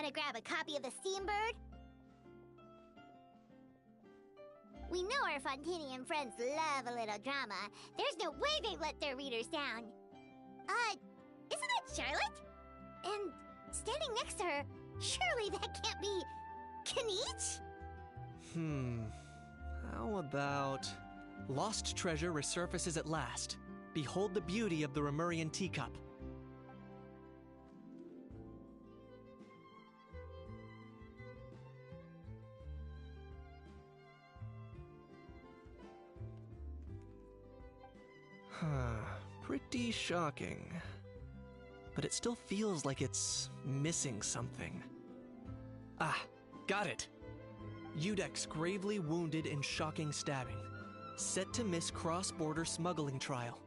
Want to grab a copy of the Steambird? We know our Fontanian friends love a little drama. There's no way they let their readers down. Isn't that Charlotte? And standing next to her, surely that can't be Kinich? How about... Lost treasure resurfaces at last. Behold the beauty of the Remurian teacup. Pretty shocking. But it still feels like it's missing something. Ah, got it! Udex gravely wounded in shocking stabbing. Set to miss cross-border smuggling trial.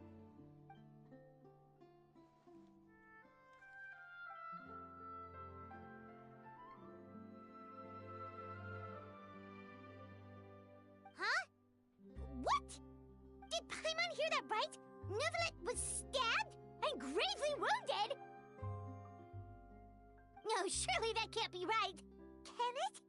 Huh? What? Did Paimon hear that right? Neuvillette was stabbed and gravely wounded? No, surely that can't be right. Can it?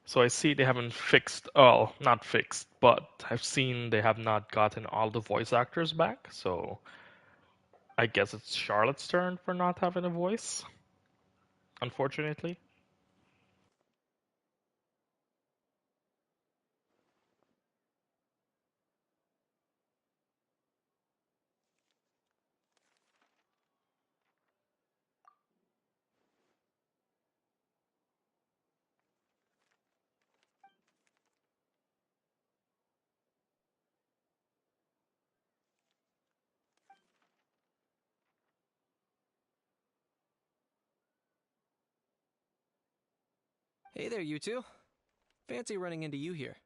So I see they haven't fixed, oh, not fixed, but I've seen they have not gotten all the voice actors back, so I guess it's Charlotte's turn for not having a voice, unfortunately. Hey there, you two. Fancy running into you here.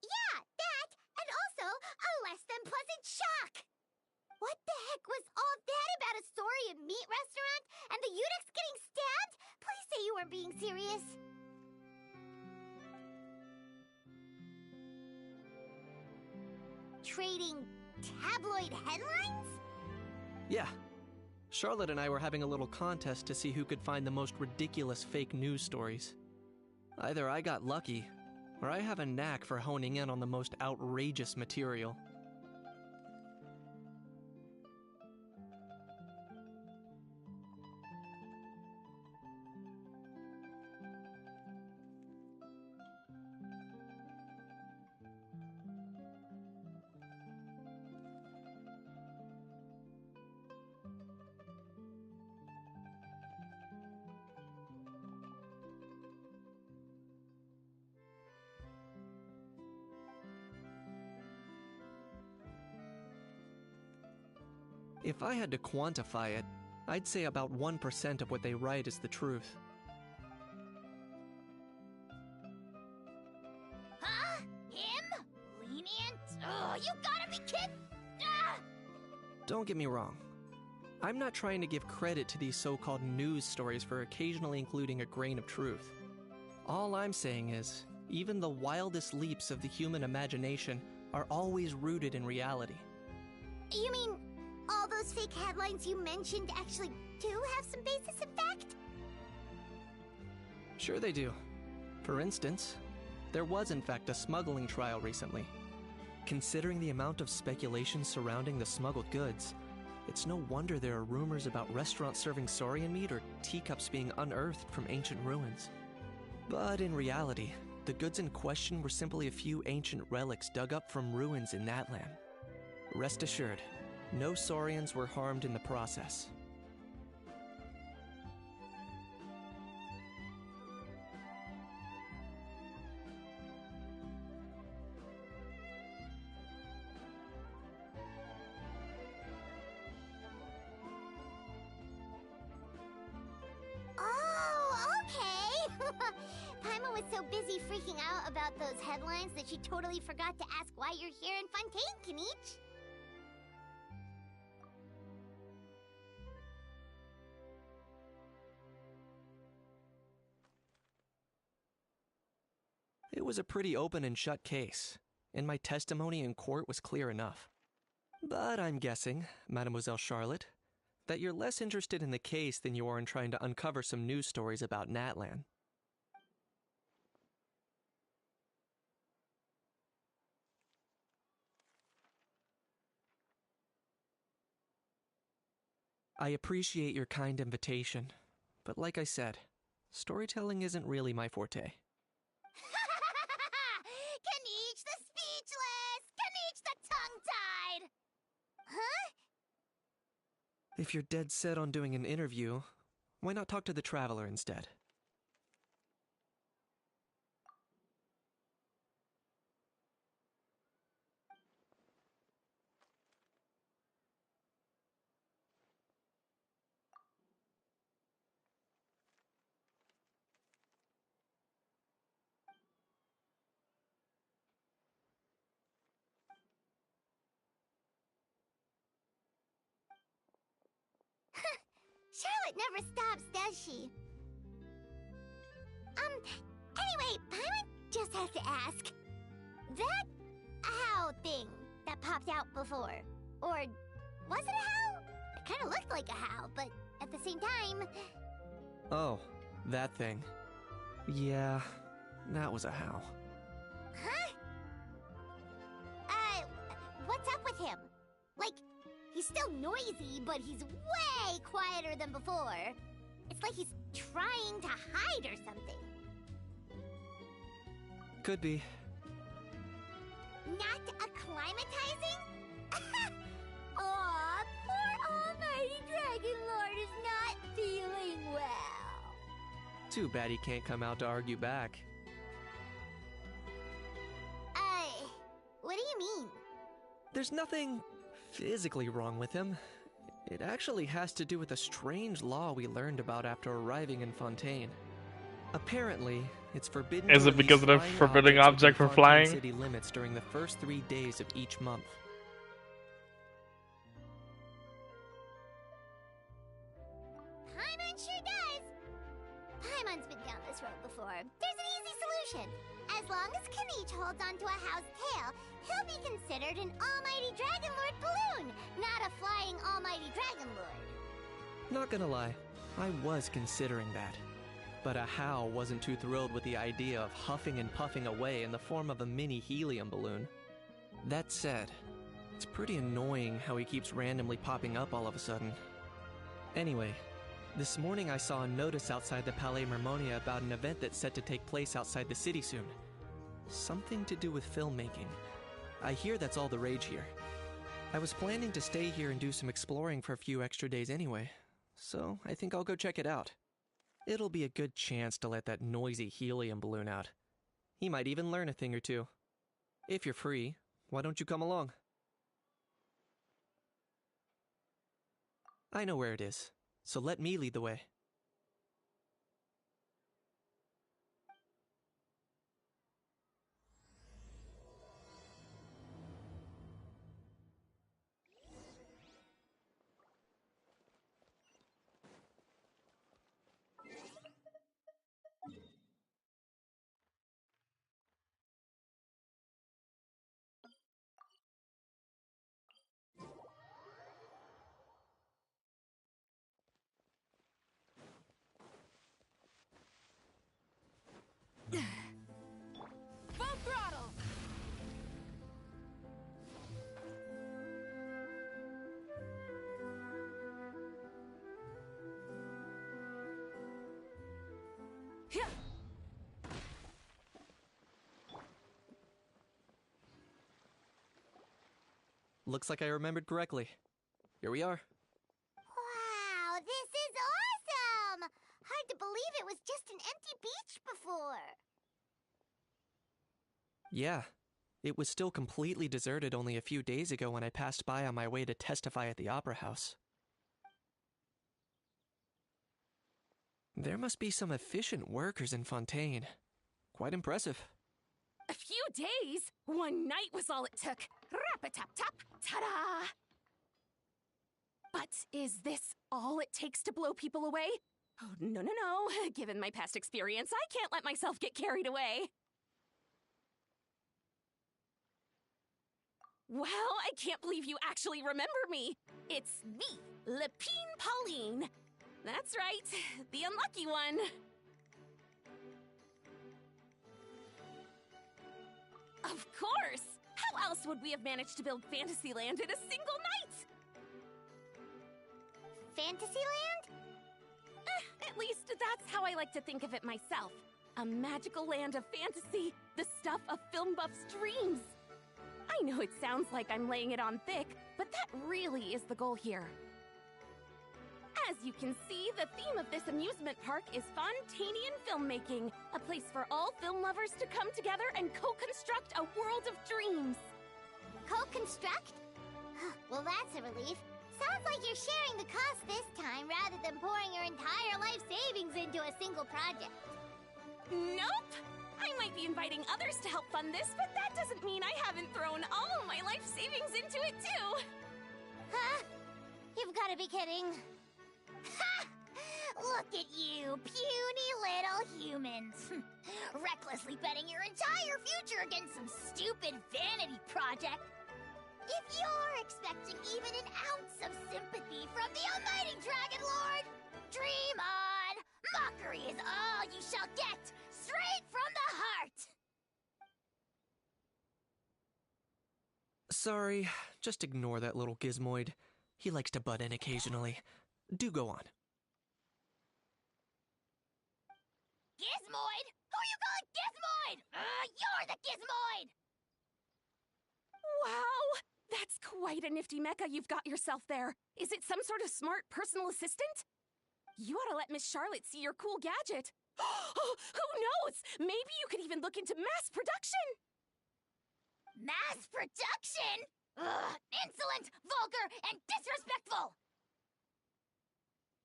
Yeah, that, and also a less than pleasant shock! What the heck was all that about a Saurian meat restaurant and the Udex getting stabbed? Please say you weren't being serious. Trading tabloid headlines? Yeah. Charlotte and I were having a little contest to see who could find the most ridiculous fake news stories. Either I got lucky, or I have a knack for honing in on the most outrageous material. If I had to quantify it, I'd say about 1% of what they write is the truth. Huh? Him? Lenient? Oh, you gotta be kidding! Ah! Don't get me wrong. I'm not trying to give credit to these so-called news stories for occasionally including a grain of truth. All I'm saying is, even the wildest leaps of the human imagination are always rooted in reality. You mean all those fake headlines you mentioned actually do have some basis in fact? Sure they do. For instance, there was in fact a smuggling trial recently. Considering the amount of speculation surrounding the smuggled goods, it's no wonder there are rumors about restaurants serving saurian meat or teacups being unearthed from ancient ruins. But in reality, the goods in question were simply a few ancient relics dug up from ruins in that land. Rest assured, no saurians were harmed in the process. Oh, okay! Paimon was so busy freaking out about those headlines that she totally forgot to ask why you're here in Fontaine, Kinich. It was a pretty open and shut case, and my testimony in court was clear enough. But I'm guessing, Mademoiselle Charlotte, that you're less interested in the case than you are in trying to uncover some news stories about Natlan. I appreciate your kind invitation, but like I said, storytelling isn't really my forte. Kaniche the speechless! Kaniche the tongue-tied! Huh? If you're dead set on doing an interview, why not talk to the Traveler instead? Charlotte never stops, does she? Anyway, Paimon just has to ask. That owl thing that popped out before, or was it a howl? It kind of looked like a howl, but at the same time... Oh, that thing. Yeah, that was a howl. Huh? What's up with him? Like, he's still noisy, but he's way quieter than before. It's like he's trying to hide or something. Could be. Not acclimatizing? Aw, poor Almighty Dragon Lord is not feeling well. Too bad he can't come out to argue back. What do you mean? There's nothing physically wrong with him. It actually has to do with a strange law we learned about after arriving in Fontaine. Apparently, it's forbidden Is to it because of the release forbidding flying object for within Fontaine flying? city limits during the first 3 days of each month. Paimon sure does. Paimon's been down this road before. There's an easy solution. As long as Kaniche holds onto a how's tail, he'll be considered an Almighty Dragon Lord balloon, not a flying Almighty Dragon Lord. Not gonna lie, I was considering that. But Ahau wasn't too thrilled with the idea of huffing and puffing away in the form of a mini helium balloon. That said, it's pretty annoying how he keeps randomly popping up all of a sudden. Anyway, this morning I saw a notice outside the Palais Mermonia about an event that's set to take place outside the city soon. Something to do with filmmaking. I hear that's all the rage here. I was planning to stay here and do some exploring for a few extra days anyway, so I think I'll go check it out. It'll be a good chance to let that noisy helium balloon out. He might even learn a thing or two. If you're free, why don't you come along? I know where it is, so let me lead the way. Full throttle! Yeah. Looks like I remembered correctly. Here we are. Wow, this is awesome! Hard to believe it was just an empty beach before. Yeah, it was still completely deserted only a few days ago when I passed by on my way to testify at the Opera House. There must be some efficient workers in Fontaine. Quite impressive. A few days? One night was all it took. Rap-a-tap-tap, ta-da! But is this all it takes to blow people away? Oh, no. Given my past experience, I can't let myself get carried away. Well, I can't believe you actually remember me. It's me, Lepine Pauline. That's right, the unlucky one. Of course! How else would we have managed to build Fantasyland in a single night? Fantasyland? At least that's how I like to think of it myself. A magical land of fantasy, the stuff of film buffs' dreams. I know it sounds like I'm laying it on thick, but that really is the goal here. As you can see, the theme of this amusement park is Fontanian filmmaking, a place for all film lovers to come together and co-construct a world of dreams. Co-construct? Well, that's a relief. Sounds like you're sharing the cost this time rather than pouring your entire life savings into a single project. Nope! I might be inviting others to help fund this, but that doesn't mean I haven't thrown all of my life savings into it too! Huh? You've gotta be kidding. Ha! Look at you, puny little humans. Recklessly betting your entire future against some stupid vanity project. If you're expecting even an ounce of sympathy from the almighty Dragon Lord, dream on! Mockery is all you shall get, straight from the heart! Sorry, just ignore that little gizmoid. He likes to butt in occasionally. Do go on. Gizmoid? Who you calling Gizmoid? You're the Gizmoid! Wow! That's quite a nifty mecha you've got yourself there. Is it some sort of smart personal assistant? You ought to let Miss Charlotte see your cool gadget. Who knows? Maybe you could even look into mass production! Mass production? Ugh, insolent, vulgar, and disrespectful!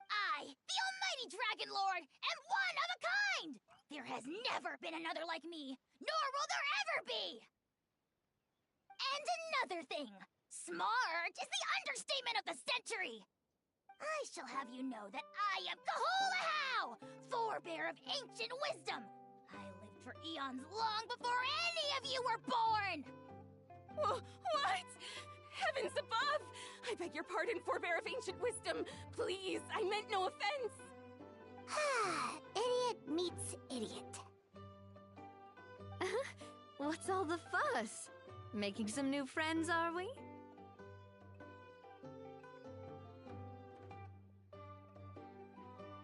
I, the almighty Dragon Lord, am one of a kind! There has never been another like me, nor will there ever be! And another thing, smart is the understatement of the century! I shall have you know that I am Kahulahau, forebear of ancient wisdom! I lived for eons long before any of you were born! What? Heavens above! I beg your pardon, forebear of ancient wisdom. Please, I meant no offense. Idiot meets idiot. What's all the fuss? Making some new friends, are we?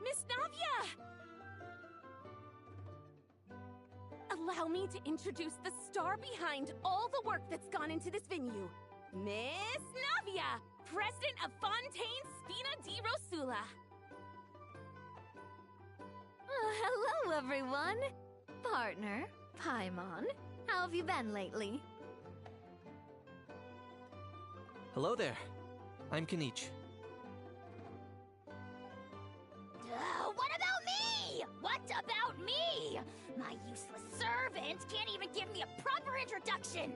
Miss Navia! Allow me to introduce the star behind all the work that's gone into this venue. Miss Navia, president of Fontaine Spina di Rosula. Hello, everyone. Partner, Paimon, how have you been lately? Hello there. I'm Kanich. What about me? What about me? My useless servant can't even give me a proper introduction.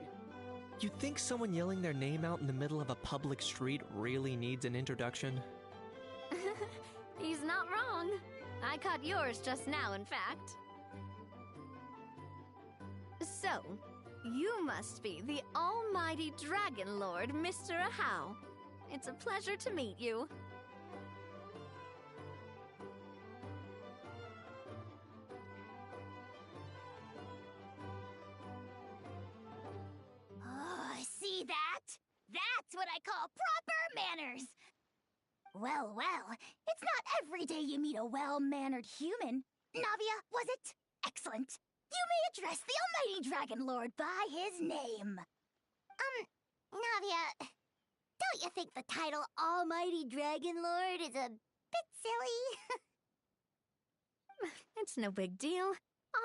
You think someone yelling their name out in the middle of a public street really needs an introduction? He's not wrong. I caught yours just now, in fact. So, you must be the almighty Dragon Lord, Mr. Ahau. It's a pleasure to meet you. Oh, see that? That's what I call proper manners. Well, it's not every day you meet a well-mannered human. Navia, was it? Excellent. You may address the almighty Dragon Lord by his name. Navia, don't you think the title Almighty Dragon Lord is a bit silly? It's no big deal.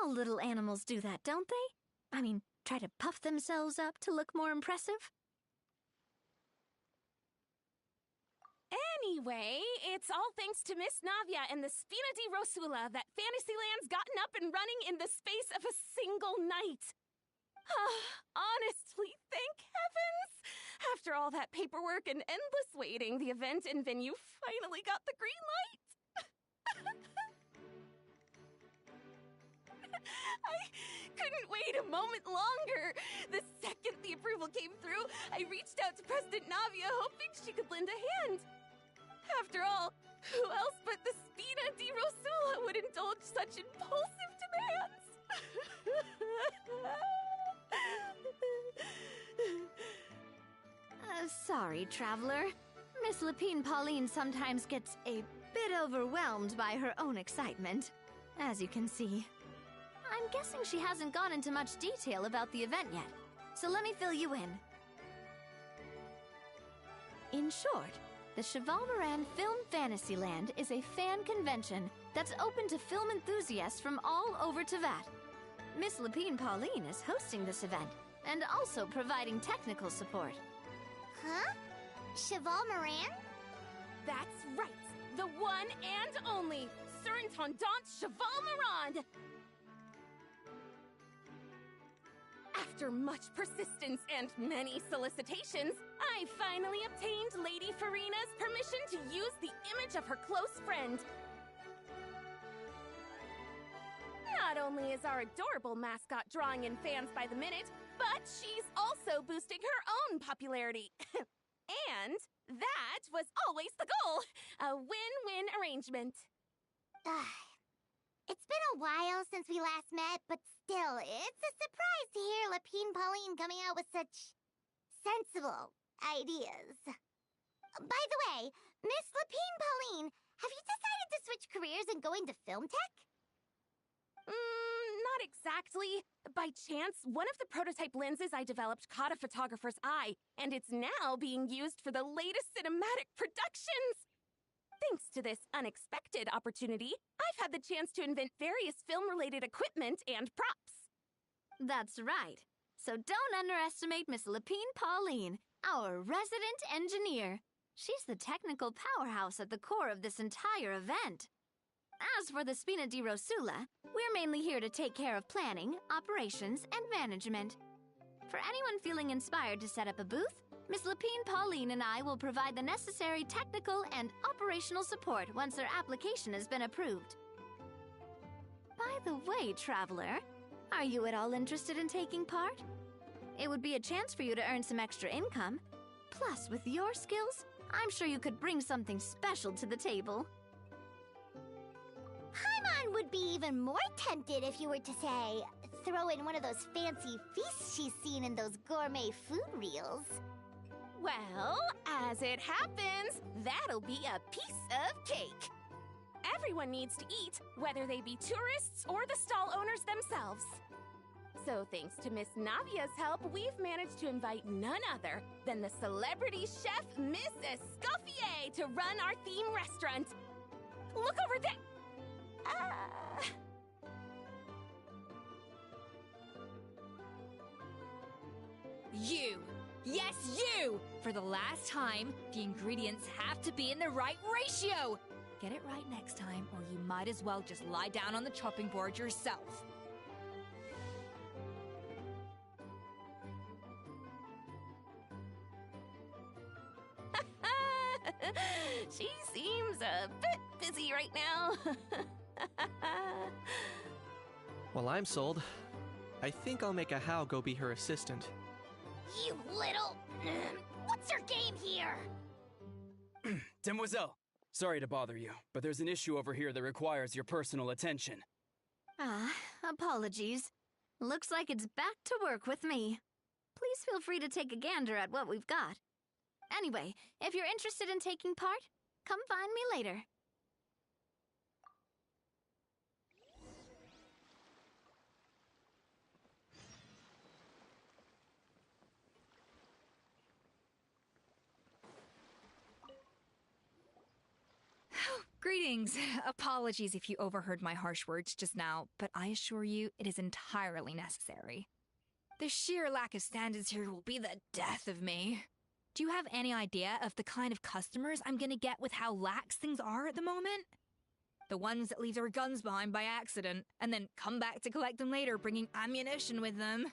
All little animals do that, don't they? I mean, try to puff themselves up to look more impressive. Anyway, it's all thanks to Miss Navia and the Spina di Rosula that Fantasyland's gotten up and running in the space of a single night. Honestly, thank heavens! After all that paperwork and endless waiting, the event and venue finally got the green light. I couldn't wait a moment longer. The second the approval came through, I reached out to President Navia, hoping she could lend a hand. After all, who else but the Spina di Rosula would indulge such impulsive demands? Sorry, traveler. Miss Lapine Pauline sometimes gets a bit overwhelmed by her own excitement, as you can see. I'm guessing she hasn't gone into much detail about the event yet, so let me fill you in. In short, the Cheval-Moran Film Fantasyland is a fan convention that's open to film enthusiasts from all over Teyvat. Miss Lapine Pauline is hosting this event, and also providing technical support. Huh? Cheval-Moran? That's right! The one and only Surintendant Cheval-Moran! After much persistence and many solicitations, I finally obtained Lady Farina's permission to use the image of her close friend. Not only is our adorable mascot drawing in fans by the minute, but she's also boosting her own popularity. And that was always the goal! A win-win arrangement. It's been a while since we last met, but still, it's a surprise to hear Lapine Pauline coming out with such sensible ideas. By the way, Miss Lapine Pauline, have you decided to switch careers and go into film tech? Not exactly. By chance, one of the prototype lenses I developed caught a photographer's eye, and it's now being used for the latest cinematic productions! Thanks to this unexpected opportunity, I've had the chance to invent various film-related equipment and props. That's right. So don't underestimate Miss Lapine Pauline, our resident engineer. She's the technical powerhouse at the core of this entire event. As for the Spina di Rosula, we're mainly here to take care of planning, operations, and management. For anyone feeling inspired to set up a booth, Miss Lapine Pauline and I will provide the necessary technical and operational support once their application has been approved. By the way, traveler, are you at all interested in taking part? It would be a chance for you to earn some extra income. Plus, with your skills, I'm sure you could bring something special to the table. Paimon would be even more tempted if you were to, say, throw in one of those fancy feasts she's seen in those gourmet food reels. Well, as it happens, that'll be a piece of cake. Everyone needs to eat, whether they be tourists or the stall owners themselves. So thanks to Miss Navia's help, we've managed to invite none other than the celebrity chef, Miss Escoffier, to run our theme restaurant. Look over there! You! Yes, you! For the last time, the ingredients have to be in the right ratio! Get it right next time, or you might as well just lie down on the chopping board yourself. She seems a bit busy right now. Well, I'm sold. I think I'll make a How go be her assistant. You little... What's your game here? Demoiselle, sorry to bother you, but there's an issue over here that requires your personal attention. Apologies. Looks like it's back to work with me. Please feel free to take a gander at what we've got. Anyway, if you're interested in taking part, come find me later. Greetings. Apologies if you overheard my harsh words just now, but I assure you it is entirely necessary. The sheer lack of standards here will be the death of me. Do you have any idea of the kind of customers I'm gonna get with how lax things are at the moment? The ones that leave their guns behind by accident, and then come back to collect them later bringing ammunition with them.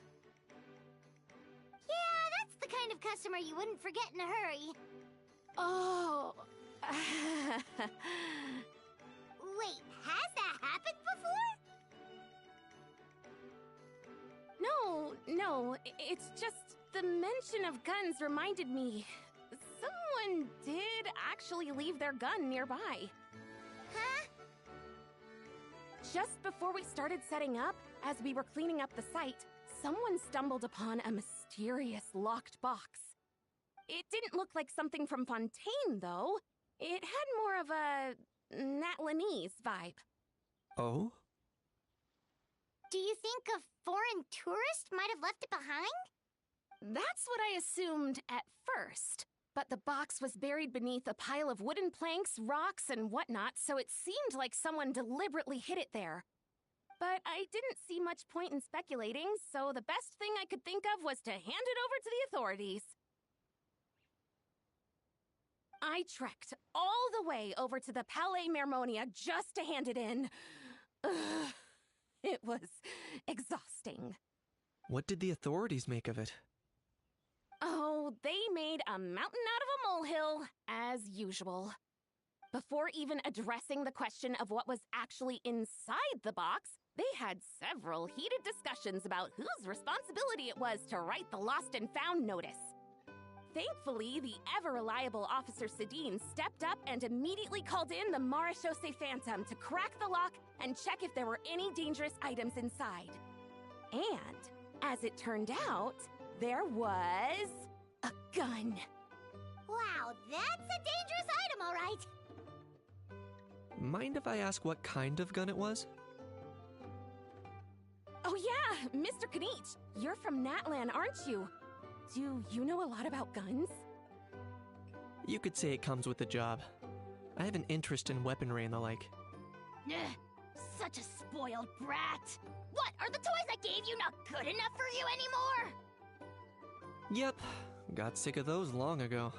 Yeah, that's the kind of customer you wouldn't forget in a hurry. Oh... Wait, has that happened before? No, it's just the mention of guns reminded me. Someone did actually leave their gun nearby. Huh? Just before we started setting up, as we were cleaning up the site, someone stumbled upon a mysterious locked box. It didn't look like something from Fontaine, though. It had more of a Natlanese vibe. Oh? Do you think a foreign tourist might have left it behind? That's what I assumed at first. But the box was buried beneath a pile of wooden planks, rocks, and whatnot, so it seemed like someone deliberately hid it there. But I didn't see much point in speculating, so the best thing I could think of was to hand it over to the authorities. I trekked all the way over to the Palais Mermonia just to hand it in. Ugh, it was exhausting. What did the authorities make of it? Oh, they made a mountain out of a molehill, as usual. Before even addressing the question of what was actually inside the box, they had several heated discussions about whose responsibility it was to write the lost and found notice. Thankfully, the ever-reliable Officer Sedine stepped up and immediately called in the Marechaussee Phantom to crack the lock and check if there were any dangerous items inside. And, as it turned out, there was a gun. Wow, that's a dangerous item, all right. Mind if I ask what kind of gun it was? Oh yeah, Mr. Kanich, you're from Natlan, aren't you? Do you know a lot about guns? You could say it comes with the job. I have an interest in weaponry and the like. Ugh, such a spoiled brat. What, are the toys I gave you not good enough for you anymore? Yep, got sick of those long ago.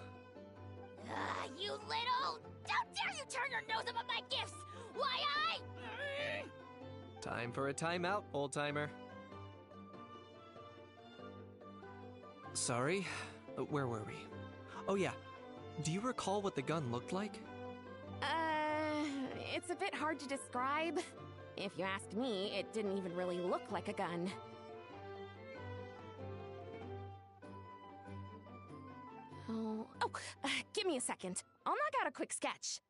You little... How dare you turn your nose up at my gifts! Why Time for a timeout, old-timer. Sorry, where were we? Oh yeah, do you recall what the gun looked like? It's a bit hard to describe. If you asked me, it didn't even really look like a gun. Give me a second. I'll knock out a quick sketch.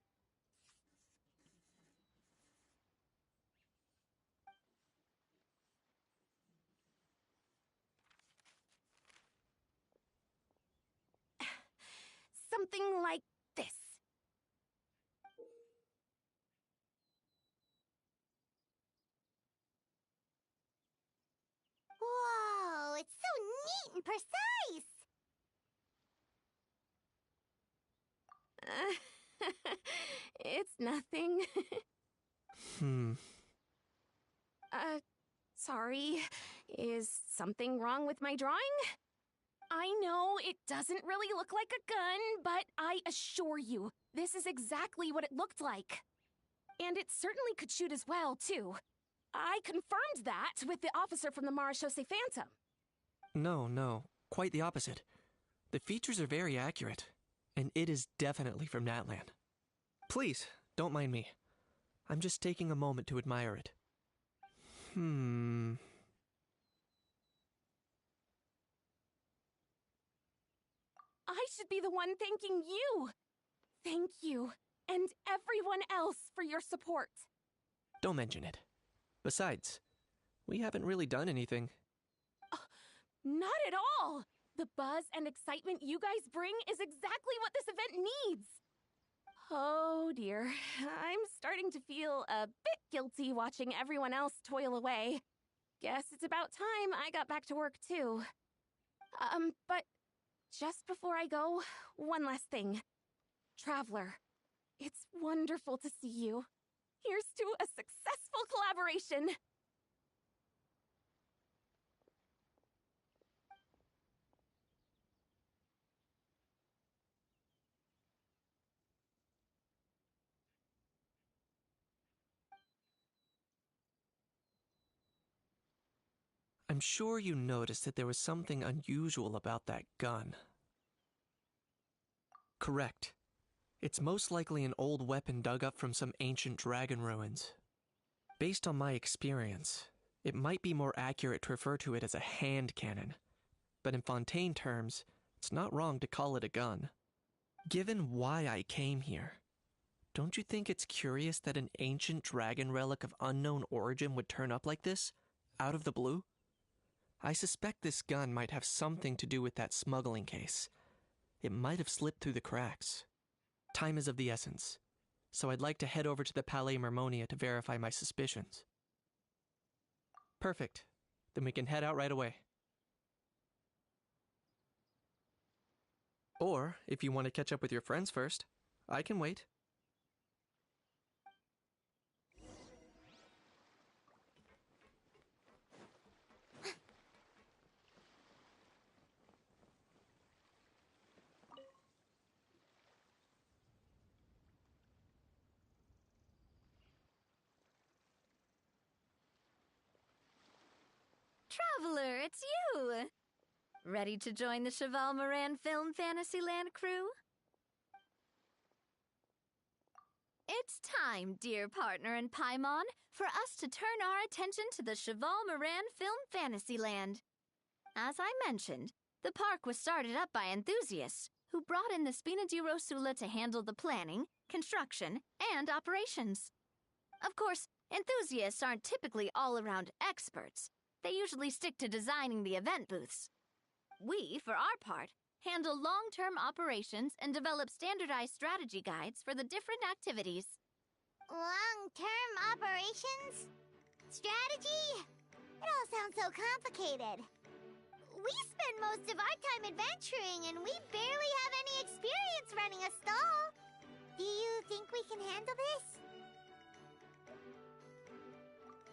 Something like this. Whoa, it's so neat and precise! It's nothing. Sorry. Is something wrong with my drawing? I know it doesn't really look like a gun, but I assure you, this is exactly what it looked like. And it certainly could shoot as well, too. I confirmed that with the officer from the Marechaussee Phantom. No, quite the opposite. The features are very accurate, and it is definitely from Natlan. Please, don't mind me. I'm just taking a moment to admire it. I should be the one thanking you. Thank you, and everyone else for your support. Don't mention it. Besides, we haven't really done anything. Not at all! The buzz and excitement you guys bring is exactly what this event needs. Oh dear, I'm starting to feel a bit guilty watching everyone else toil away. Guess it's about time I got back to work too. But just before I go, one last thing. Traveler, it's wonderful to see you. Here's to a successful collaboration! I'm sure you noticed that there was something unusual about that gun. Correct. It's most likely an old weapon dug up from some ancient dragon ruins. Based on my experience, It might be more accurate to refer to it as a hand cannon, but in Fontaine terms, it's not wrong to call it a gun. Given why I came here, don't you think it's curious that an ancient dragon relic of unknown origin would turn up like this, out of the blue? I suspect this gun might have something to do with that smuggling case. It might have slipped through the cracks. Time is of the essence, so I'd like to head over to the Palais Mermonia to verify my suspicions. Perfect. Then we can head out right away. Or, if you want to catch up with your friends first, I can wait. Traveler, it's you! Ready to join the Cheval Moran Film Fantasyland crew? It's time, dear partner and Paimon, for us to turn our attention to the Cheval Moran Film Fantasyland. As I mentioned, the park was started up by enthusiasts who brought in the Spina di Rosula to handle the planning, construction, and operations. Of course, enthusiasts aren't typically all-around experts. They usually stick to designing the event booths. We, for our part, handle long-term operations and develop standardized strategy guides for the different activities. Long-term operations? Strategy? It all sounds so complicated. We spend most of our time adventuring, and we barely have any experience running a stall. Do you think we can handle this?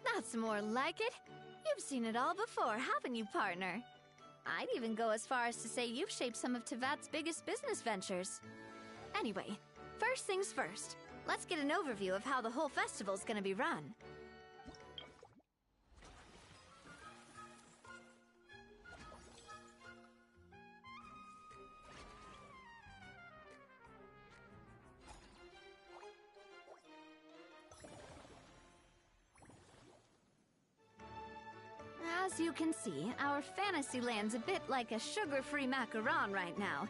That's more like it. You've seen it all before, haven't you, partner? I'd even go as far as to say you've shaped some of Tevat's biggest business ventures. Anyway, first things first. Let's get an overview of how the whole festival's gonna be run. As you can see, our Fantasyland's a bit like a sugar-free macaron right now.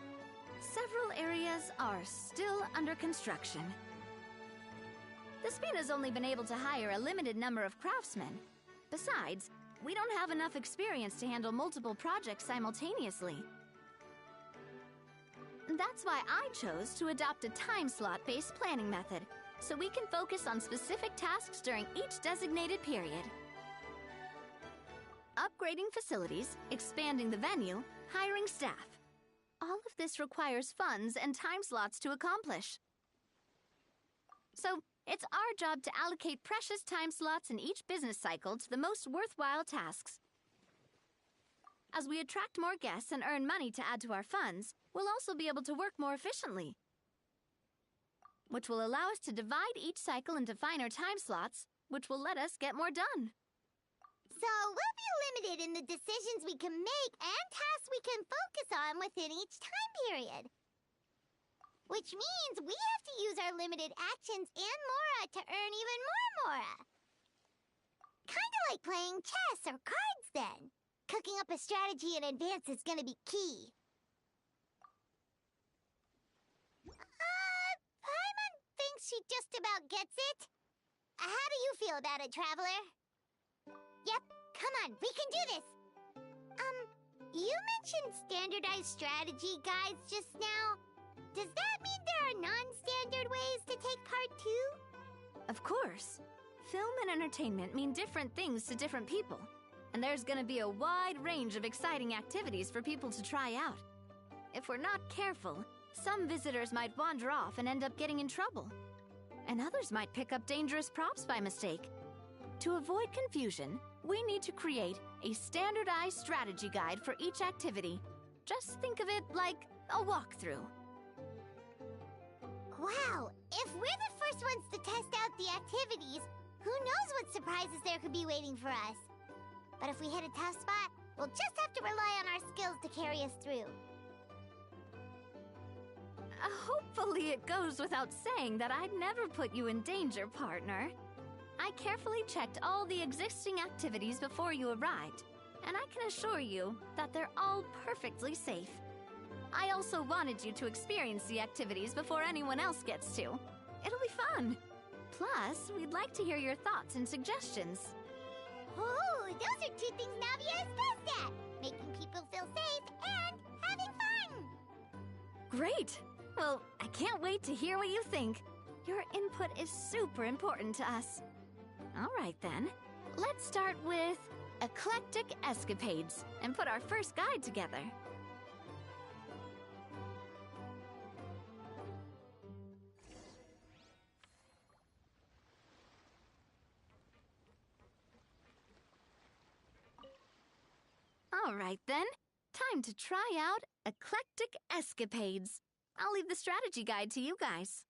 Several areas are still under construction. The Spina's only been able to hire a limited number of craftsmen. Besides, we don't have enough experience to handle multiple projects simultaneously. That's why I chose to adopt a time slot-based planning method, so we can focus on specific tasks during each designated period. Upgrading facilities, expanding the venue, hiring staff. All of this requires funds and time slots to accomplish. So, it's our job to allocate precious time slots in each business cycle to the most worthwhile tasks. As we attract more guests and earn money to add to our funds, we'll also be able to work more efficiently, which will allow us to divide each cycle into finer time slots, which will let us get more done. So we'll be limited in the decisions we can make and tasks we can focus on within each time period. Which means we have to use our limited actions and Mora to earn even more Mora. Kinda like playing chess or cards then. Cooking up a strategy in advance is gonna be key. Paimon thinks she just about gets it. How do you feel about it, Traveler? Yep, come on, we can do this! You mentioned standardized strategy guides just now. Does that mean there are non-standard ways to take part too? Of course. Film and entertainment mean different things to different people, and there's gonna be a wide range of exciting activities for people to try out. If we're not careful, some visitors might wander off and end up getting in trouble, and others might pick up dangerous props by mistake. To avoid confusion, we need to create a standardized strategy guide for each activity. Just think of it like a walkthrough. Wow, if we're the first ones to test out the activities, who knows what surprises there could be waiting for us. But if we hit a tough spot, we'll just have to rely on our skills to carry us through. Hopefully it goes without saying that I'd never put you in danger, partner. I I carefully checked all the existing activities before you arrived, and I can assure you that they're all perfectly safe. I also wanted you to experience the activities before anyone else gets to. It'll be fun. Plus, we'd like to hear your thoughts and suggestions. Oh, those are two things Navia is best at. Making people feel safe and having fun. Great! Well, I can't wait to hear what you think. Your input is super important to us. All right then, let's start with Eclectic Escapades and put our first guide together. All right then, time to try out Eclectic Escapades. I'll leave the strategy guide to you guys.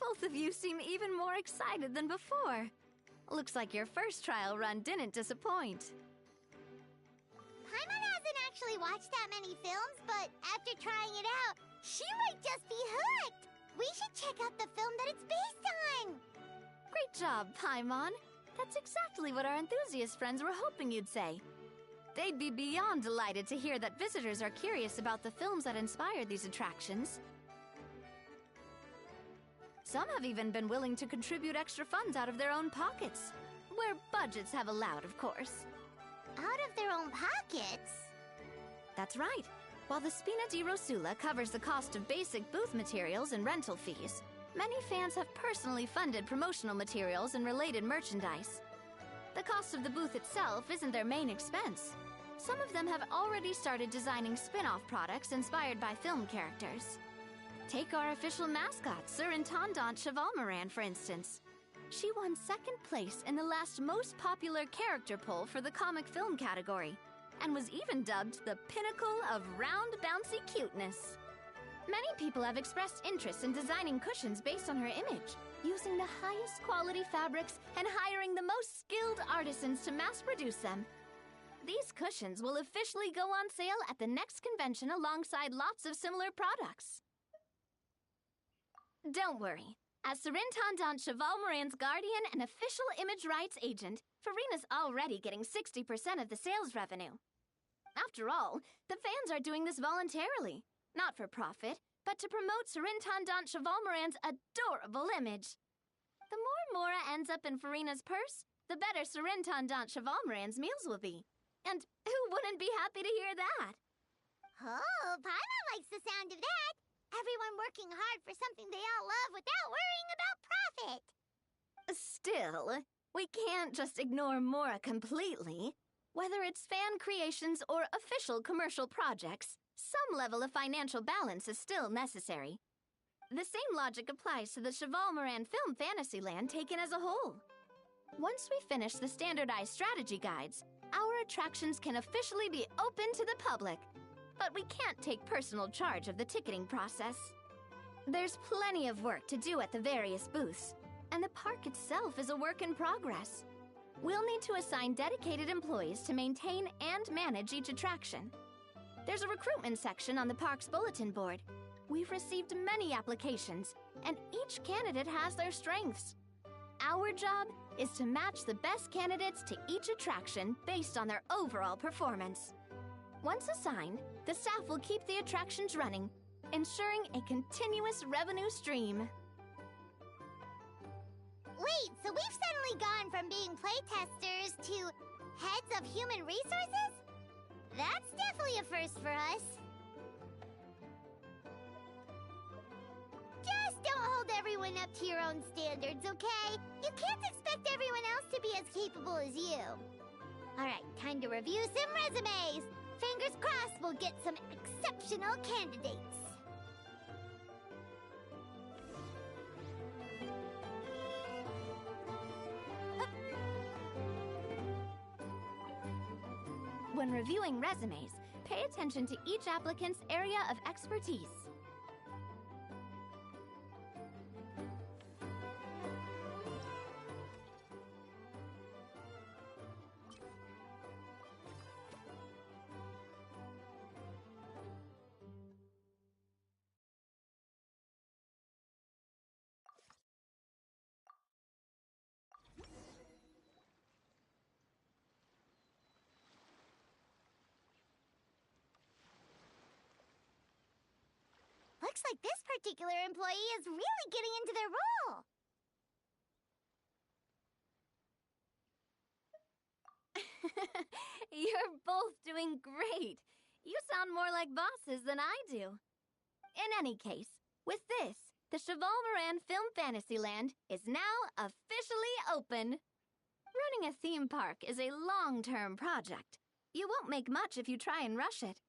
Both of you seem even more excited than before. Looks like your first trial run didn't disappoint. Paimon hasn't actually watched that many films, but after trying it out, she might just be hooked. We should check out the film that it's based on. Great job, Paimon. That's exactly what our enthusiast friends were hoping you'd say. They'd be beyond delighted to hear that visitors are curious about the films that inspired these attractions. Some have even been willing to contribute extra funds out of their own pockets. Where budgets have allowed, of course. Out of their own pockets? That's right. While the Spina di Rosula covers the cost of basic booth materials and rental fees, many fans have personally funded promotional materials and related merchandise. The cost of the booth itself isn't their main expense. Some of them have already started designing spin-off products inspired by film characters. Take our official mascot, Sir Intendant Chevalmoran, for instance. She won second place in the last most popular character poll for the comic film category, and was even dubbed the pinnacle of round, bouncy cuteness. Many people have expressed interest in designing cushions based on her image, using the highest quality fabrics and hiring the most skilled artisans to mass produce them. These cushions will officially go on sale at the next convention alongside lots of similar products. Don't worry. As Sir Intendant Chevalmoran's guardian and official image rights agent, Farina's already getting 60% of the sales revenue. After all, the fans are doing this voluntarily, not for profit, but to promote Sir Intendant Chevalmoran's adorable image. The more Mora ends up in Farina's purse, the better Sir Intendant Chevalmoran's meals will be. And who wouldn't be happy to hear that? Oh, Paimon likes the sound of that. Everyone working hard for something they all love without worrying about profit. Still, we can't just ignore Mora completely. Whether it's fan creations or official commercial projects, some level of financial balance is still necessary. The same logic applies to the Cheval Moran Film Fantasyland taken as a whole. Once we finish the standardized strategy guides, our attractions can officially be open to the public. But we can't take personal charge of the ticketing process. There's plenty of work to do at the various booths, and the park itself is a work in progress. We'll need to assign dedicated employees to maintain and manage each attraction. There's a recruitment section on the park's bulletin board. We've received many applications, and each candidate has their strengths. Our job is to match the best candidates to each attraction based on their overall performance. Once assigned, the staff will keep the attractions running, ensuring a continuous revenue stream. Wait, so we've suddenly gone from being playtesters to heads of human resources? That's definitely a first for us. Just don't hold everyone up to your own standards, okay? You can't expect everyone else to be as capable as you. Alright, time to review some resumes. Fingers crossed we'll get some exceptional candidates. When reviewing resumes, pay attention to each applicant's area of expertise. Looks like this particular employee is really getting into their role. You're both doing great. You sound more like bosses than I do. In any case, with this, the Cheval Moran Film Fantasyland is now officially open. Running a theme park is a long-term project. You won't make much if you try and rush it.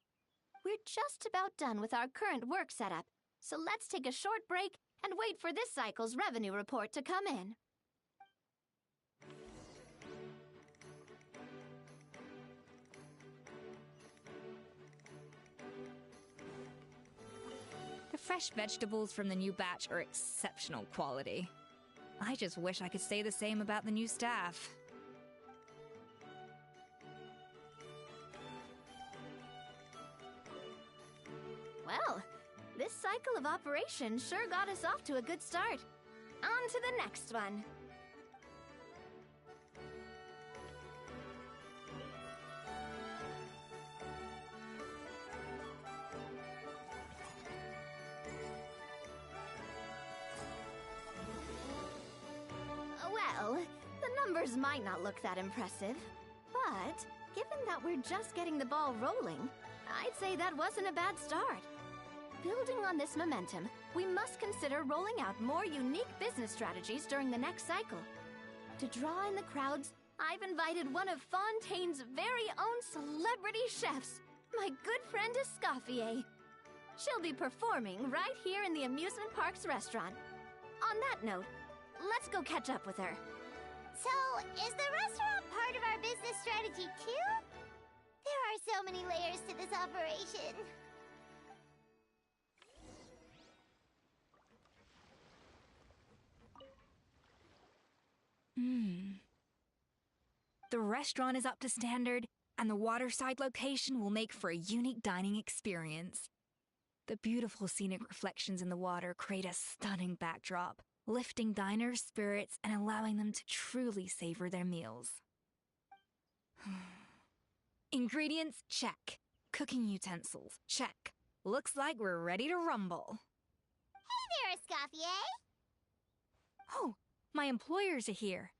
We're just about done with our current work setup, so let's take a short break and wait for this cycle's revenue report to come in. The fresh vegetables from the new batch are exceptional quality. I just wish I could say the same about the new staff. Well, this cycle of operation sure got us off to a good start. On to the next one. Well, the numbers might not look that impressive, but given that we're just getting the ball rolling, I'd say that wasn't a bad start. Building on this momentum, we must consider rolling out more unique business strategies during the next cycle. To draw in the crowds, I've invited one of Fontaine's very own celebrity chefs, my good friend Escoffier. She'll be performing right here in the amusement park's restaurant. On that note, let's go catch up with her. So, is the restaurant part of our business strategy too? There are so many layers to this operation. The restaurant is up to standard, and the waterside location will make for a unique dining experience. The beautiful scenic reflections in the water create a stunning backdrop, lifting diners' spirits and allowing them to truly savor their meals. Ingredients, check. Cooking utensils, check. Looks like we're ready to rumble. Hey there, Escoffier! Oh, my employers are here.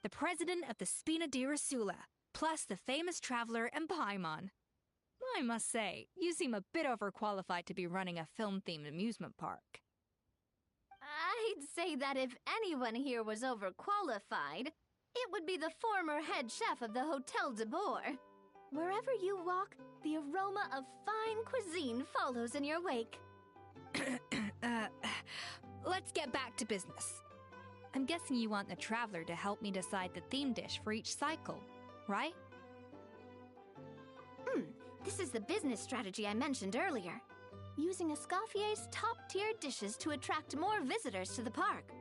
The president of the Spina di Rasula, plus the famous traveler and Paimon. I must say, you seem a bit overqualified to be running a film-themed amusement park. I'd say that if anyone here was overqualified, It would be the former head chef of the Hotel de Boer. Wherever you walk, the aroma of fine cuisine follows in your wake. Let's get back to business. I'm guessing you want the traveler to help me decide the theme dish for each cycle, right? This is the business strategy I mentioned earlier. Using Escoffier's top-tier dishes to attract more visitors to the park.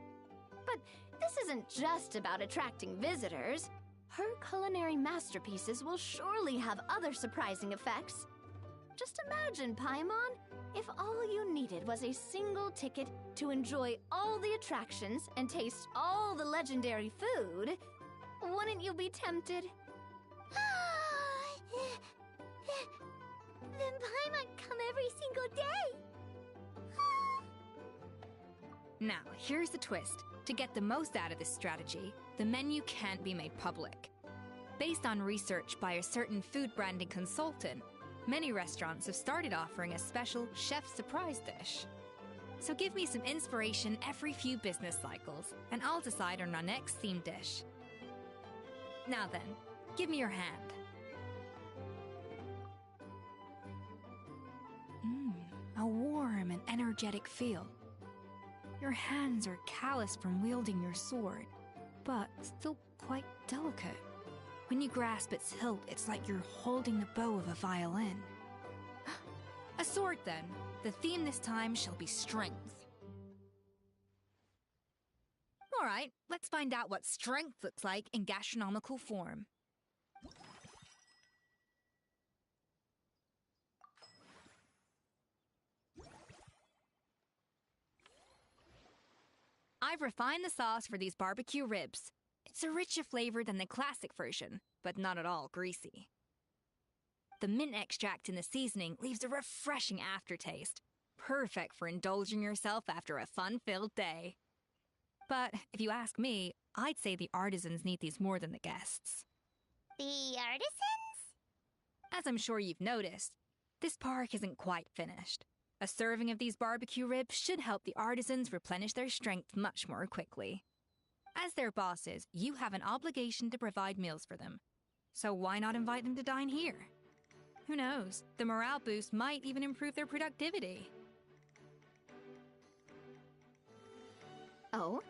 But this isn't just about attracting visitors. Her culinary masterpieces will surely have other surprising effects. Just imagine, Paimon, if all you needed was a single ticket to enjoy all the attractions and taste all the legendary food. Wouldn't you be tempted? Then Paimon come every single day. Now, here's the twist. To get the most out of this strategy, the menu can't be made public. Based on research by a certain food branding consultant, many restaurants have started offering a special chef surprise dish. So give me some inspiration every few business cycles, and I'll decide on our next theme dish. Now then, give me your hand. A warm and energetic feel. Your hands are calloused from wielding your sword, but still quite delicate. When you grasp its hilt, it's like you're holding the bow of a violin. A sword, then. The theme this time shall be strength. All right, let's find out what strength looks like in gastronomical form. I've refined the sauce for these barbecue ribs. It's a richer flavor than the classic version, but not at all greasy. The mint extract in the seasoning leaves a refreshing aftertaste, perfect for indulging yourself after a fun-filled day. But if you ask me, I'd say the artisans need these more than the guests. The artisans? As I'm sure you've noticed, this park isn't quite finished. A serving of these barbecue ribs should help the artisans replenish their strength much more quickly. As their bosses, you have an obligation to provide meals for them. So why not invite them to dine here? Who knows? The morale boost might even improve their productivity. Oh?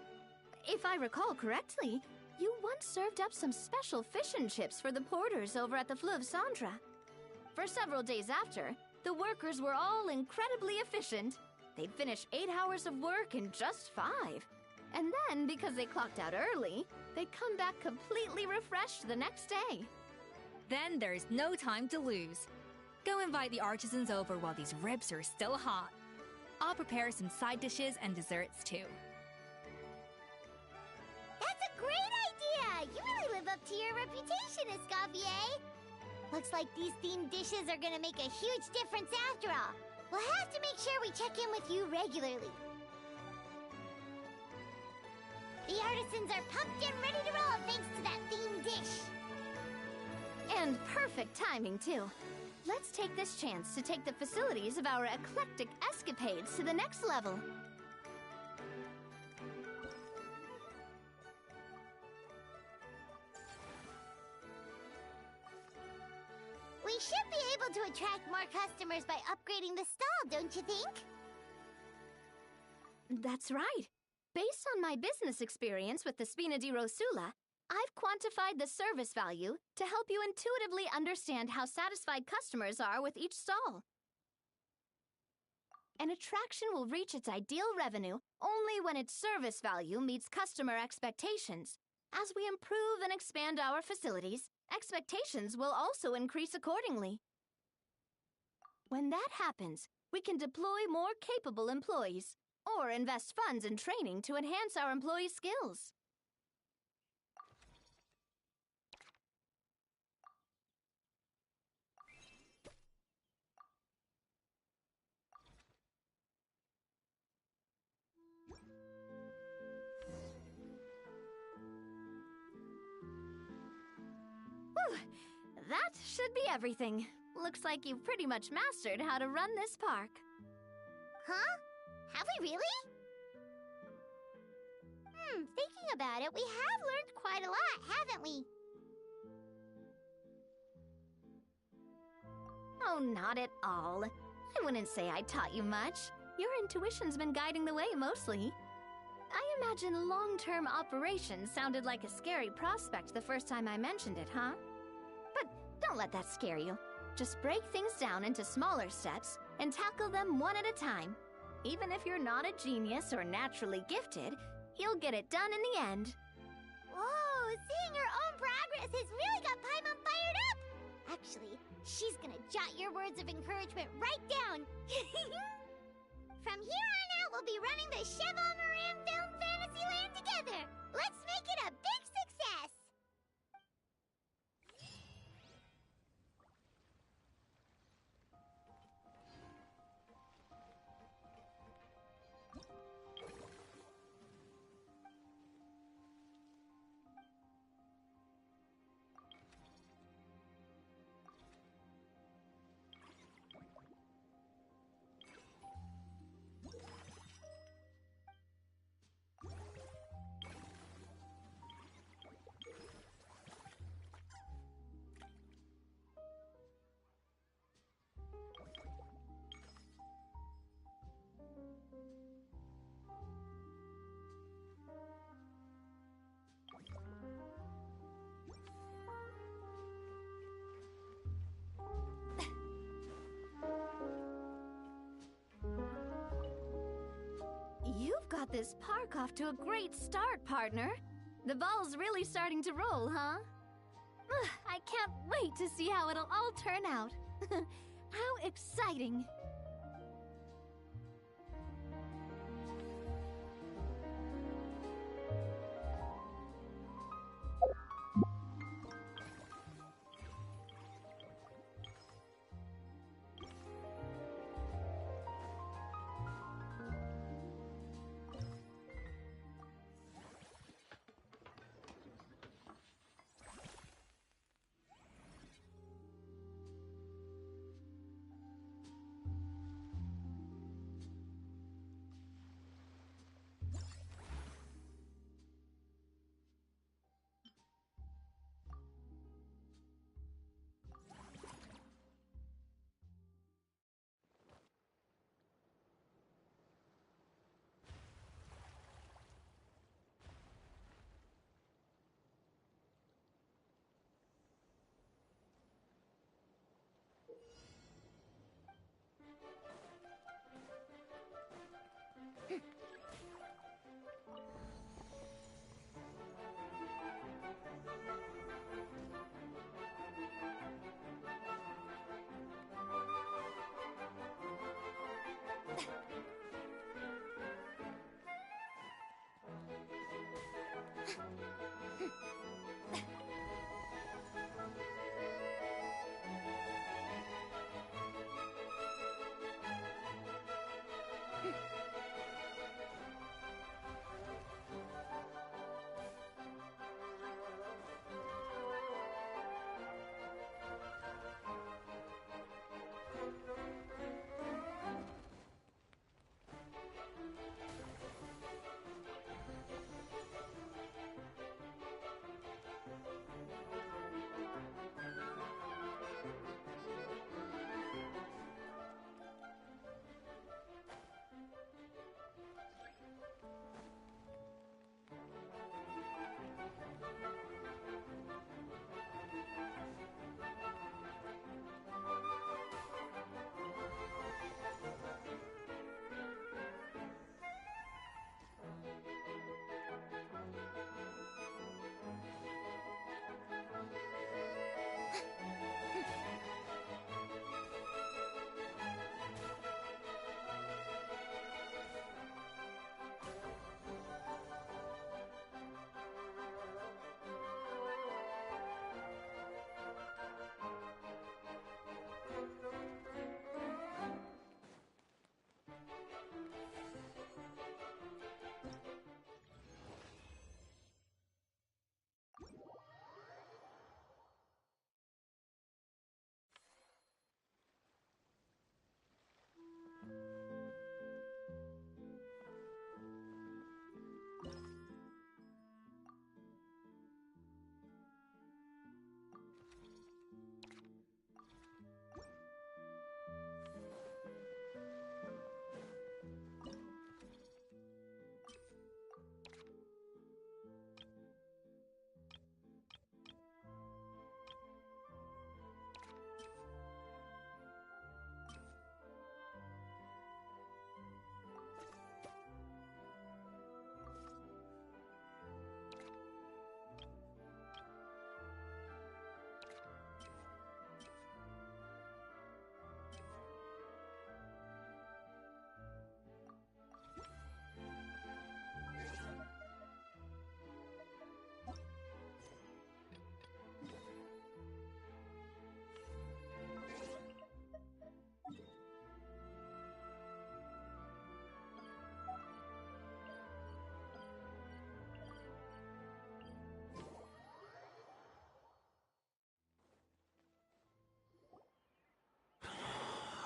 If I recall correctly, you once served up some special fish and chips for the porters over at the Fleuve Centre. For several days after, the workers were all incredibly efficient. They'd finish 8 hours of work in just 5. And then, because they clocked out early, they'd come back completely refreshed the next day. Then there's no time to lose. Go invite the artisans over while these ribs are still hot. I'll prepare some side dishes and desserts too. That's a great idea! You really live up to your reputation, Escoffier. Looks like these themed dishes are gonna make a huge difference after all. We'll have to make sure we check in with you regularly. The artisans are pumped and ready to roll thanks to that themed dish. And perfect timing, too. Let's take this chance to take the facilities of our eclectic escapades to the next level. We should be able to attract more customers by upgrading the stall, don't you think? That's right. Based on my business experience with the Spina di Rosula, I've quantified the service value to help you intuitively understand how satisfied customers are with each stall. An attraction will reach its ideal revenue only when its service value meets customer expectations. As we improve and expand our facilities, expectations will also increase accordingly. When that happens, we can deploy more capable employees or invest funds in training to enhance our employees' skills. That should be everything. Looks like you've pretty much mastered how to run this park. Huh? Have we really? Thinking about it, we have learned quite a lot, haven't we? Oh, not at all. I wouldn't say I taught you much. Your intuition's been guiding the way mostly. I imagine long-term operations sounded like a scary prospect the first time I mentioned it, huh? But don't let that scare you. Just break things down into smaller steps and tackle them one at a time. Even if you're not a genius or naturally gifted, you'll get it done in the end. Whoa, seeing her own progress has really got Paimon fired up! Actually, she's gonna jot your words of encouragement right down. From here on out, we'll be running the Cheval Moran Film Fantasyland together. Let's make it a big success! You've got this park off to a great start, partner. The ball's really starting to roll, huh? I can't wait to see how it'll all turn out. How exciting!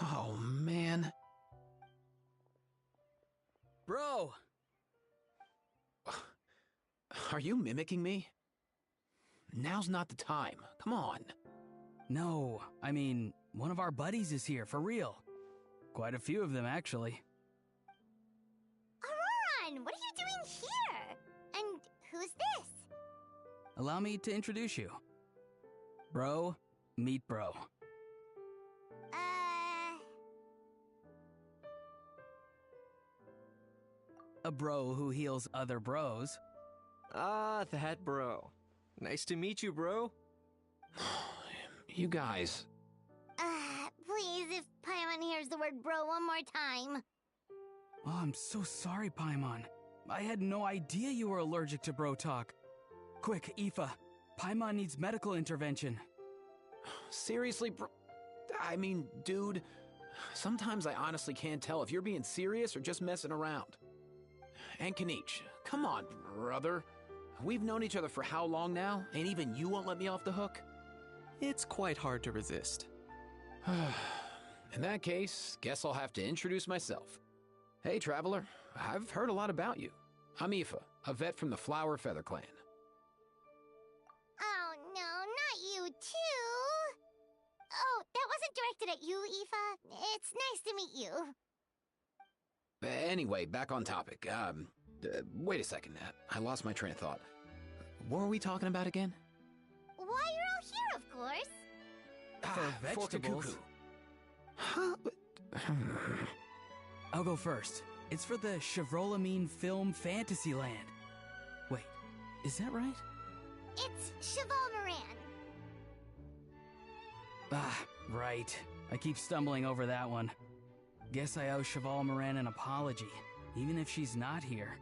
Oh, man. Bro! Are you mimicking me? Now's not the time. Come on. No, I mean, one of our buddies is here, for real. Quite a few of them, actually. Auroran, what are you doing here? And who's this? Allow me to introduce you. Bro, meet bro. A bro who heals other bros. Ah, that bro. Nice to meet you, bro. You guys. Please, if Paimon hears the word bro one more time. Oh, I'm so sorry, Paimon. I had no idea you were allergic to bro talk. Quick, Aoife. Paimon needs medical intervention. Seriously, bro? I mean, dude, sometimes I honestly can't tell if you're being serious or just messing around. And Kanich, come on, brother. We've known each other for how long now, and even you won't let me off the hook? It's quite hard to resist. In that case, guess I'll have to introduce myself. Hey, traveler, I've heard a lot about you. I'm Aoife, a vet from the Flower Feather Clan. Oh, no, not you too. Oh, that wasn't directed at you, Aoife. It's nice to meet you. Anyway, back on topic. Wait a second. I lost my train of thought. What were we talking about again? Why, you're all here, of course. For vegetables. Kuku. Huh? I'll go first. It's for the Chevrolamine Film Fantasyland. Wait, is that right? It's Cheval Moran. Ah, right. I keep stumbling over that one. Guess I owe Cheval Moran an apology, even if she's not here.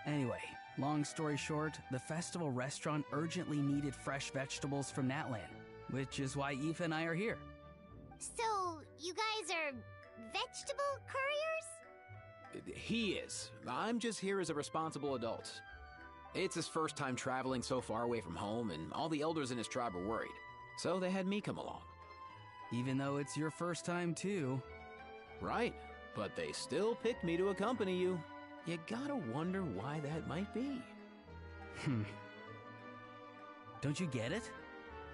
Anyway, long story short, the festival restaurant urgently needed fresh vegetables from Natlan, which is why Aoife and I are here. So, you guys are vegetable couriers? He is. I'm just here as a responsible adult. It's his first time traveling so far away from home, and all the elders in his tribe were worried. So they had me come along. Even though it's your first time too. Right, but they still picked me to accompany you. You gotta wonder why that might be. Don't you get it?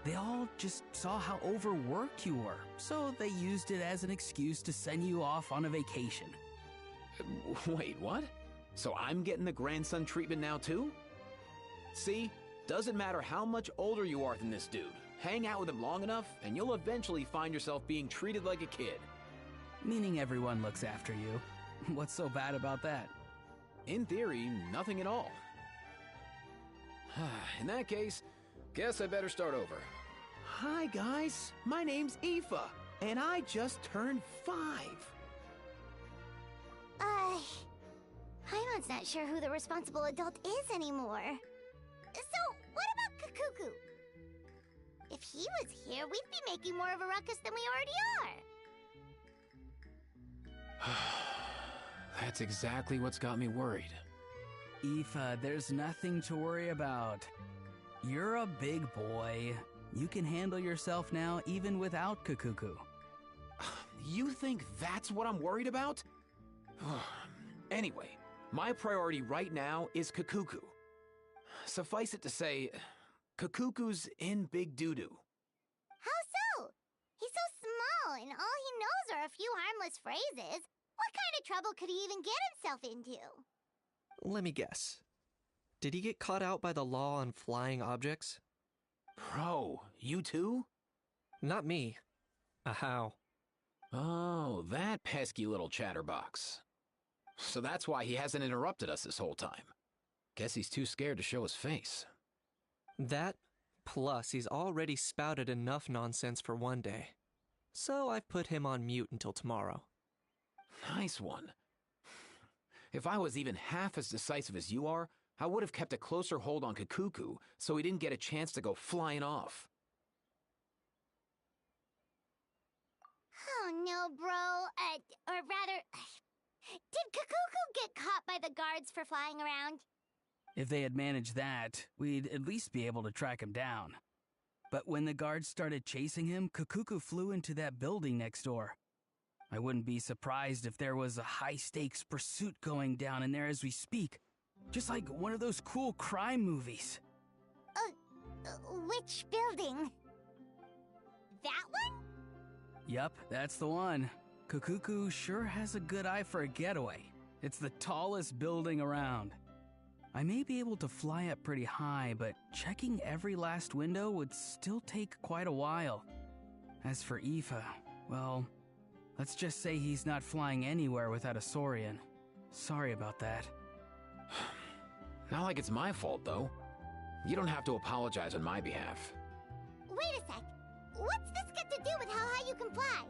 They all just saw how overworked you were, so they used it as an excuse to send you off on a vacation. Wait, what? So I'm getting the grandson treatment now too? See, doesn't matter how much older you are than this dude. Hang out with him long enough, and you'll eventually find yourself being treated like a kid. Meaning everyone looks after you. What's so bad about that? In theory, nothing at all. In that case, guess I better start over. Hi guys, my name's Aoife, and I just turned 5. Paimon's not sure who the responsible adult is anymore. So, what about Kakuku? If he was here, we'd be making more of a ruckus than we already are. That's exactly what's got me worried. Aoife, there's nothing to worry about. You're a big boy. You can handle yourself now even without Kakuku. You think that's what I'm worried about? Anyway, my priority right now is Kakuku. Suffice it to say, Kakuku's in big doo-doo. How so? He's so small, and all he knows are a few harmless phrases. What kind of trouble could he even get himself into? Let me guess. Did he get caught out by the law on flying objects? Bro, you too? Not me. How? Oh, that pesky little chatterbox. So that's why he hasn't interrupted us this whole time. Guess he's too scared to show his face. That, plus he's already spouted enough nonsense for one day. So I've put him on mute until tomorrow. Nice one. If I was even half as decisive as you are, I would have kept a closer hold on Kakuku so he didn't get a chance to go flying off. Oh no, bro. Or rather, did Kakuku get caught by the guards for flying around? If they had managed that, we'd at least be able to track him down. But when the guards started chasing him, Kakuku flew into that building next door. I wouldn't be surprised if there was a high-stakes pursuit going down in there as we speak. Just like one of those cool crime movies. Which building? That one? Yup, that's the one. Kakuku sure has a good eye for a getaway. It's the tallest building around. I may be able to fly up pretty high, but checking every last window would still take quite a while. As for Aoife, well, let's just say he's not flying anywhere without a Saurian. Sorry about that. Not like it's my fault, though. You don't have to apologize on my behalf. Wait a sec. What's this got to do with how high you can fly?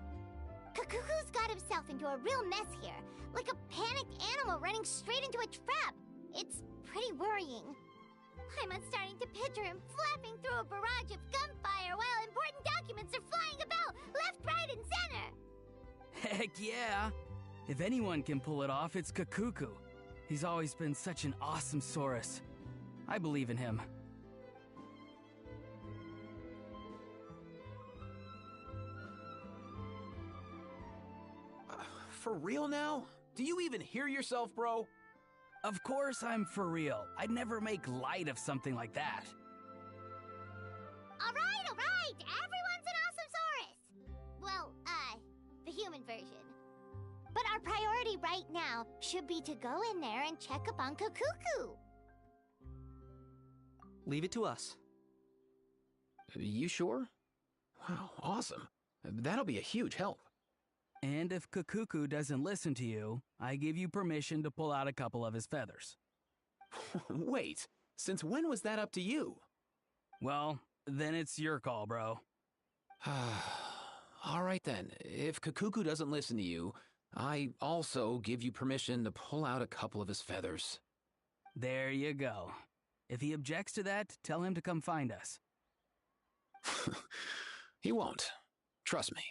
Kakuku's got himself into a real mess here, like a panicked animal running straight into a trap. It's pretty worrying. I'm starting to picture him flapping through a barrage of gunfire while important documents are flying about left, right, and center. Heck yeah! If anyone can pull it off, it's Kakuku. He's always been such an awesome Saurus. I believe in him. For real now? Do you even hear yourself, bro? Of course I'm for real. I'd never make light of something like that. All right. Everyone's an awesome Saurus. Well, the human version. But our priority right now should be to go in there and check up on Kakuku. Leave it to us. You sure? Wow, awesome. That'll be a huge help. And if Kakuku doesn't listen to you, I give you permission to pull out a couple of his feathers. Wait, since when was that up to you? Well, then it's your call, bro. All right then, if Kakuku doesn't listen to you, I also give you permission to pull out a couple of his feathers. There you go. If he objects to that, tell him to come find us. He won't. Trust me.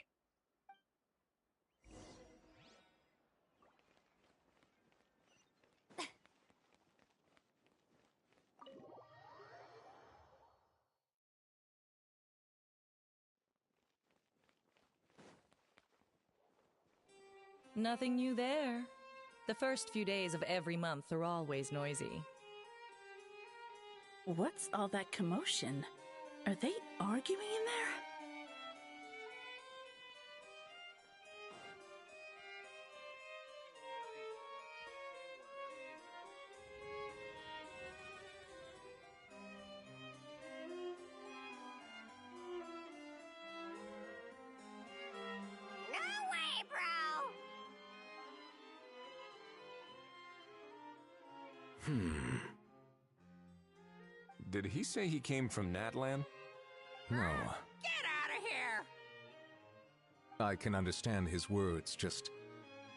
Nothing new there. The first few days of every month are always noisy. What's all that commotion? Are they arguing in there? No way, bro! Did he say he came from Natlan? No. Get out of here! I can understand his words, just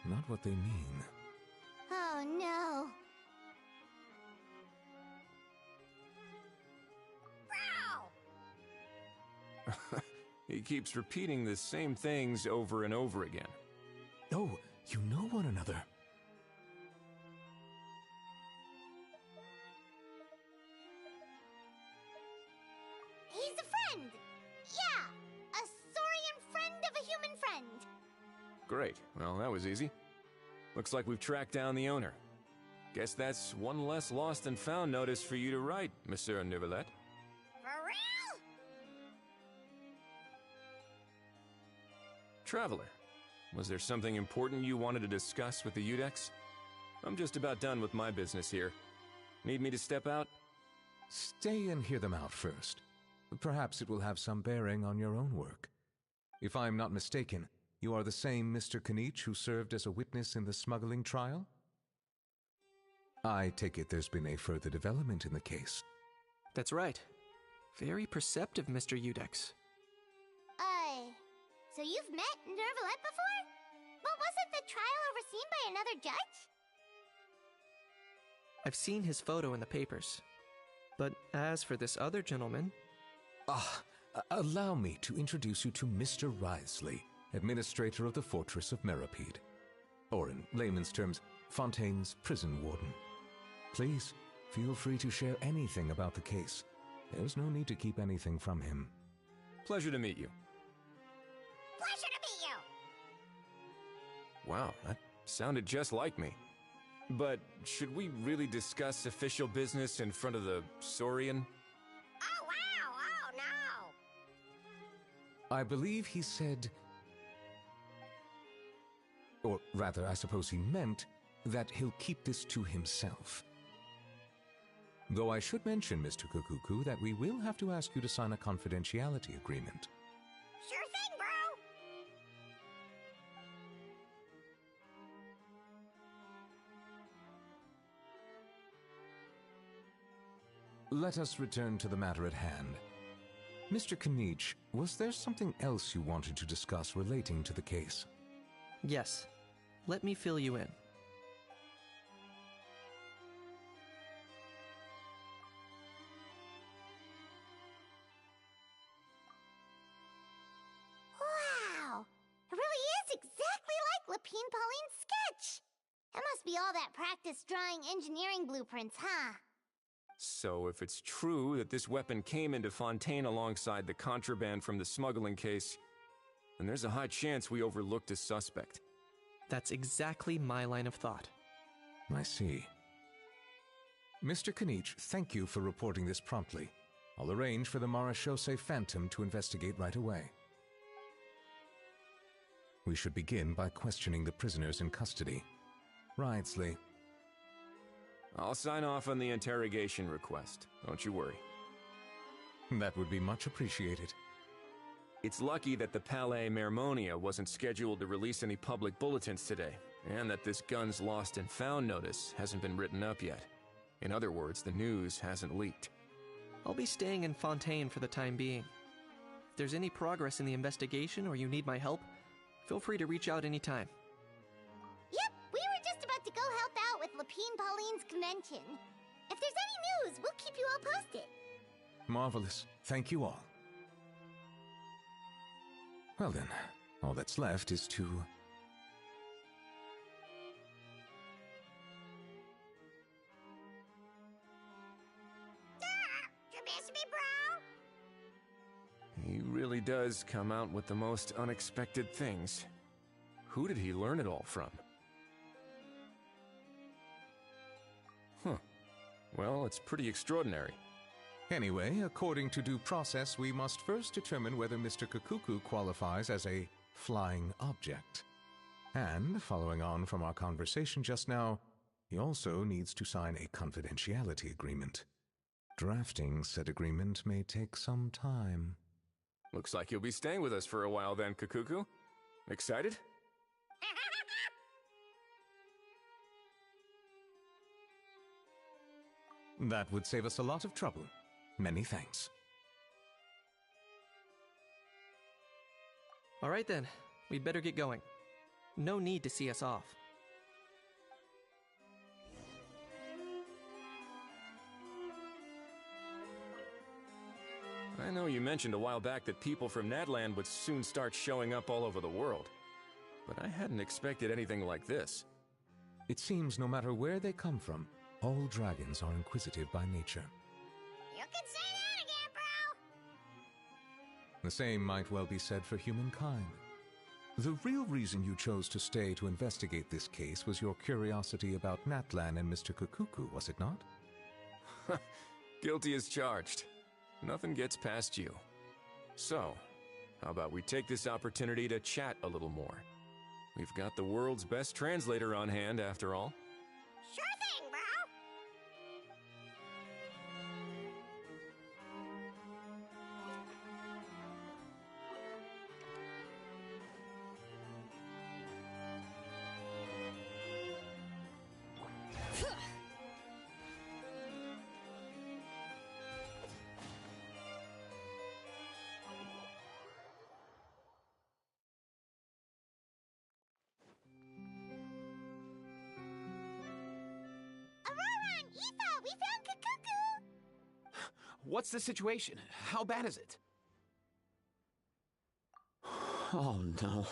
not what they mean. Oh no. Bro! He keeps repeating the same things over and over again. Oh, you know one another. He's a friend! Yeah! A Saurian friend of a human friend! Great. Well, that was easy. Looks like we've tracked down the owner. Guess that's one less lost and found notice for you to write, Monsieur Neuvillette. For real? Traveler, was there something important you wanted to discuss with the Udex? I'm just about done with my business here. Need me to step out? Stay and hear them out first. Perhaps it will have some bearing on your own work. If I'm not mistaken, you are the same Mr. Kanich who served as a witness in the smuggling trial? I take it there's been a further development in the case. That's right. Very perceptive, Mr. Udex. So you've met Neuvillette before? Well, wasn't the trial overseen by another judge? I've seen his photo in the papers. But as for this other gentleman... Allow me to introduce you to Mr. Wriothesley, administrator of the Fortress of Meripede. Or in layman's terms, Fontaine's prison warden. Please, feel free to share anything about the case. There's no need to keep anything from him. Pleasure to meet you. Pleasure to meet you! Wow, that sounded just like me. But should we really discuss official business in front of the Saurian? Oh, wow! Oh, no! I believe he said... Or rather, I suppose he meant that he'll keep this to himself. Though I should mention, Mr. Kukuku, that we will have to ask you to sign a confidentiality agreement. Sure thing, bro! Let us return to the matter at hand. Mr. Kanich, was there something else you wanted to discuss relating to the case? Yes. Let me fill you in. Wow! It really is exactly like Lapine Pauline's sketch! It must be all that practice drawing engineering blueprints, huh? So if it's true that this weapon came into Fontaine alongside the contraband from the smuggling case, then there's a high chance we overlooked a suspect. That's exactly my line of thought. I see. Mr. Kanich, thank you for reporting this promptly. I'll arrange for the Marechaussee Phantom to investigate right away. We should begin by questioning the prisoners in custody. Wrightsley. I'll sign off on the interrogation request. Don't you worry. That would be much appreciated. It's lucky that the Palais Mermonia wasn't scheduled to release any public bulletins today, and that this guns lost and found notice hasn't been written up yet. In other words, the news hasn't leaked. I'll be staying in Fontaine for the time being. If there's any progress in the investigation or you need my help, feel free to reach out anytime. Yep, we were just about to go help out with Lapine Pauline's convention. If there's any news, we'll keep you all posted. Marvelous. Thank you all. Well then, all that's left is to... You miss me, bro? He really does come out with the most unexpected things. Who did he learn it all from? Huh. Well, it's pretty extraordinary. Anyway, according to due process, we must first determine whether Mr. Kukuku qualifies as a flying object. And, following on from our conversation just now, he also needs to sign a confidentiality agreement. Drafting said agreement may take some time. Looks like you'll be staying with us for a while then, Kukuku. Excited? That would save us a lot of trouble. Many thanks. All right then, we'd better get going. No need to see us off. I know you mentioned a while back that people from Nadland would soon start showing up all over the world, but I hadn't expected anything like this. It seems no matter where they come from, all dragons are inquisitive by nature. You can say that again, bro! The same might well be said for humankind. The real reason you chose to stay to investigate this case was your curiosity about Natlan and Mr. Kukuku, was it not? Guilty as charged. Nothing gets past you. So, how about we take this opportunity to chat a little more? We've got the world's best translator on hand, after all. Sure thing, bro! We found Kukuku! What's the situation? How bad is it? Oh no.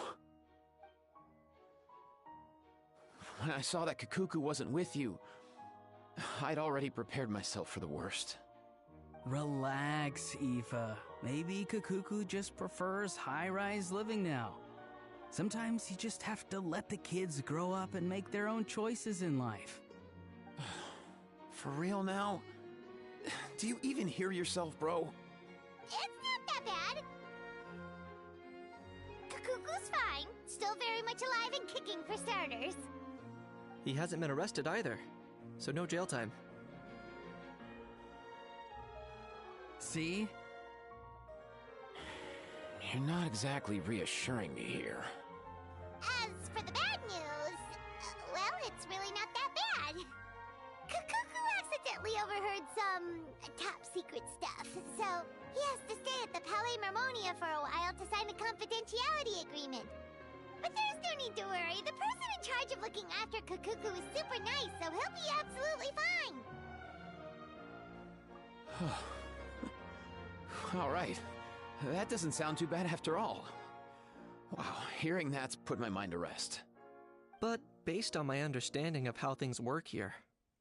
When I saw that Kukuku wasn't with you, I'd already prepared myself for the worst. Relax, Eva. Maybe Kakuku just prefers high-rise living now. Sometimes you just have to let the kids grow up and make their own choices in life. For real now? Do you even hear yourself, bro? It's not that bad. Kakuku's fine. Still very much alive and kicking for starters. He hasn't been arrested either, so no jail time. See? You're not exactly reassuring me here. As for the bad news, well, it's really not that bad. Kakuku accidentally overheard some top secret stuff, so he has to stay at the Palais Mermonia for a while to sign a confidentiality agreement. But there's no need to worry. The person in charge of looking after Kakuku is super nice, so he'll be absolutely fine. All right. That doesn't sound too bad after all. Wow, hearing that's put my mind to rest. But based on my understanding of how things work here,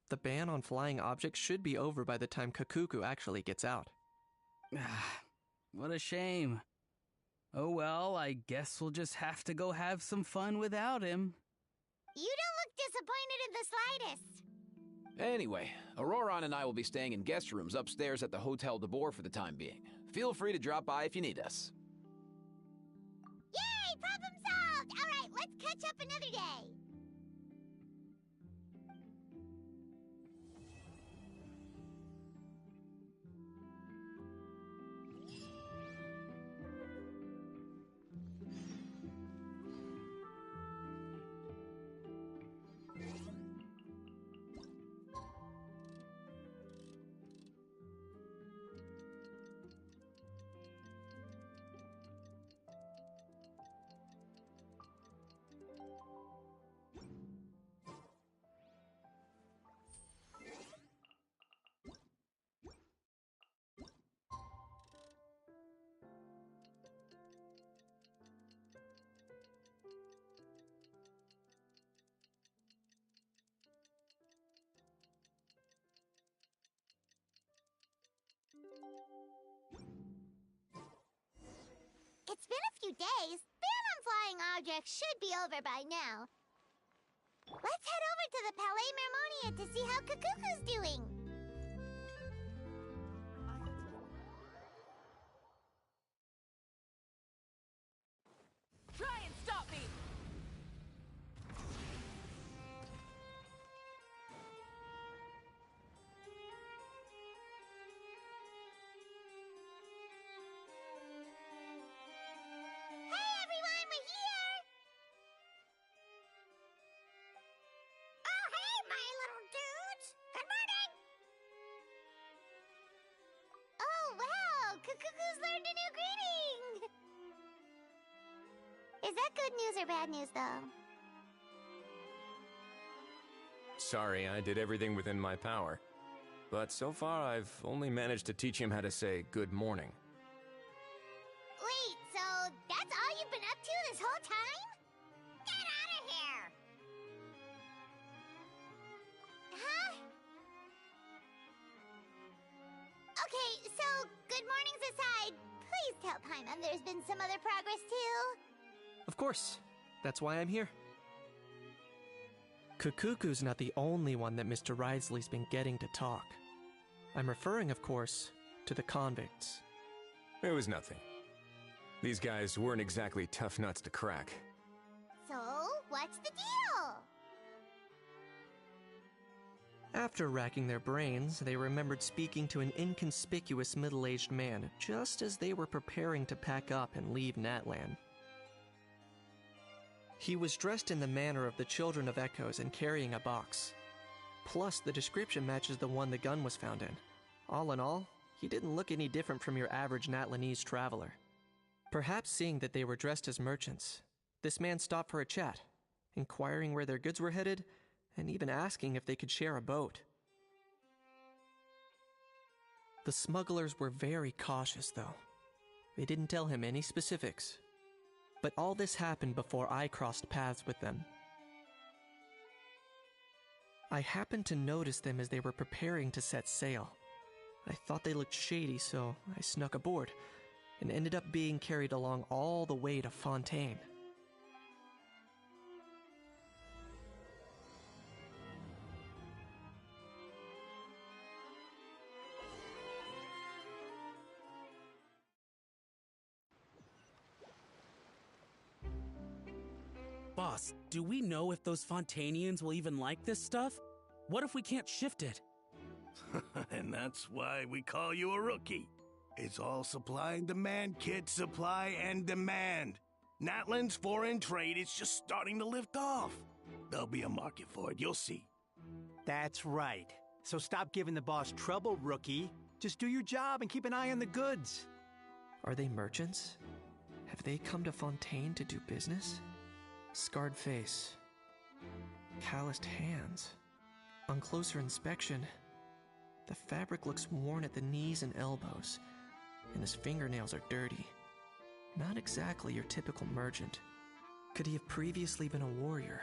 the ban on flying objects should be over by the time Kakuku actually gets out. What a shame. Oh well, I guess we'll just have to go have some fun without him. You don't look disappointed in the slightest. Anyway, Auroron and I will be staying in guest rooms upstairs at the Hotel de Boer for the time being. Feel free to drop by if you need us. Yay! Problem solved! Alright, let's catch up another day. It's been a few days. Ban on flying objects should be over by now. Let's head over to the Palais Mermonia to see how Kakuku's doing. Try and stop me! Hey everyone, we're here! Oh hey, my little dudes! Good morning! Oh wow, Kakuku's learned a new greeting! Is that good news or bad news, though? Sorry, I did everything within my power. But so far, I've only managed to teach him how to say good morning. Wait, so that's all you've been up to this whole time? Get out of here! Huh? Okay, so good mornings aside, please tell Paimon there's been some other progress too. Of course. That's why I'm here. Kakuku's not the only one that Mr. Ridesley's been getting to talk. I'm referring, of course, to the convicts. It was nothing. These guys weren't exactly tough nuts to crack. So, what's the deal? After racking their brains, they remembered speaking to an inconspicuous middle-aged man just as they were preparing to pack up and leave Natlan. He was dressed in the manner of the Children of Echoes and carrying a box. Plus, the description matches the one the gun was found in. All in all, he didn't look any different from your average Natlanese traveler. Perhaps seeing that they were dressed as merchants, this man stopped for a chat, inquiring where their goods were headed, and even asking if they could share a boat. The smugglers were very cautious, though. They didn't tell him any specifics. But all this happened before I crossed paths with them. I happened to notice them as they were preparing to set sail. I thought they looked shady, so I snuck aboard, and ended up being carried along all the way to Fontaine. Boss, do we know if those Fontanians will even like this stuff? What if we can't shift it? And that's why we call you a rookie. It's all supply and demand, kid. Supply and demand. Natlan's foreign trade is just starting to lift off. There'll be a market for it, you'll see. That's right. So stop giving the boss trouble, rookie. Just do your job and keep an eye on the goods. Are they merchants? Have they come to Fontaine to do business? Scarred face. Calloused hands. On closer inspection, the fabric looks worn at the knees and elbows, and his fingernails are dirty. Not exactly your typical merchant. Could he have previously been a warrior?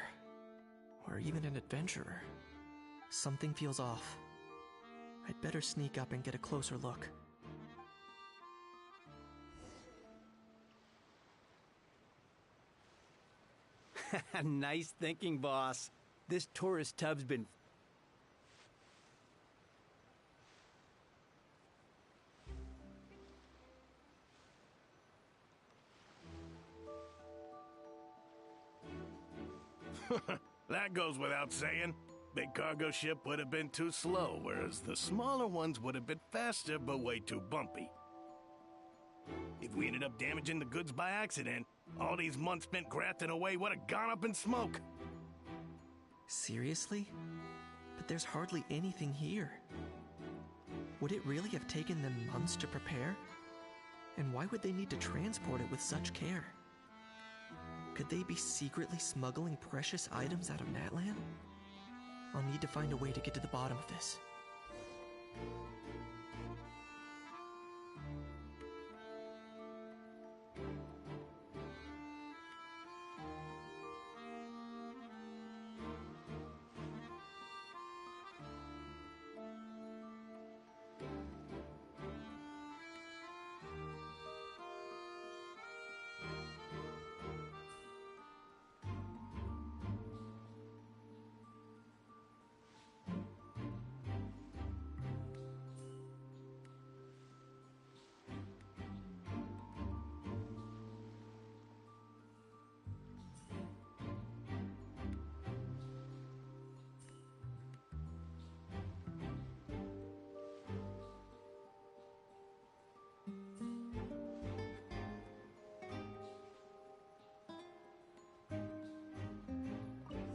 Or even an adventurer? Something feels off. I'd better sneak up and get a closer look. Nice thinking, boss. This tourist tub's been... That goes without saying. Big cargo ship would have been too slow, whereas the smaller ones would have been faster but way too bumpy. If we ended up damaging the goods by accident, all these months spent grafting away would have gone up in smoke. Seriously? But there's hardly anything here. Would it really have taken them months to prepare? And why would they need to transport it with such care? Could they be secretly smuggling precious items out of Natlan? I'll need to find a way to get to the bottom of this.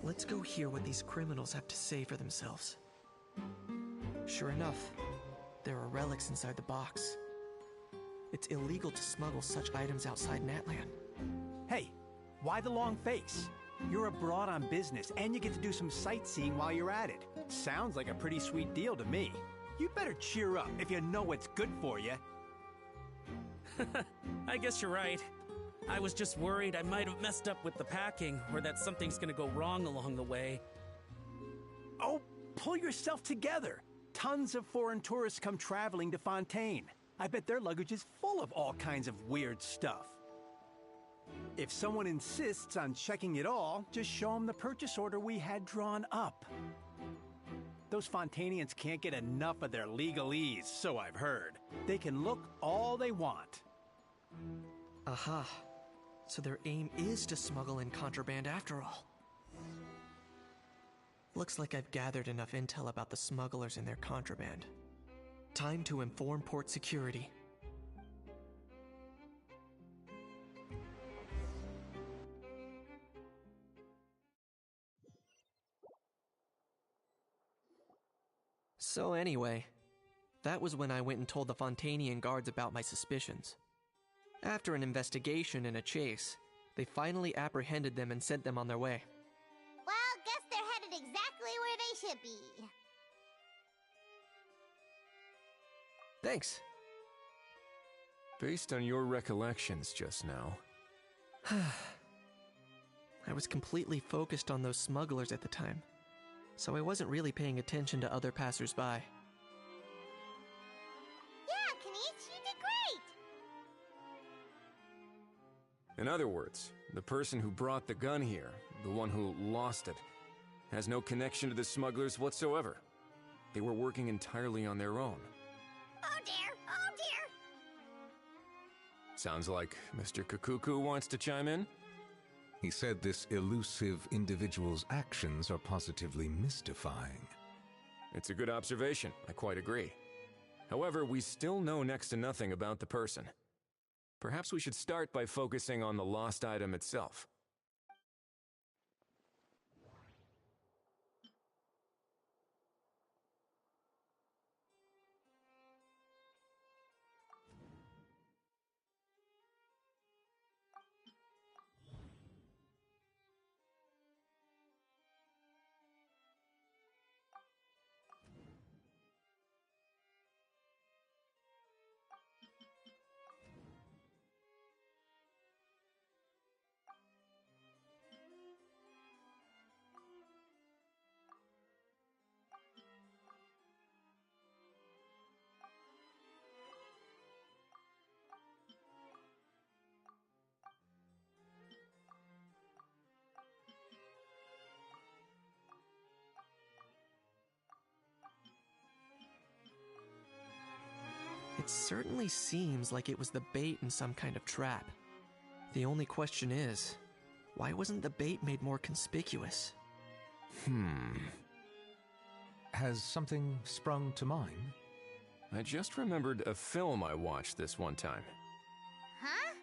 Let's go hear what these criminals have to say for themselves. Sure enough, there are relics inside the box. It's illegal to smuggle such items outside Natlan. Hey, why the long face? You're abroad on business, and you get to do some sightseeing while you're at it. Sounds like a pretty sweet deal to me. You better cheer up if you know what's good for you. I guess you're right. I was just worried I might have messed up with the packing, or that something's gonna go wrong along the way. Oh, pull yourself together. Tons of foreign tourists come traveling to Fontaine. I bet their luggage is full of all kinds of weird stuff. If someone insists on checking it all, just show them the purchase order we had drawn up. Those Fontainians can't get enough of their legalese, so I've heard. They can look all they want. Aha. So their aim is to smuggle in contraband after all. Looks like I've gathered enough intel about the smugglers and their contraband. Time to inform port security. So anyway, that was when I went and told the Fontainian guards about my suspicions. After an investigation and a chase, they finally apprehended them and sent them on their way. Well, guess they're headed exactly where they should be. Thanks. Based on your recollections just now... I was completely focused on those smugglers at the time, so I wasn't really paying attention to other passers-by. Yeah, Kanish, you did great! In other words, the person who brought the gun here, the one who lost it, has no connection to the smugglers whatsoever. They were working entirely on their own. Oh dear! Oh dear! Sounds like Mr. Kakuku wants to chime in? He said this elusive individual's actions are positively mystifying. It's a good observation, I quite agree. However, we still know next to nothing about the person. Perhaps we should start by focusing on the lost item itself. It certainly seems like it was the bait in some kind of trap. The only question is, why wasn't the bait made more conspicuous? Has something sprung to mind? I just remembered a film I watched this one time. Huh?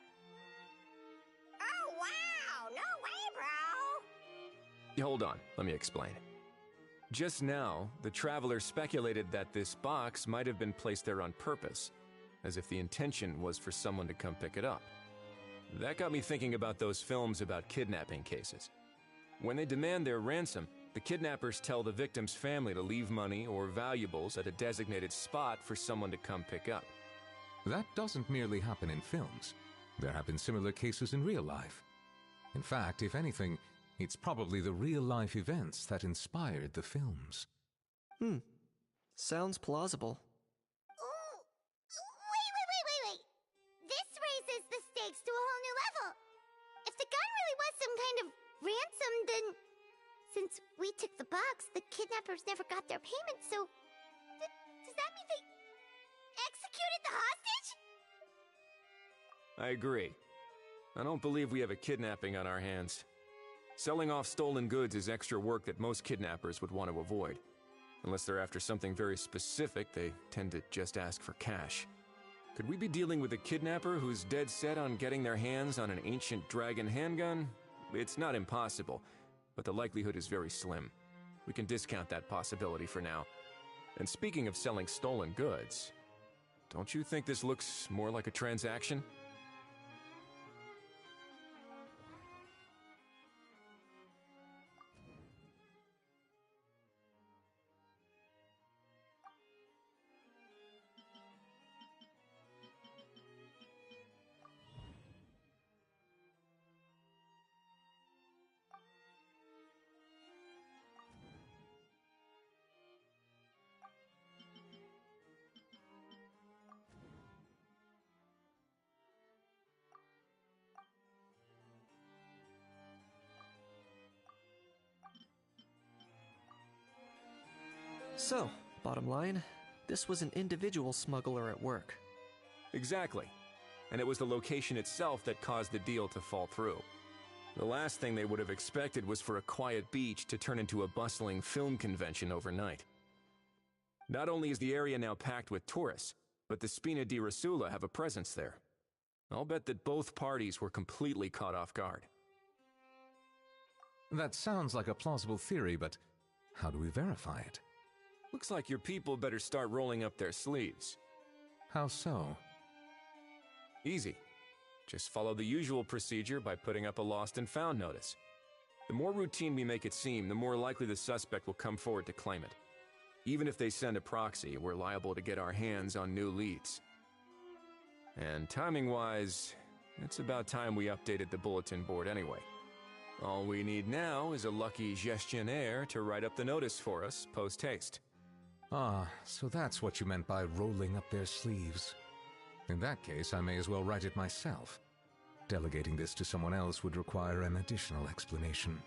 Oh wow! No way, bro! Hold on, let me explain. Just now, the traveler speculated that this box might have been placed there on purpose, as if the intention was for someone to come pick it up. That got me thinking about those films about kidnapping cases. When they demand their ransom, the kidnappers tell the victim's family to leave money or valuables at a designated spot for someone to come pick up. That doesn't merely happen in films. There have been similar cases in real life. In fact, if anything, it's probably the real-life events that inspired the films. Sounds plausible. Ooh. Wait. This raises the stakes to a whole new level. If the gun really was some kind of ransom, then since we took the box, the kidnappers never got their payment, so does that mean they executed the hostage? I agree. I don't believe we have a kidnapping on our hands. Selling off stolen goods is extra work that most kidnappers would want to avoid. Unless they're after something very specific, they tend to just ask for cash. Could we be dealing with a kidnapper who's dead set on getting their hands on an ancient dragon handgun? It's not impossible, but the likelihood is very slim. We can discount that possibility for now. And speaking of selling stolen goods, don't you think this looks more like a transaction? So, bottom line, this was an individual smuggler at work. Exactly. And it was the location itself that caused the deal to fall through. The last thing they would have expected was for a quiet beach to turn into a bustling film convention overnight. Not only is the area now packed with tourists, but the Spina di Rosula have a presence there. I'll bet that both parties were completely caught off guard. That sounds like a plausible theory, but how do we verify it? Looks like your people better start rolling up their sleeves. How so? Easy. Just follow the usual procedure by putting up a lost and found notice. The more routine we make it seem, the more likely the suspect will come forward to claim it. Even if they send a proxy, we're liable to get our hands on new leads. And timing-wise, it's about time we updated the bulletin board anyway. All we need now is a lucky gestionnaire to write up the notice for us post-haste. Ah, so that's what you meant by rolling up their sleeves. In that case, I may as well write it myself. delegating this to someone else would require an additional explanation.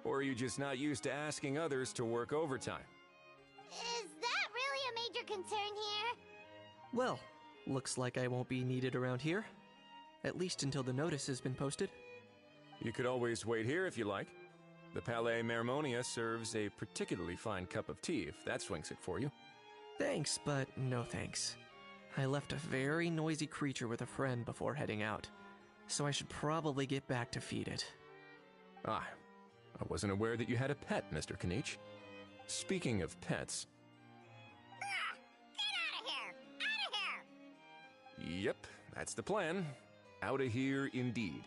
Or are you just not used to asking others to work overtime? Is that really a major concern here? Well, looks like I won't be needed around here. At least until the notice has been posted. You could always wait here if you like. The Palais Mermonia serves a particularly fine cup of tea, if that swings it for you. Thanks, but no thanks. I left a very noisy creature with a friend before heading out, so I should probably get back to feed it. Ah, I wasn't aware that you had a pet, Mr. Kanich. Speaking of pets... Get out of here! Out of here! Yep, that's the plan. Out of here indeed.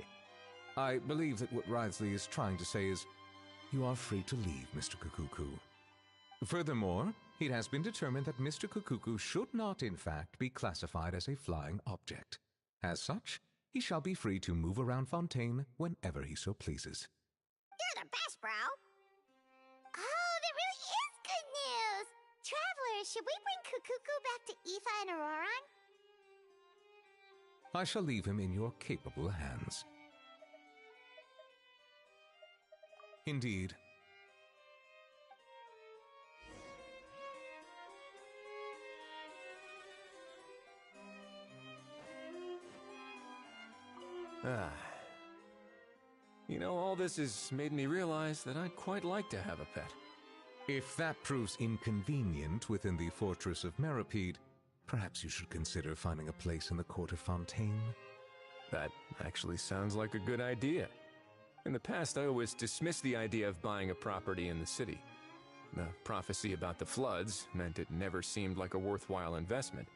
I believe that what Wriothesley is trying to say is, you are free to leave, Mr. Kukuku. Furthermore, it has been determined that Mr. Kukuku should not, in fact, be classified as a flying object. As such, he shall be free to move around Fontaine whenever he so pleases. You're the best, bro! Oh, that really is good news! Travelers, should we bring Kukuku back to Aoife and Auroron? I shall leave him in your capable hands. Indeed. You know, all this has made me realize that I'd quite like to have a pet. If that proves inconvenient within the fortress of Meripede, perhaps you should consider finding a place in the court of Fontaine. That actually sounds like a good idea. In the past, I always dismissed the idea of buying a property in the city. The prophecy about the floods meant it never seemed like a worthwhile investment.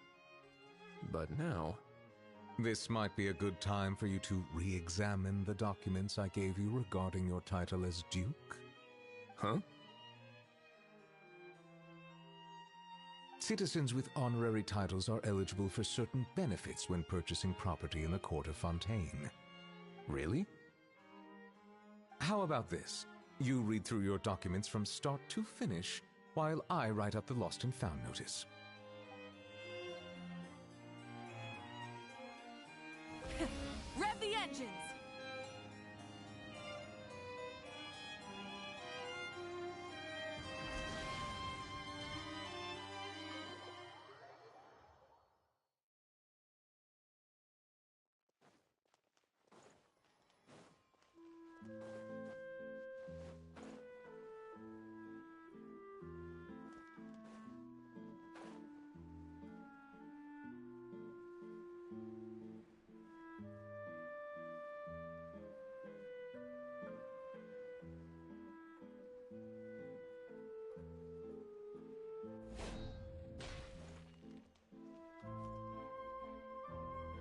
But now... This might be a good time for you to re-examine the documents I gave you regarding your title as Duke. Huh? Citizens with honorary titles are eligible for certain benefits when purchasing property in the court of Fontaine. Really? How about this? You read through your documents from start to finish, while I write up the lost and found notice. Rev the engines!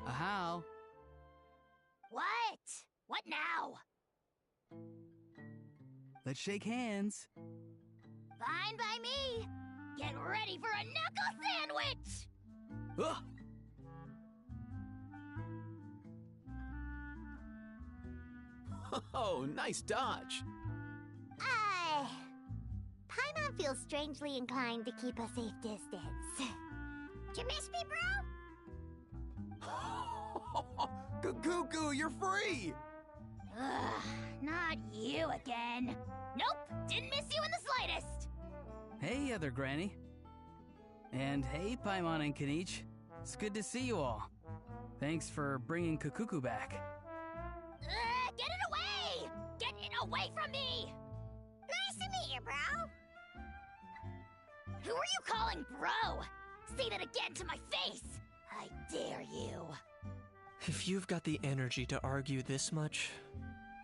How? What? What now? Let's shake hands. Fine by me. Get ready for a knuckle sandwich! Ugh. Oh, nice dodge. Paimon feels strangely inclined to keep a safe distance. Did you miss me, bro? Cuckoo, you're free! Ugh, not you again. Nope, didn't miss you in the slightest. Hey, other granny. And hey, Paimon and Kanich. It's good to see you all. Thanks for bringing Kukuku back. Get it away! Get it away from me! Nice to meet you, bro. Who are you calling bro? Say that again to my face! I dare you. If you've got the energy to argue this much,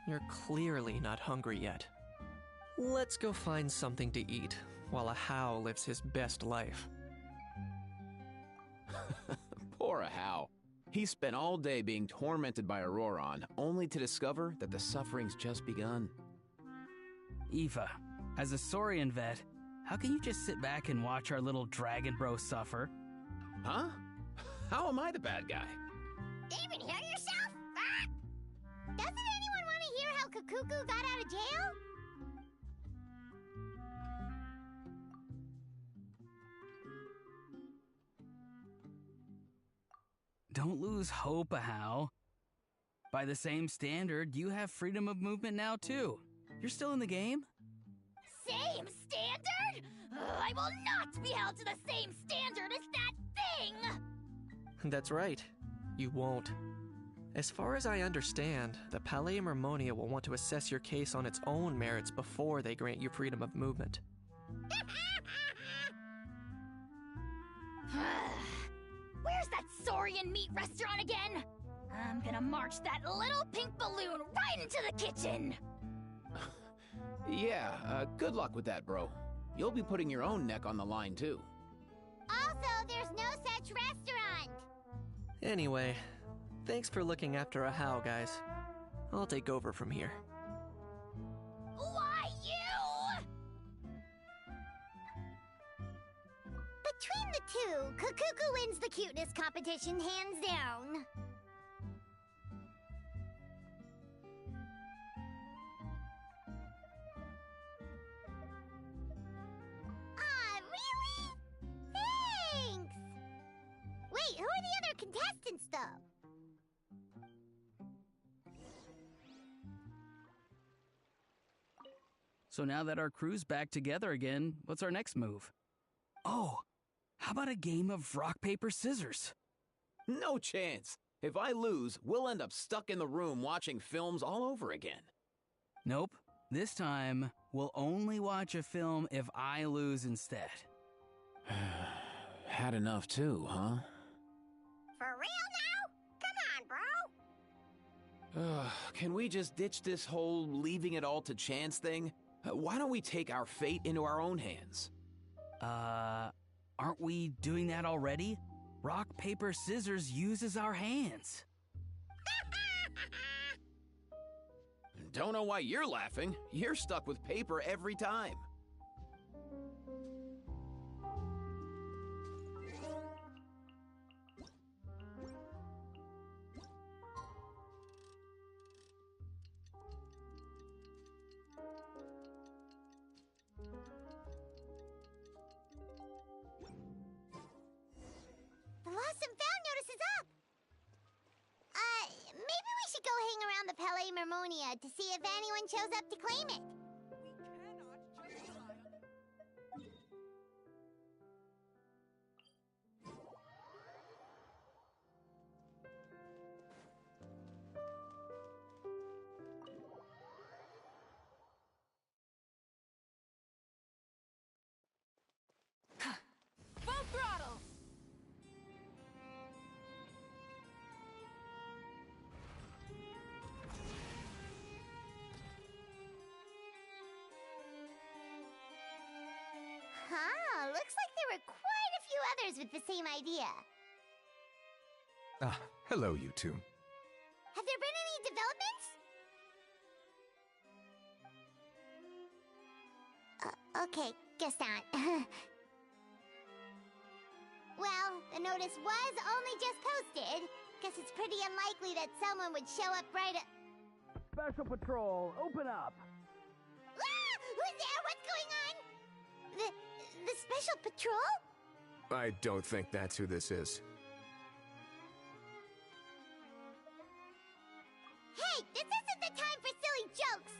you're clearly not hungry yet. Let's go find something to eat while a How lives his best life. Poor Ahau. He spent all day being tormented by Auroron, only to discover that the suffering's just begun. Aoife, as a Saurian vet, how can you just sit back and watch our little dragon bro suffer? Huh? How am I the bad guy? Even hear yourself? Ah! Doesn't anyone want to hear how Kukuku got out of jail? Don't lose hope, Ahau. By the same standard, you have freedom of movement now, too. You're still in the game? Same standard? I will not be held to the same standard as that thing! That's right. You won't. As far as I understand, the Palais Mermonia will want to assess your case on its own merits before they grant you freedom of movement. Where's that Saurian meat restaurant again? I'm gonna march that little pink balloon right into the kitchen! Yeah, good luck with that, bro. You'll be putting your own neck on the line, too. Also, there's no such restaurant. Anyway, thanks for looking after a How, guys. I'll take over from here. Why you? Between the two, Kukuku wins the cuteness competition hands down. Thanks! Wait, who are the other contestants, though? So now that our crew's back together again, what's our next move? Oh, how about a game of rock, paper, scissors? No chance. If I lose, we'll end up stuck in the room watching films all over again. Nope. This time, we'll only watch a film if I lose instead. Had enough too, huh? For real now? Come on, bro! Can we just ditch this whole leaving it all to chance thing? Why don't we take our fate into our own hands? Aren't we doing that already? Rock, paper, scissors uses our hands. Don't know why you're laughing. You're stuck with paper every time. The lost and found notice is up! Maybe we should go hang around the Palais Mermonia to see if anyone shows up to claim it. Full throttle! Huh, looks like there were quite a few others with the same idea. Ah, hello, you two. Have there been any developments? Okay, guess not. Well, the notice was only just posted. Guess it's pretty unlikely that someone would show up right at... Special Patrol, open up! Ah! Who's there? What's going on? The Special Patrol? I don't think that's who this is. Hey, this isn't the time for silly jokes!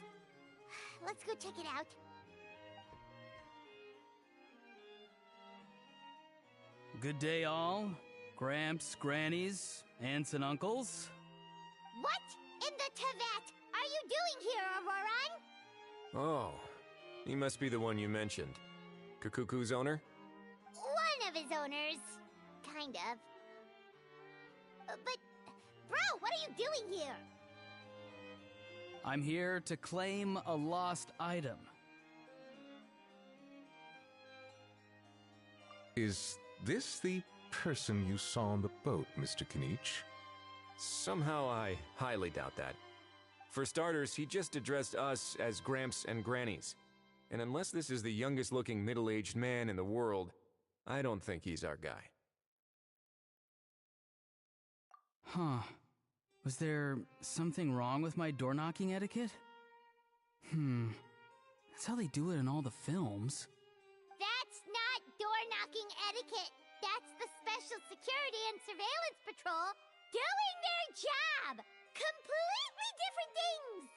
Let's go check it out. Good day, all. Gramps, grannies, aunts and uncles. What in the Tevat are you doing here, Auroran? Oh, he must be the one you mentioned. Kukuku's owner? One of his owners. Kind of. But, bro, what are you doing here? I'm here to claim a lost item. Is this the person you saw on the boat, Mr. Kinich? Somehow I highly doubt that. For starters, he just addressed us as Gramps and Grannies. And unless this is the youngest looking middle-aged man in the world, I don't think he's our guy. Huh. Was there something wrong with my door-knocking etiquette? That's how they do it in all the films. That's not door-knocking etiquette. That's the Special Security and Surveillance Patrol doing their job! completely different things!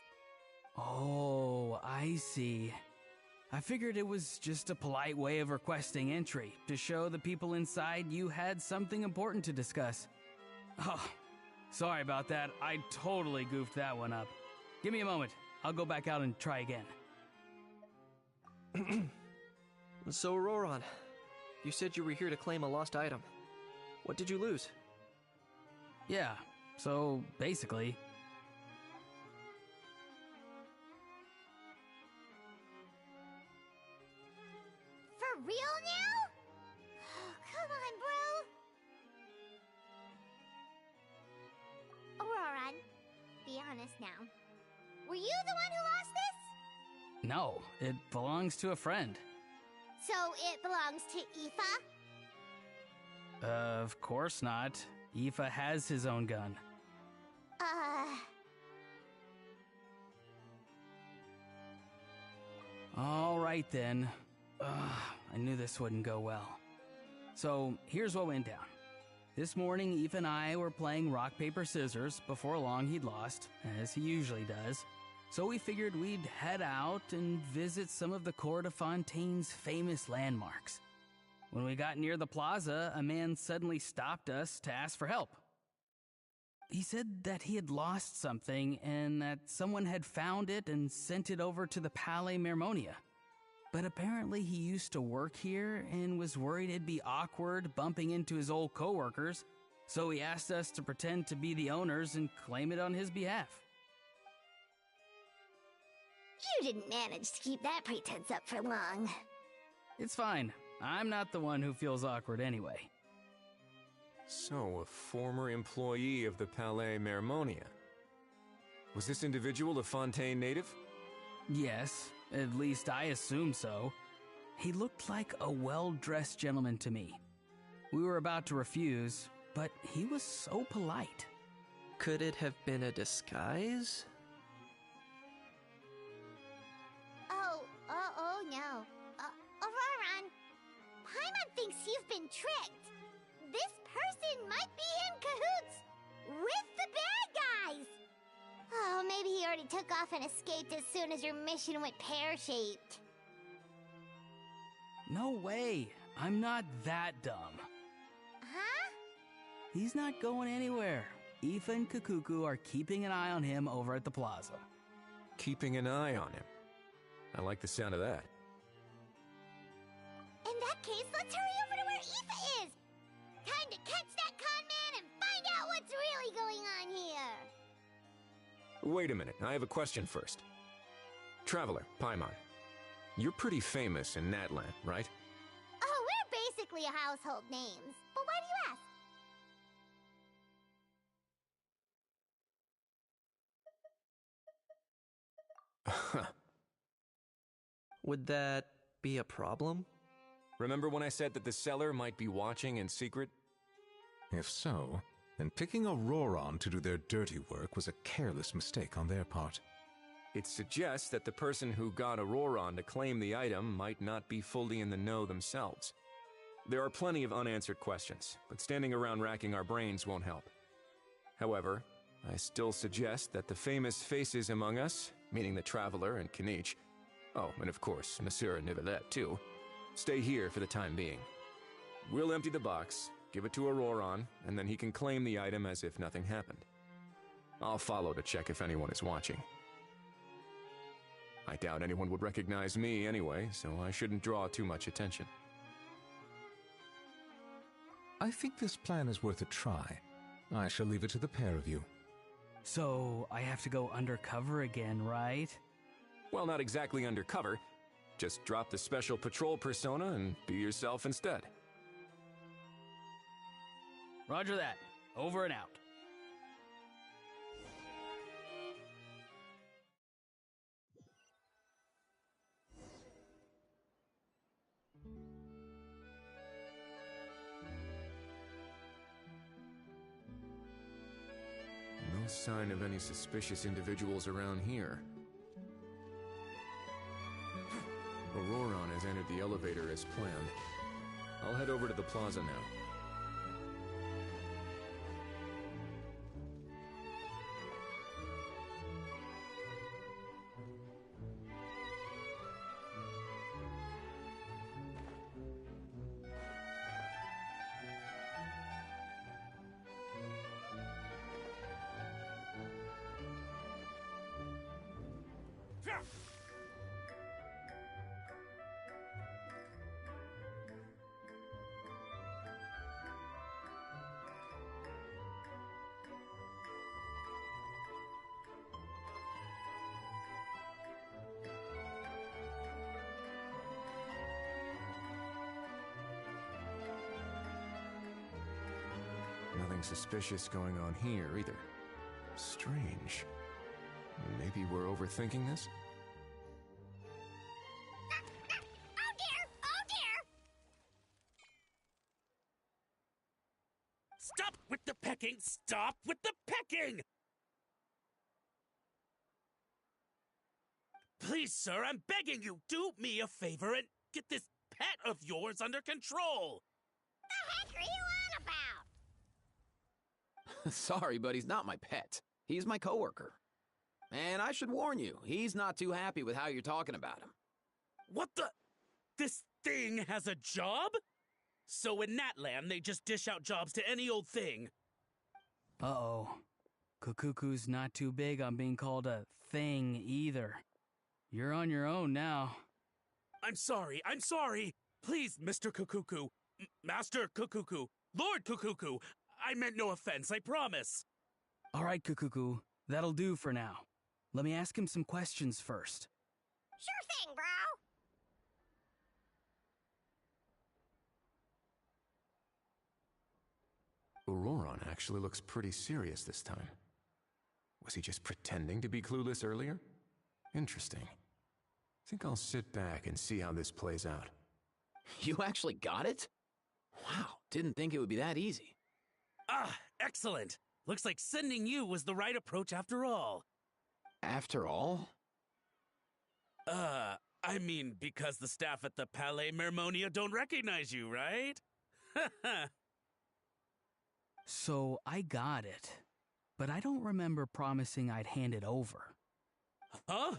Oh, I see. I figured it was just a polite way of requesting entry to show the people inside you had something important to discuss. Oh, sorry about that. I totally goofed that one up. Give me a moment. I'll go back out and try again. So, Auroron, you said you were here to claim a lost item. What did you lose? Yeah, so basically... For real now? Oh, come on, bro. Auroron, be honest now. Were you the one who lost this? No, it belongs to a friend. So it belongs to Aoife? Of course not. Aoife has his own gun. All right then. I knew this wouldn't go well. So here's what went down. This morning, Aoife and I were playing rock, paper, scissors. Before long, he'd lost, as he usually does. So we figured we'd head out and visit some of the Cour de Fontaine's famous landmarks. When we got near the plaza, a man suddenly stopped us to ask for help. He said that he had lost something and that someone had found it and sent it over to the Palais Mermonia. But apparently he used to work here and was worried it'd be awkward bumping into his old coworkers, so he asked us to pretend to be the owners and claim it on his behalf. You didn't manage to keep that pretense up for long. It's fine. I'm not the one who feels awkward anyway. So, a former employee of the Palais Mermonia. Was this individual a Fontaine native? Yes, at least I assume so. He looked like a well-dressed gentleman to me. We were about to refuse, but he was so polite. Could it have been a disguise? Oh no. Auroron, Paimon thinks you've been tricked. This person might be in cahoots with the bad guys. Oh, maybe he already took off and escaped as soon as your mission went pear-shaped. No way. I'm not that dumb. Huh? He's not going anywhere. Aoife and Kakuku are keeping an eye on him over at the plaza. Keeping an eye on him. I like the sound of that. In that case, let's hurry over to where Aoife is! Time to catch that con man and find out what's really going on here! Wait a minute, I have a question first. Traveler, Paimon, you're pretty famous in Natlan, right? Oh, we're basically household names. But why do you ask? Would that be a problem? Remember when I said that the seller might be watching in secret? If so, then picking Auroron to do their dirty work was a careless mistake on their part. It suggests that the person who got Auroron to claim the item might not be fully in the know themselves. There are plenty of unanswered questions, but standing around racking our brains won't help. However, I still suggest that the famous faces among us, meaning the Traveler and Kinich, oh, and of course, Monsieur Nivelette too, stay here for the time being. We'll empty the box, give it to Auroron, and then he can claim the item as if nothing happened. I'll follow to check if anyone is watching. I doubt anyone would recognize me anyway, so I shouldn't draw too much attention. I think this plan is worth a try. I shall leave it to the pair of you. So, I have to go undercover again, right? Well, not exactly undercover. Just drop the special patrol persona and be yourself instead. Roger that. Over and out. No sign of any suspicious individuals around here. Auroron has entered the elevator as planned. I'll head over to the plaza now. suspicious going on here either. Strange. Maybe we're overthinking this? Oh dear! Oh dear! Stop with the pecking! Stop with the pecking! Please, sir, I'm begging you, do me a favor and get this pet of yours under control! The heck are you on about? Sorry, but he's not my pet. He's my coworker. And I should warn you, he's not too happy with how you're talking about him. What the? This thing has a job? So in that land, they just dish out jobs to any old thing. Uh-oh. Kukuku's not too big on being called a thing either. You're on your own now. I'm sorry. Please, Mr. Kukuku. Master Kukuku. Lord Kukuku. I meant no offense, I promise. All right, Kukuku. That'll do for now. Let me ask him some questions first. Sure thing, bro. Auroron actually looks pretty serious this time. Was he just pretending to be clueless earlier? Interesting. Think I'll sit back and see how this plays out. You actually got it? Wow, didn't think it would be that easy. Ah, excellent. Looks like sending you was the right approach after all. After all? I mean, because the staff at the Palais Mermonia don't recognize you, right? So I got it, but I don't remember promising I'd hand it over. Huh?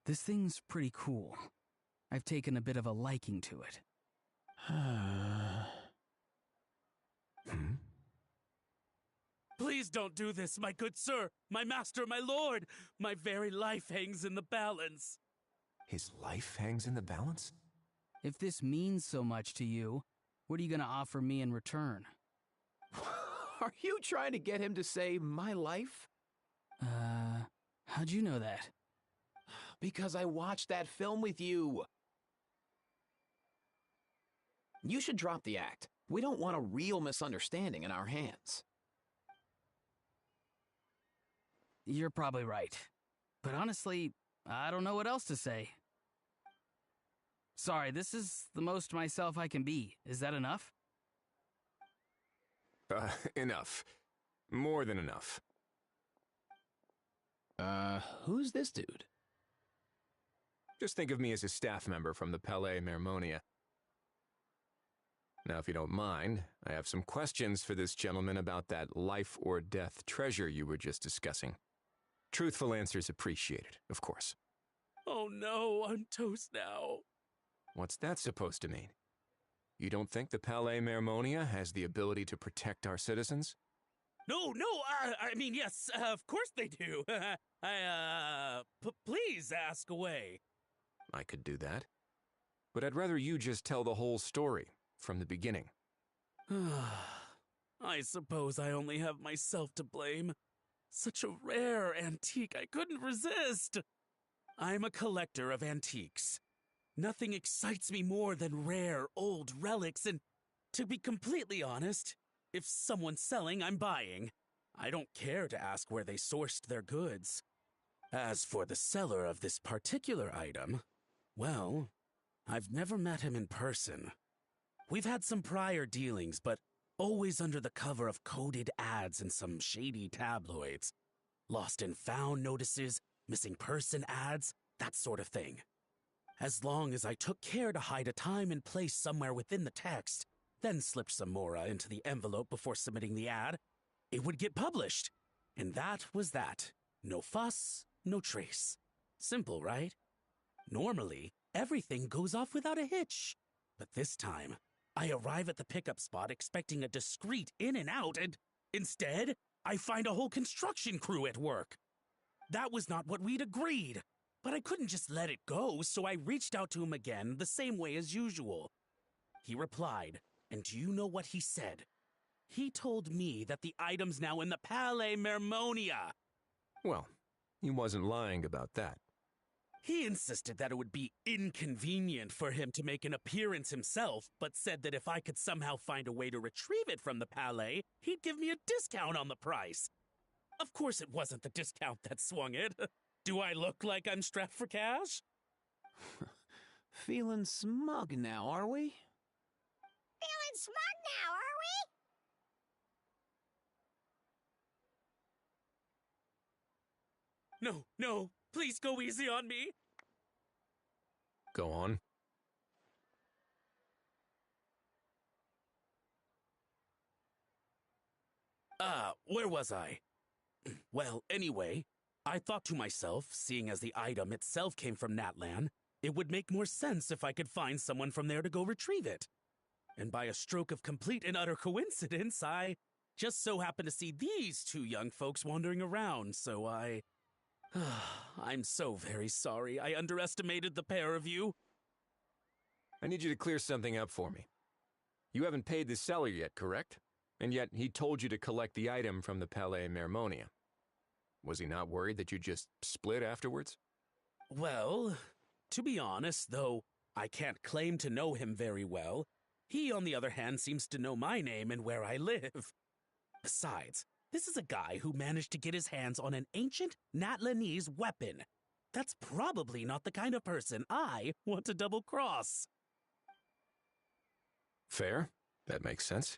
This thing's pretty cool. I've taken a bit of a liking to it. Please don't do this, my good sir, my master, my lord. My very life hangs in the balance. His life hangs in the balance? If this means so much to you, what are you gonna offer me in return? Are you trying to get him to say my life? How'd you know that? Because I watched that film with you. You should drop the act. We don't want a real misunderstanding in our hands. You're probably right. But honestly, I don't know what else to say. Sorry, this is the most myself I can be. Is that enough? Enough. More than enough. Who's this dude? Just think of me as a staff member from the Palais Mermonia. Now, if you don't mind, I have some questions for this gentleman about that life or death treasure you were just discussing. Truthful answers appreciated, of course. Oh no, I'm toast now. What's that supposed to mean? You don't think the Palais Mermonia has the ability to protect our citizens? No, I mean, yes, of course they do. Please ask away. I could do that. But I'd rather you just tell the whole story, from the beginning. I suppose I only have myself to blame. Such a rare antique, I couldn't resist. I'm a collector of antiques. Nothing excites me more than rare, old relics, and to be completely honest, if someone's selling, I'm buying. I don't care to ask where they sourced their goods. As for the seller of this particular item, well, I've never met him in person. We've had some prior dealings, but always under the cover of coded ads in some shady tabloids. Lost and found notices, missing person ads, that sort of thing. As long as I took care to hide a time and place somewhere within the text, then slipped some mora into the envelope before submitting the ad, it would get published. And that was that. No fuss, no trace. Simple, right? Normally, everything goes off without a hitch. But this time, I arrive at the pickup spot expecting a discreet in and out, and instead, I find a whole construction crew at work. That was not what we'd agreed. But I couldn't just let it go, so I reached out to him again the same way as usual. He replied, and do you know what he said? He told me that the item's now in the Palais Mermonia. Well, he wasn't lying about that. He insisted that it would be inconvenient for him to make an appearance himself, but said that if I could somehow find a way to retrieve it from the Palais, he'd give me a discount on the price. Of course, it wasn't the discount that swung it. Do I look like I'm strapped for cash? Feeling smug now, are we? Feeling smug now, are we? No, no, please go easy on me. Go on. Where was I? Well, anyway, I thought to myself, seeing as the item itself came from Natlan, it would make more sense if I could find someone from there to go retrieve it. And by a stroke of complete and utter coincidence, I just so happened to see these two young folks wandering around, so I'm so very sorry I underestimated the pair of you. I need you to clear something up for me. You haven't paid the seller yet, correct? And yet he told you to collect the item from the Palais Mermonia. Was he not worried that you just split afterwards? Well, to be honest, though I can't claim to know him very well, he, on the other hand, seems to know my name and where I live. Besides, this is a guy who managed to get his hands on an ancient Natlanese weapon. That's probably not the kind of person I want to double-cross. Fair. That makes sense.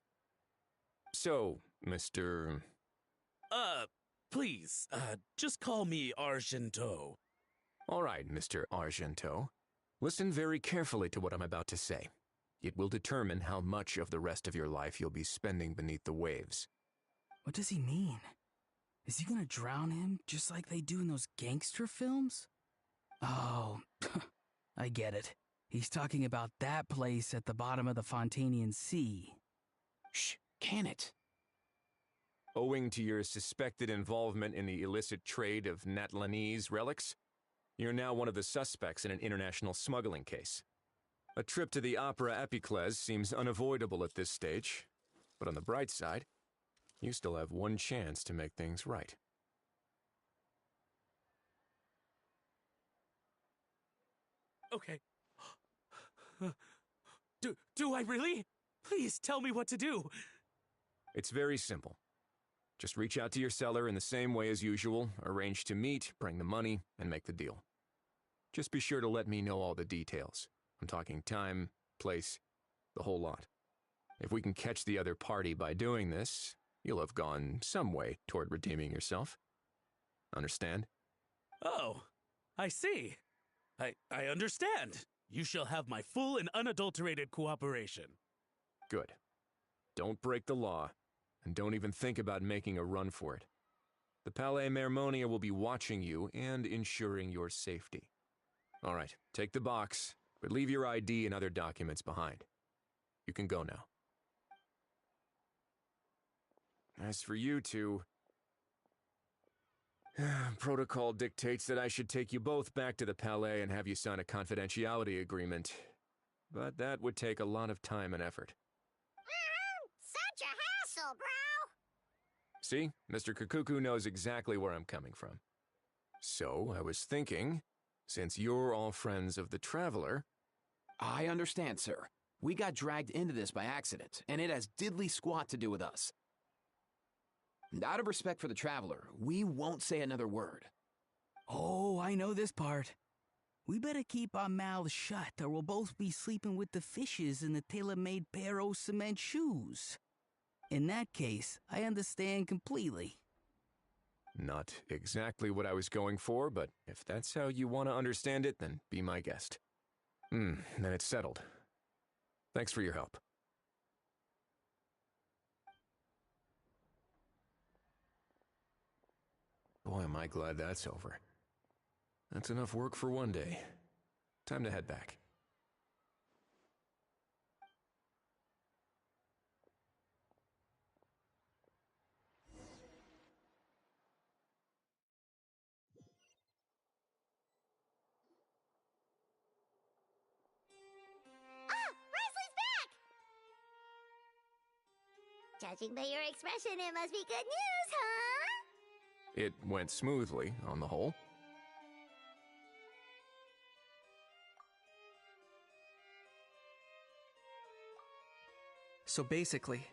So, Mr. Please, just call me Argento. All right, Mr. Argento. Listen very carefully to what I'm about to say. It will determine how much of the rest of your life you'll be spending beneath the waves. What does he mean? Is he gonna drown him just like they do in those gangster films? Oh, I get it. He's talking about that place at the bottom of the Fontanian Sea. Shh, can it? Owing to your suspected involvement in the illicit trade of Natlanese relics, you're now one of the suspects in an international smuggling case. A trip to the Opera Epiclese seems unavoidable at this stage, but on the bright side, you still have one chance to make things right. Okay. Do I really? Please tell me what to do. It's very simple. Just reach out to your seller in the same way as usual, arrange to meet, bring the money, and make the deal. Just be sure to let me know all the details. I'm talking time, place, the whole lot. If we can catch the other party by doing this, you'll have gone some way toward redeeming yourself. Understand? Oh, I see. I understand. You shall have my full and unadulterated cooperation. Good. Don't break the law, and don't even think about making a run for it. The Palais Mermonia will be watching you and ensuring your safety. All right, take the box, but leave your ID and other documents behind. You can go now. As for you two, protocol dictates that I should take you both back to the Palais and have you sign a confidentiality agreement. But that would take a lot of time and effort. Such a hassle, bro! See, Mr. Kakuku knows exactly where I'm coming from. So, I was thinking, since you're all friends of the Traveler... I understand, sir. We got dragged into this by accident, and it has diddly squat to do with us. And out of respect for the Traveler, we won't say another word. Oh, I know this part. We better keep our mouths shut, or we'll both be sleeping with the fishes in the tailor-made pair of cement shoes. In that case, I understand completely. Not exactly what I was going for, but if that's how you want to understand it, then be my guest. Then it's settled. Thanks for your help. Boy, am I glad that's over. That's enough work for one day. Time to head back. Judging by your expression, it must be good news, huh? It went smoothly, on the whole. So basically,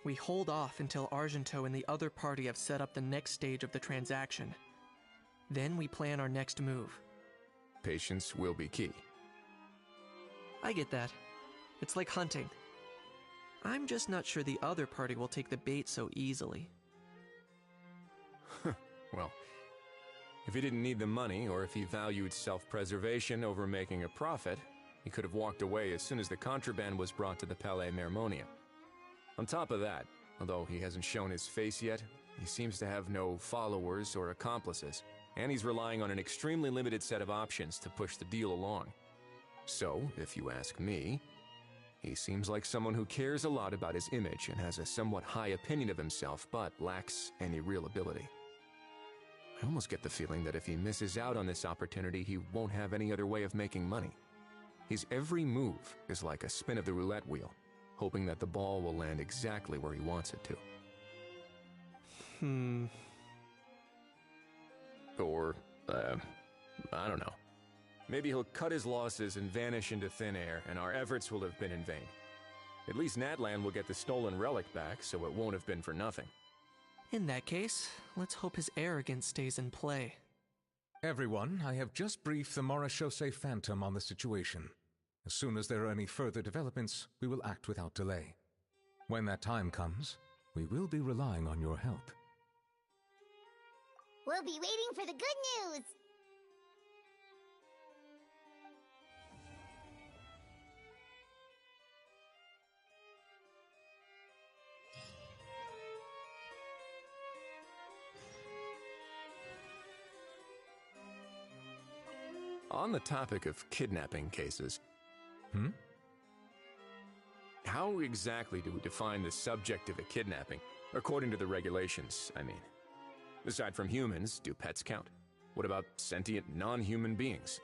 we hold off until Argento and the other party have set up the next stage of the transaction. Then we plan our next move. Patience will be key. I get that. It's like hunting. I'm just not sure the other party will take the bait so easily. Well, if he didn't need the money, or if he valued self-preservation over making a profit, he could have walked away as soon as the contraband was brought to the Palais Mermonia. On top of that, although he hasn't shown his face yet, he seems to have no followers or accomplices, and he's relying on an extremely limited set of options to push the deal along. So, if you ask me, he seems like someone who cares a lot about his image and has a somewhat high opinion of himself, but lacks any real ability. I almost get the feeling that if he misses out on this opportunity, he won't have any other way of making money. His every move is like a spin of the roulette wheel, hoping that the ball will land exactly where he wants it to. Or, I don't know. Maybe he'll cut his losses and vanish into thin air, and our efforts will have been in vain. At least Natlan will get the stolen relic back, so it won't have been for nothing. In that case, let's hope his arrogance stays in play. Everyone, I have just briefed the Marechaussee Phantom on the situation. As soon as there are any further developments, we will act without delay. When that time comes, we will be relying on your help. We'll be waiting for the good news! On the topic of kidnapping cases, how exactly do we define the subject of a kidnapping? According to the regulations, I mean. Aside from humans, do pets count? What about sentient non-human beings?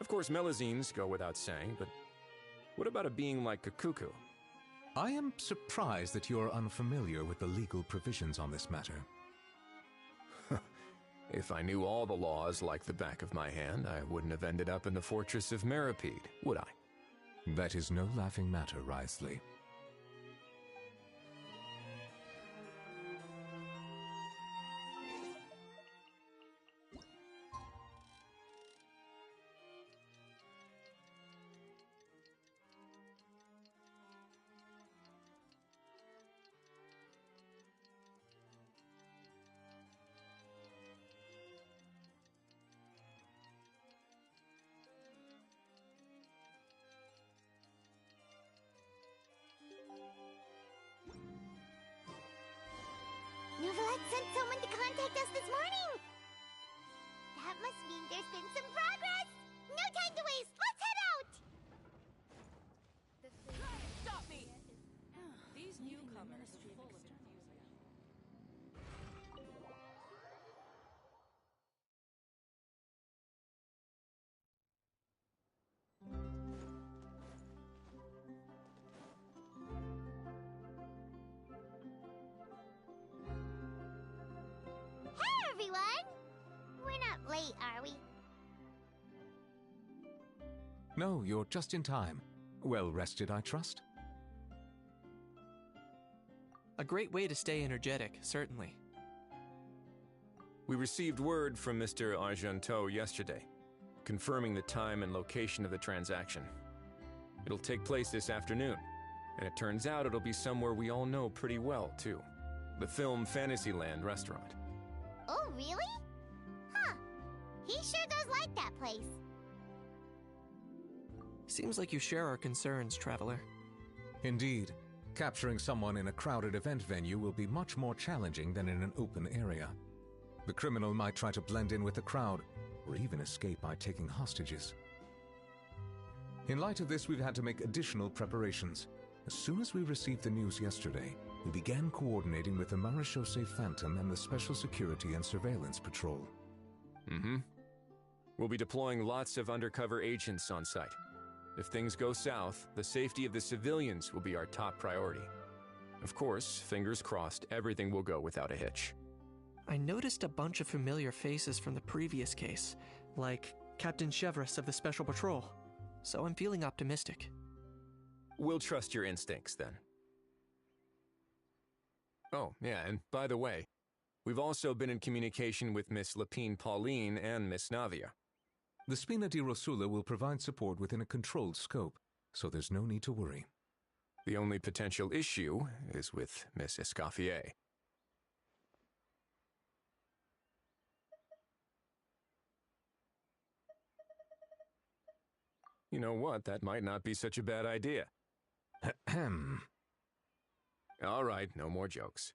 Of course, melazines go without saying, but what about a being like Kakuku? I am surprised that you are unfamiliar with the legal provisions on this matter. If I knew all the laws like the back of my hand, I wouldn't have ended up in the fortress of Meripede, would I? That is no laughing matter, Wriothesley. Novelette sent someone to contact us this morning! That must mean there's been some progress! No time to waste! Let's head out! Stop me! These newcomers are full of enthusiasm. Hey, everyone! We're not late, are we? No, you're just in time. Well rested, I trust? A great way to stay energetic, certainly. We received word from Mr. Argento yesterday, confirming the time and location of the transaction. It'll take place this afternoon, and it turns out it'll be somewhere we all know pretty well, too. The Film Fantasyland restaurant. Oh, really? Huh. He sure does like that place. Seems like you share our concerns, Traveler. Indeed. Capturing someone in a crowded event venue will be much more challenging than in an open area. The criminal might try to blend in with the crowd, or even escape by taking hostages. In light of this, we've had to make additional preparations. As soon as we received the news yesterday, we began coordinating with the Marechaussee Phantom and the Special Security and Surveillance Patrol. We'll be deploying lots of undercover agents on site. If things go south, the safety of the civilians will be our top priority. Of course, fingers crossed, everything will go without a hitch. I noticed a bunch of familiar faces from the previous case, like Captain Chevreuse of the Special Patrol, so I'm feeling optimistic. We'll trust your instincts, then. Oh, yeah, and by the way, we've also been in communication with Miss Lapine Pauline and Miss Navia. The Spina di Rosula will provide support within a controlled scope, so there's no need to worry. The only potential issue is with Miss Escoffier. You know what? That might not be such a bad idea. Ahem. All right, no more jokes.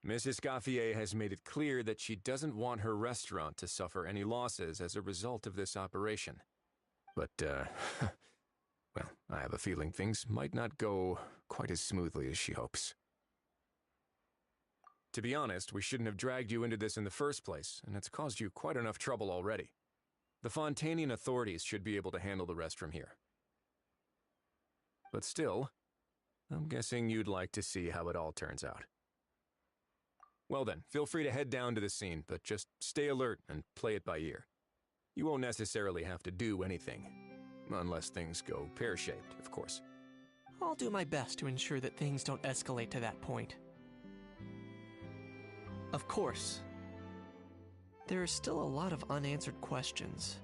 Miss Escoffier has made it clear that she doesn't want her restaurant to suffer any losses as a result of this operation. But, well, I have a feeling things might not go quite as smoothly as she hopes. To be honest, we shouldn't have dragged you into this in the first place, and it's caused you quite enough trouble already. The Fontanian authorities should be able to handle the rest from here. But still, I'm guessing you'd like to see how it all turns out. Well then, feel free to head down to the scene, but just stay alert and play it by ear. You won't necessarily have to do anything, unless things go pear-shaped, of course. I'll do my best to ensure that things don't escalate to that point. Of course. There are still a lot of unanswered questions,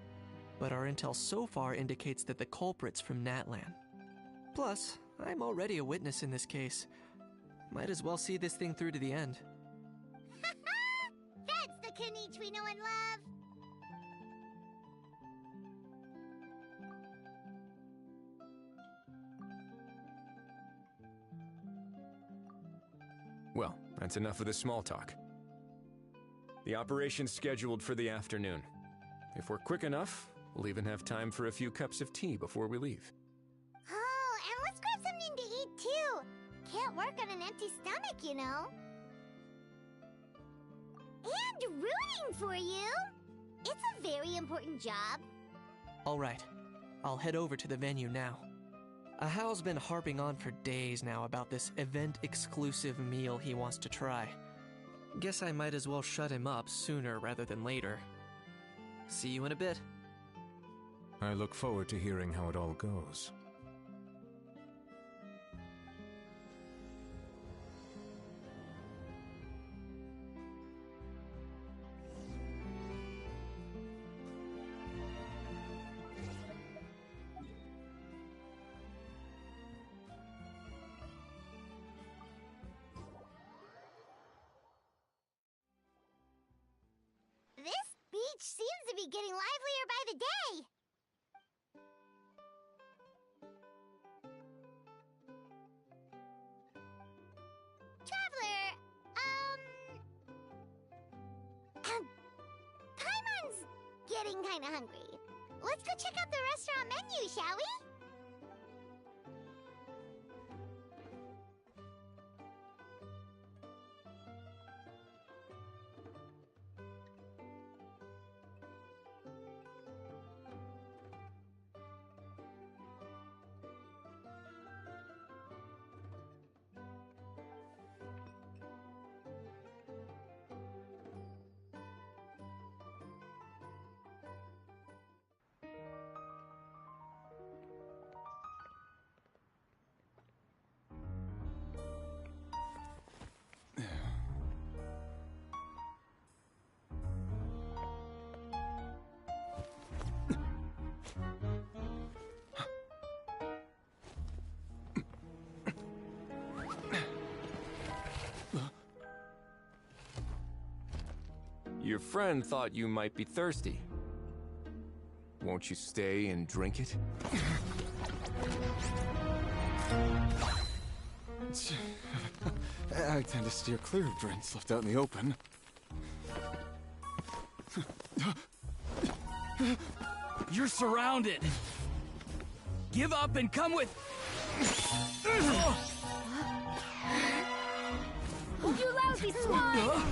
but our intel so far indicates that the culprit's from Natlan. Plus, I'm already a witness in this case. Might as well see this thing through to the end. That's the Kinich we know and love! Well, that's enough of the small talk. The operation's scheduled for the afternoon. If we're quick enough, we'll even have time for a few cups of tea before we leave. Oh, and let's grab something to eat too. Can't work on an empty stomach, you know. And rooting for you. It's a very important job. All right, I'll head over to the venue now. Ahal's been harping on for days now about this event-exclusive meal he wants to try. Guess I might as well shut him up sooner rather than later. See you in a bit. I look forward to hearing how it all goes. Seems to be getting livelier by the day. Traveler, Paimon's getting kinda hungry. Let's go check out the restaurant menu, shall we? Your friend thought you might be thirsty. Won't you stay and drink it? I tend to steer clear of drinks left out in the open. You're surrounded! Give up and come with... You lousy swine!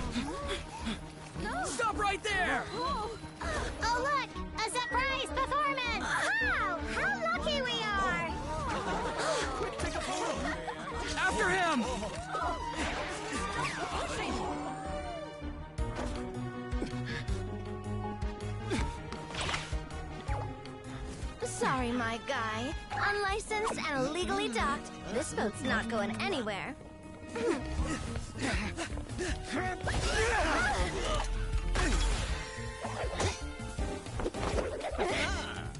Stop right there! Oh, look! A surprise performance! Wow! How lucky we are! Quick, take a photo! After him! Sorry, my guy. Unlicensed and illegally docked, this boat's not going anywhere.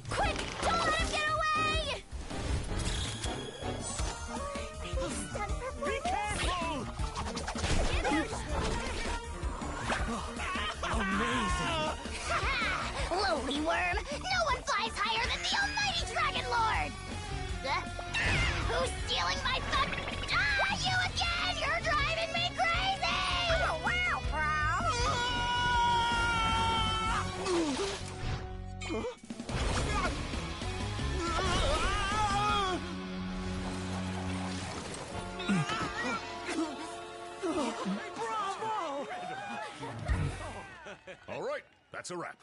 Quick! Don't let him get away! Be careful! Amazing! Lowly worm! No one flies higher than the almighty Dragon Lord! Who's stealing my fun? Ah, you again! You're driving me crazy! Oh, wow, All right, that's a wrap.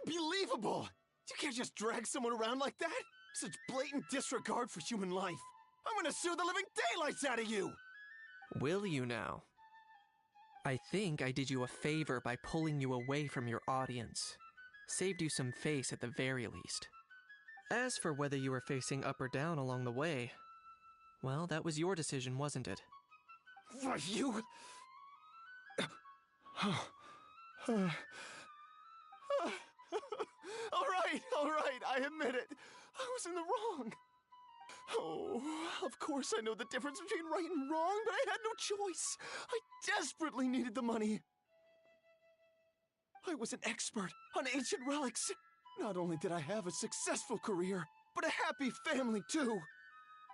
Unbelievable! You can't just drag someone around like that! Such blatant disregard for human life! I'm gonna sue the living daylights out of you! Will you now? I think I did you a favor by pulling you away from your audience. Saved you some face at the very least. As for whether you were facing up or down along the way, well, that was your decision, wasn't it? Why, you... All right, I admit it. I was in the wrong. Oh, of course I know the difference between right and wrong, but I had no choice. I desperately needed the money. I was an expert on ancient relics. Not only did I have a successful career, but a happy family too.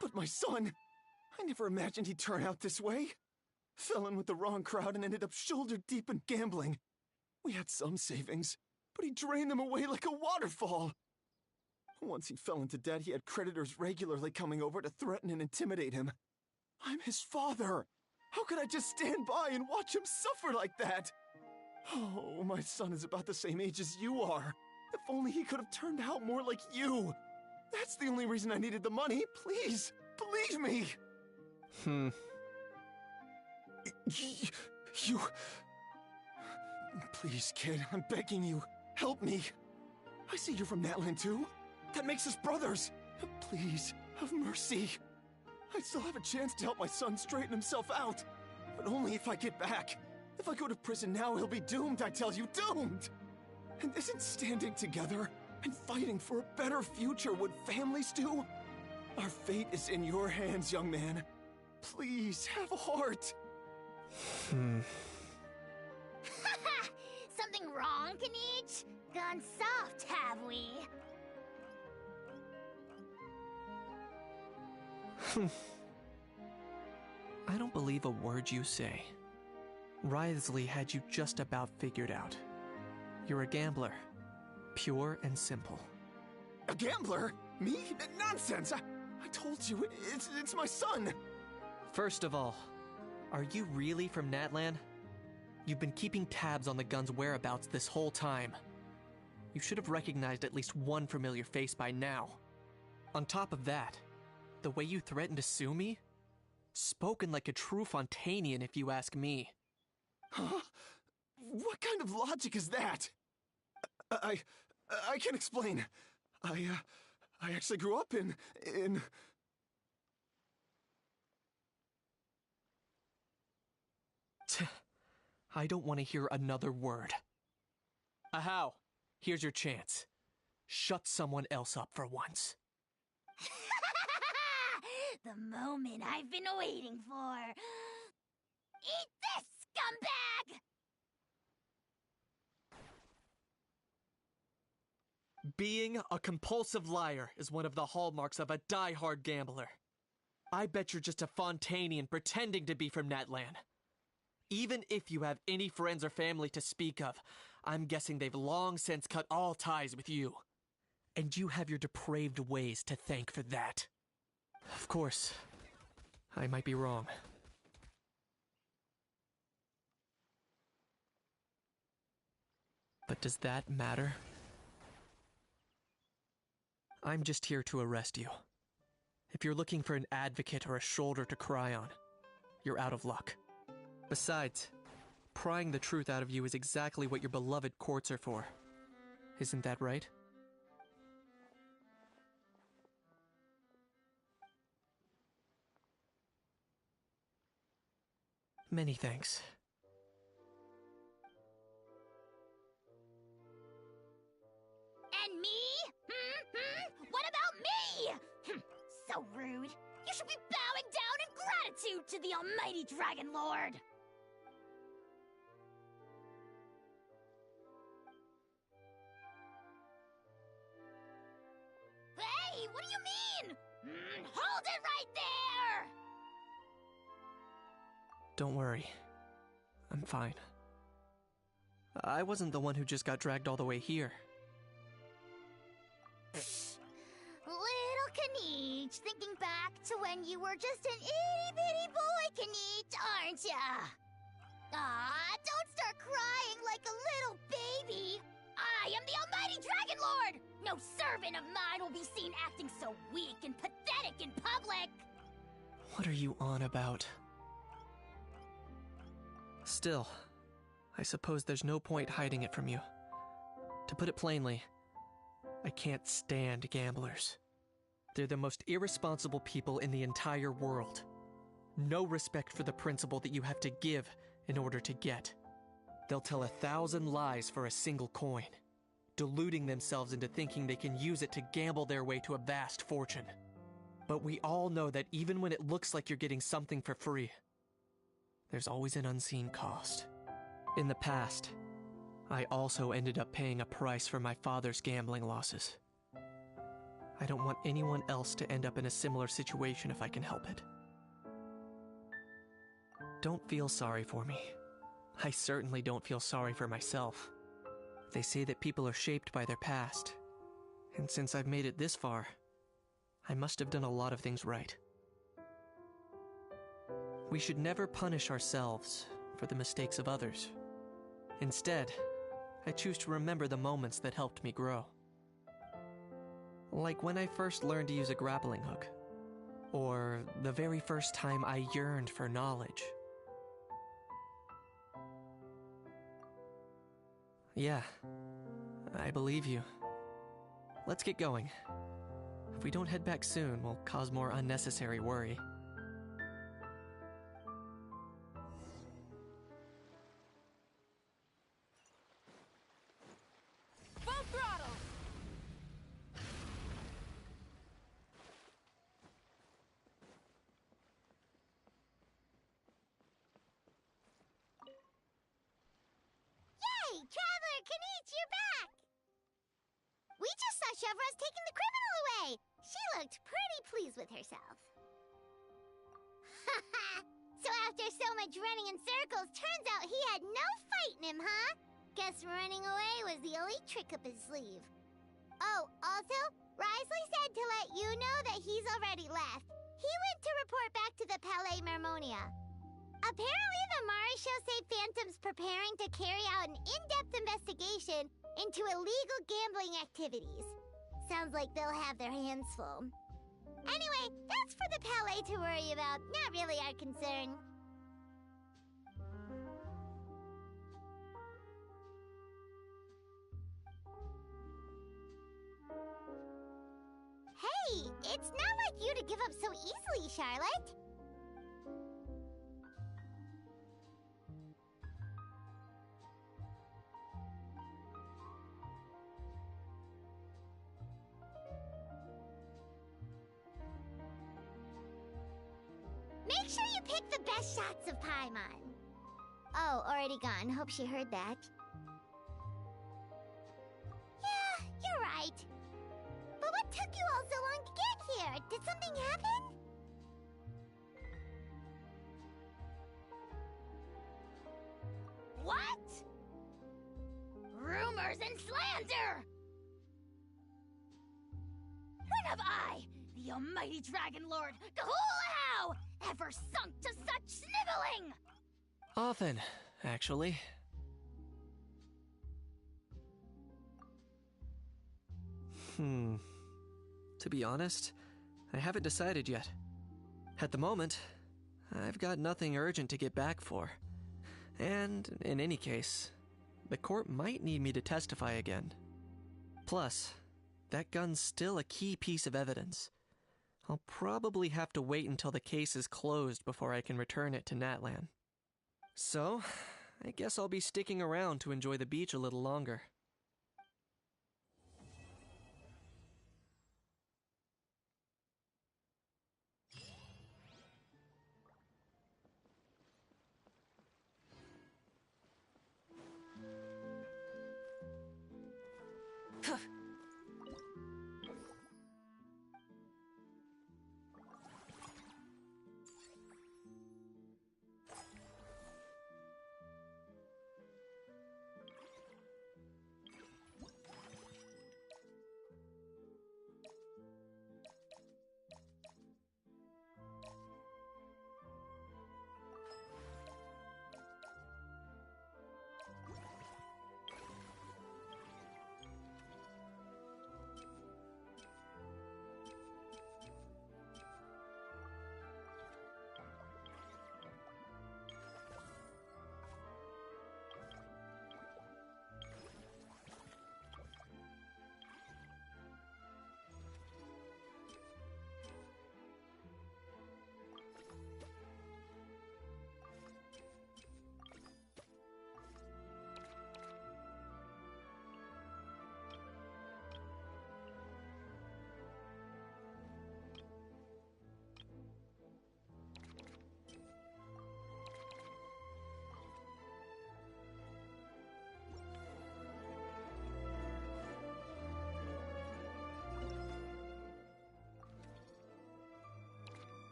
But my son, I never imagined he'd turn out this way. Fell in with the wrong crowd and ended up shoulder deep in gambling. We had some savings, but he drained them away like a waterfall. Once he fell into debt, he had creditors regularly coming over to threaten and intimidate him. I'm his father. How could I just stand by and watch him suffer like that? Oh, my son is about the same age as you are. If only he could have turned out more like you. That's the only reason I needed the money. Please, believe me. You... Please, kid, I'm begging you. Help me. I see you're from Natland too. That makes us brothers. Please, have mercy. I still have a chance to help my son straighten himself out. But only if I get back. If I go to prison now, he'll be doomed, I tell you, doomed! And isn't standing together and fighting for a better future what families do? Our fate is in your hands, young man. Please, have a heart. Something wrong, Kanich? Gone soft, have we? I don't believe a word you say. Wriothesley had you just about figured out. You're a gambler. Pure and simple. A gambler? Me? Nonsense! I told you, it's my son! First of all, are you really from Natlan? You've been keeping tabs on the gun's whereabouts this whole time. You should have recognized at least one familiar face by now. On top of that, the way you threatened to sue me? Spoken like a true Fontanian, if you ask me. Huh? What kind of logic is that? I can explain. I actually grew up in... I don't want to hear another word. Ahau, here's your chance. Shut someone else up for once. The moment I've been waiting for. Eat this, scumbag! Being a compulsive liar is one of the hallmarks of a die-hard gambler. I bet you're just a Fontanian pretending to be from Natlan. Even if you have any friends or family to speak of, I'm guessing they've long since cut all ties with you. And you have your depraved ways to thank for that. Of course, I might be wrong. But does that matter? I'm just here to arrest you. If you're looking for an advocate or a shoulder to cry on, you're out of luck. Besides, prying the truth out of you is exactly what your beloved courts are for. Isn't that right? Many thanks. And me? What about me? So rude. You should be bowing down in gratitude to the almighty Dragon Lord. Hey, what do you mean? Hold it right there! Don't worry. I'm fine. I wasn't the one who just got dragged all the way here. Little Kanich, thinking back to when you were just an itty-bitty boy, Kanich, aren't ya? Ah, don't start crying like a little baby. I am the almighty Dragon Lord! No servant of mine will be seen acting so weak and pathetic in public! What are you on about? Still, I suppose there's no point hiding it from you. To put it plainly, I can't stand gamblers. They're the most irresponsible people in the entire world. No respect for the principle that you have to give in order to get. They'll tell 1,000 lies for a single coin, deluding themselves into thinking they can use it to gamble their way to a vast fortune. But we all know that even when it looks like you're getting something for free, there's always an unseen cost. In the past, I also ended up paying a price for my father's gambling losses. I don't want anyone else to end up in a similar situation if I can help it. Don't feel sorry for me. I certainly don't feel sorry for myself. They say that people are shaped by their past, and since I've made it this far, I must have done a lot of things right. We should never punish ourselves for the mistakes of others. Instead, I choose to remember the moments that helped me grow. Like when I first learned to use a grappling hook, or the very first time I yearned for knowledge. Yeah, I believe you. Let's get going. If we don't head back soon, we'll cause more unnecessary worry. Full throttle! Yay! Traveler, Kanich, you're back! We just saw Chevro's taking the criminal away! She looked pretty pleased with herself. Haha! So after so much running in circles, turns out he had no fight in him, huh? Guess running away was the only trick up his sleeve. Oh, also, Risley said to let you know that he's already left. He went to report back to the Palais Mermonia. Apparently, the Mari show say Phantom's preparing to carry out an in-depth investigation into illegal gambling activities. Sounds like they'll have their hands full. Anyway, that's for the Palais to worry about, not really our concern. Hey, it's not like you to give up so easily, Charlotte. Make sure you pick the best shots of Paimon. Oh, already gone. Hope she heard that. Yeah, you're right. But what took you all so long to get here? Did something happen? What? Rumors and slander! When have I, the almighty Dragon Lord, Kahulahau, ever sunk to such sniveling? Often, actually. To be honest, I haven't decided yet. At the moment, I've got nothing urgent to get back for. And, in any case, the court might need me to testify again. Plus, that gun's still a key piece of evidence. I'll probably have to wait until the case is closed before I can return it to Natlan. So, I guess I'll be sticking around to enjoy the beach a little longer.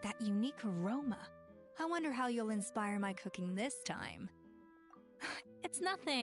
That unique aroma. I wonder how you'll inspire my cooking this time. It's nothing.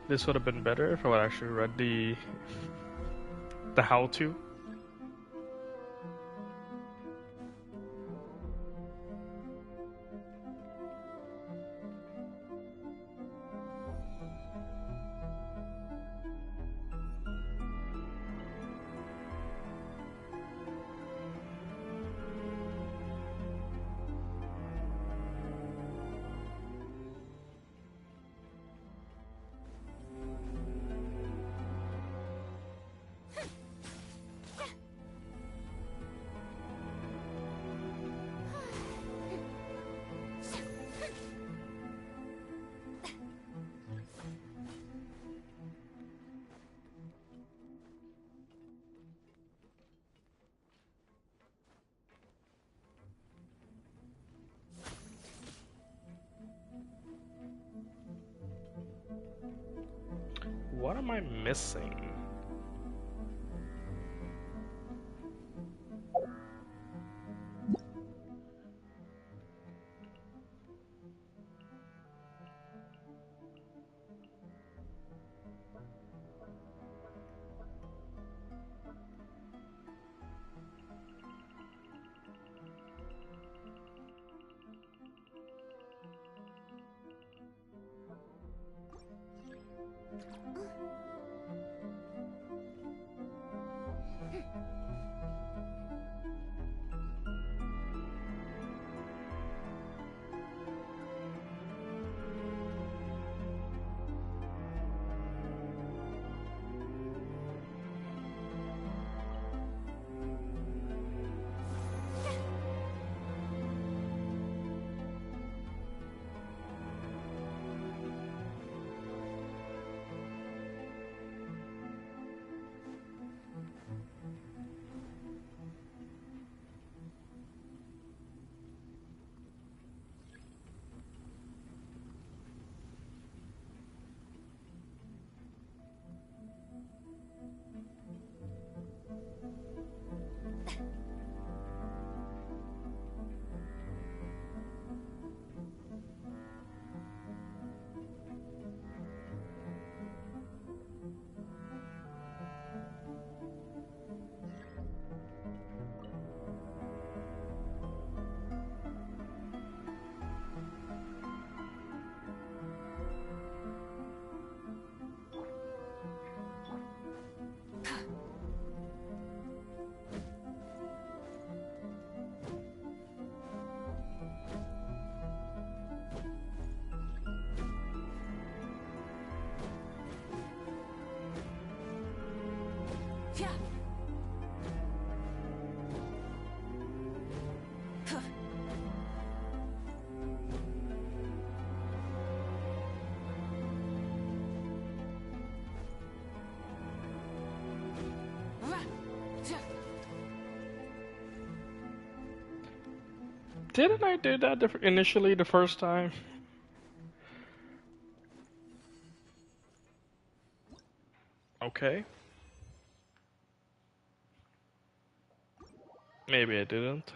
This would have been better if I would actually read the how-to. What am I missing? Didn't I do that initially the first time? Okay. Maybe I didn't.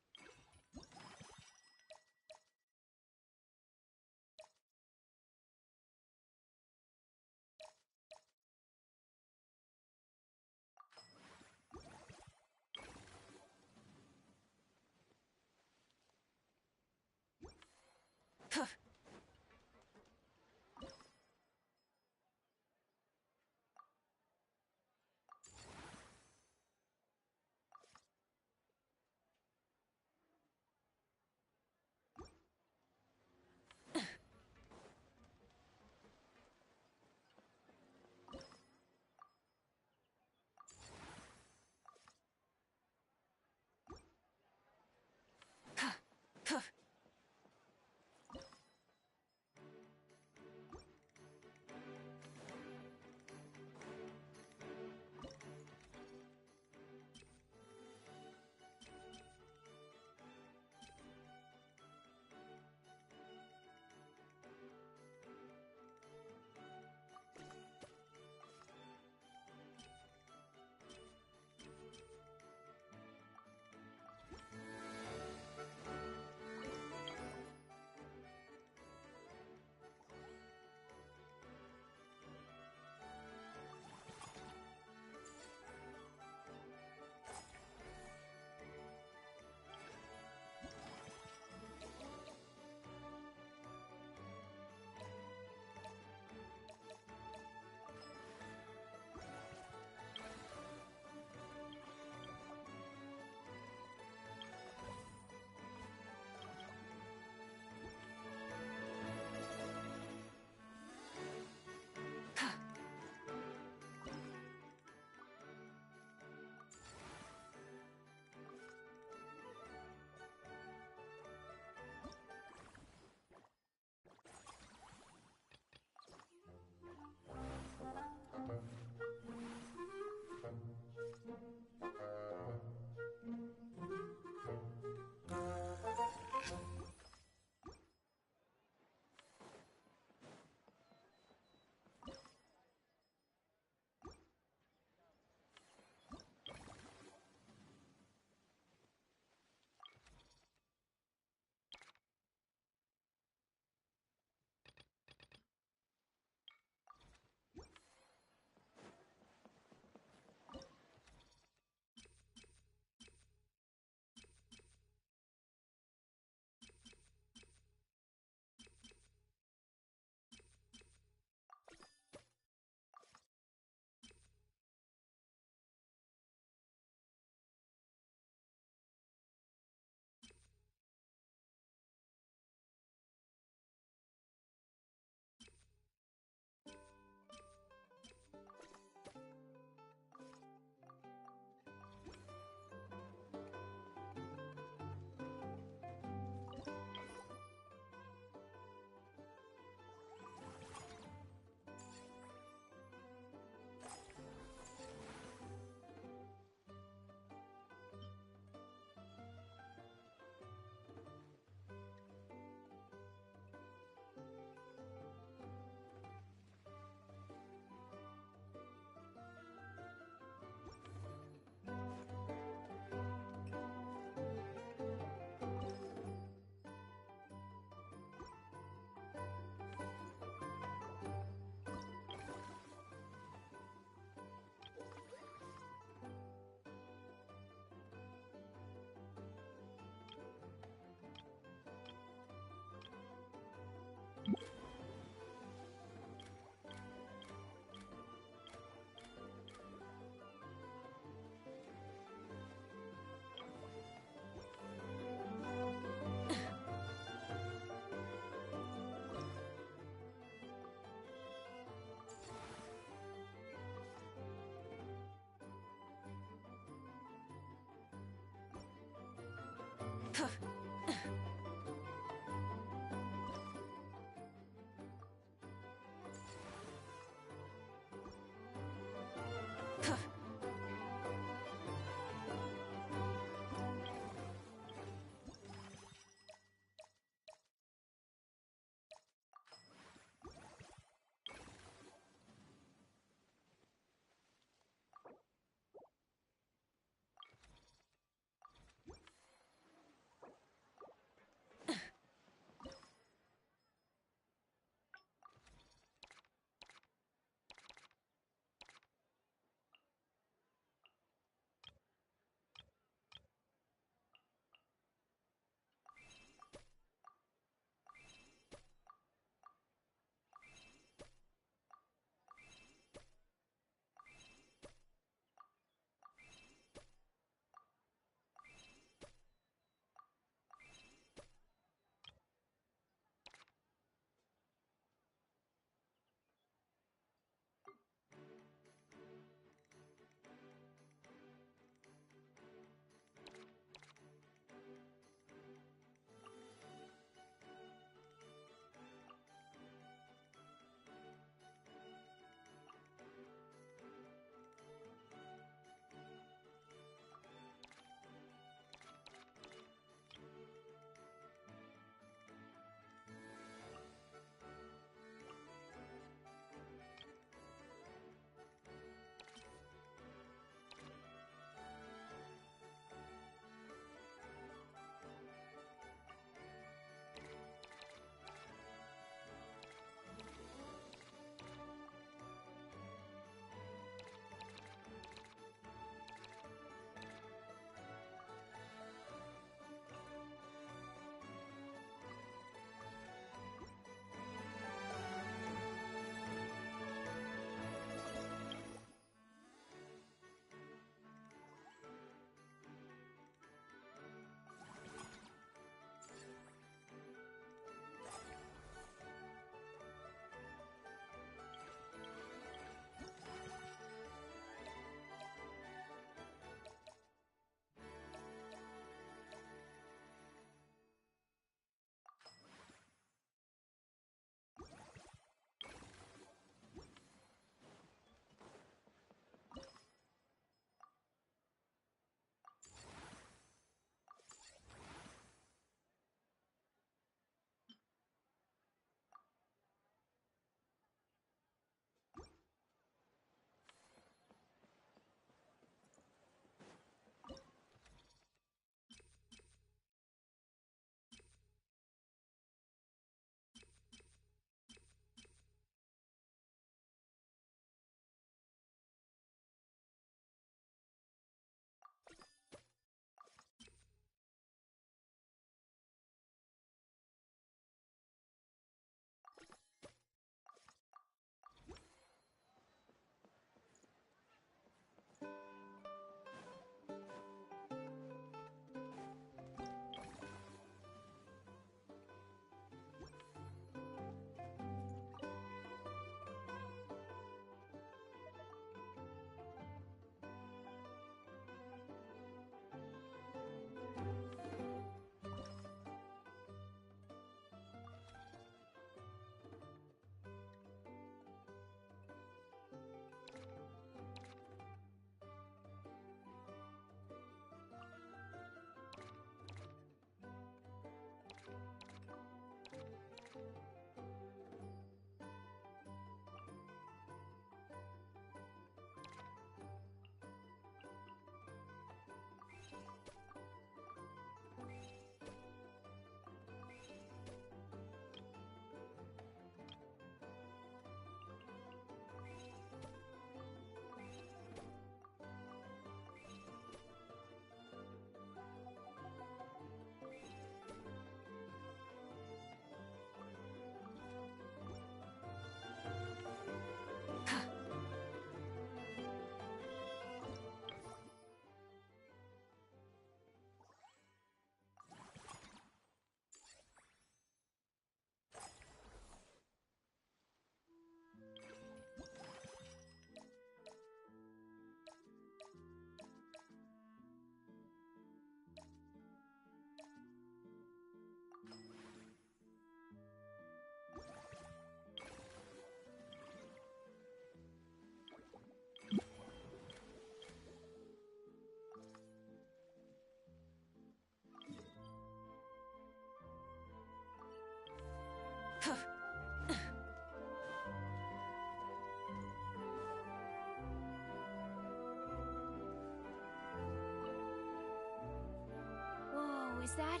that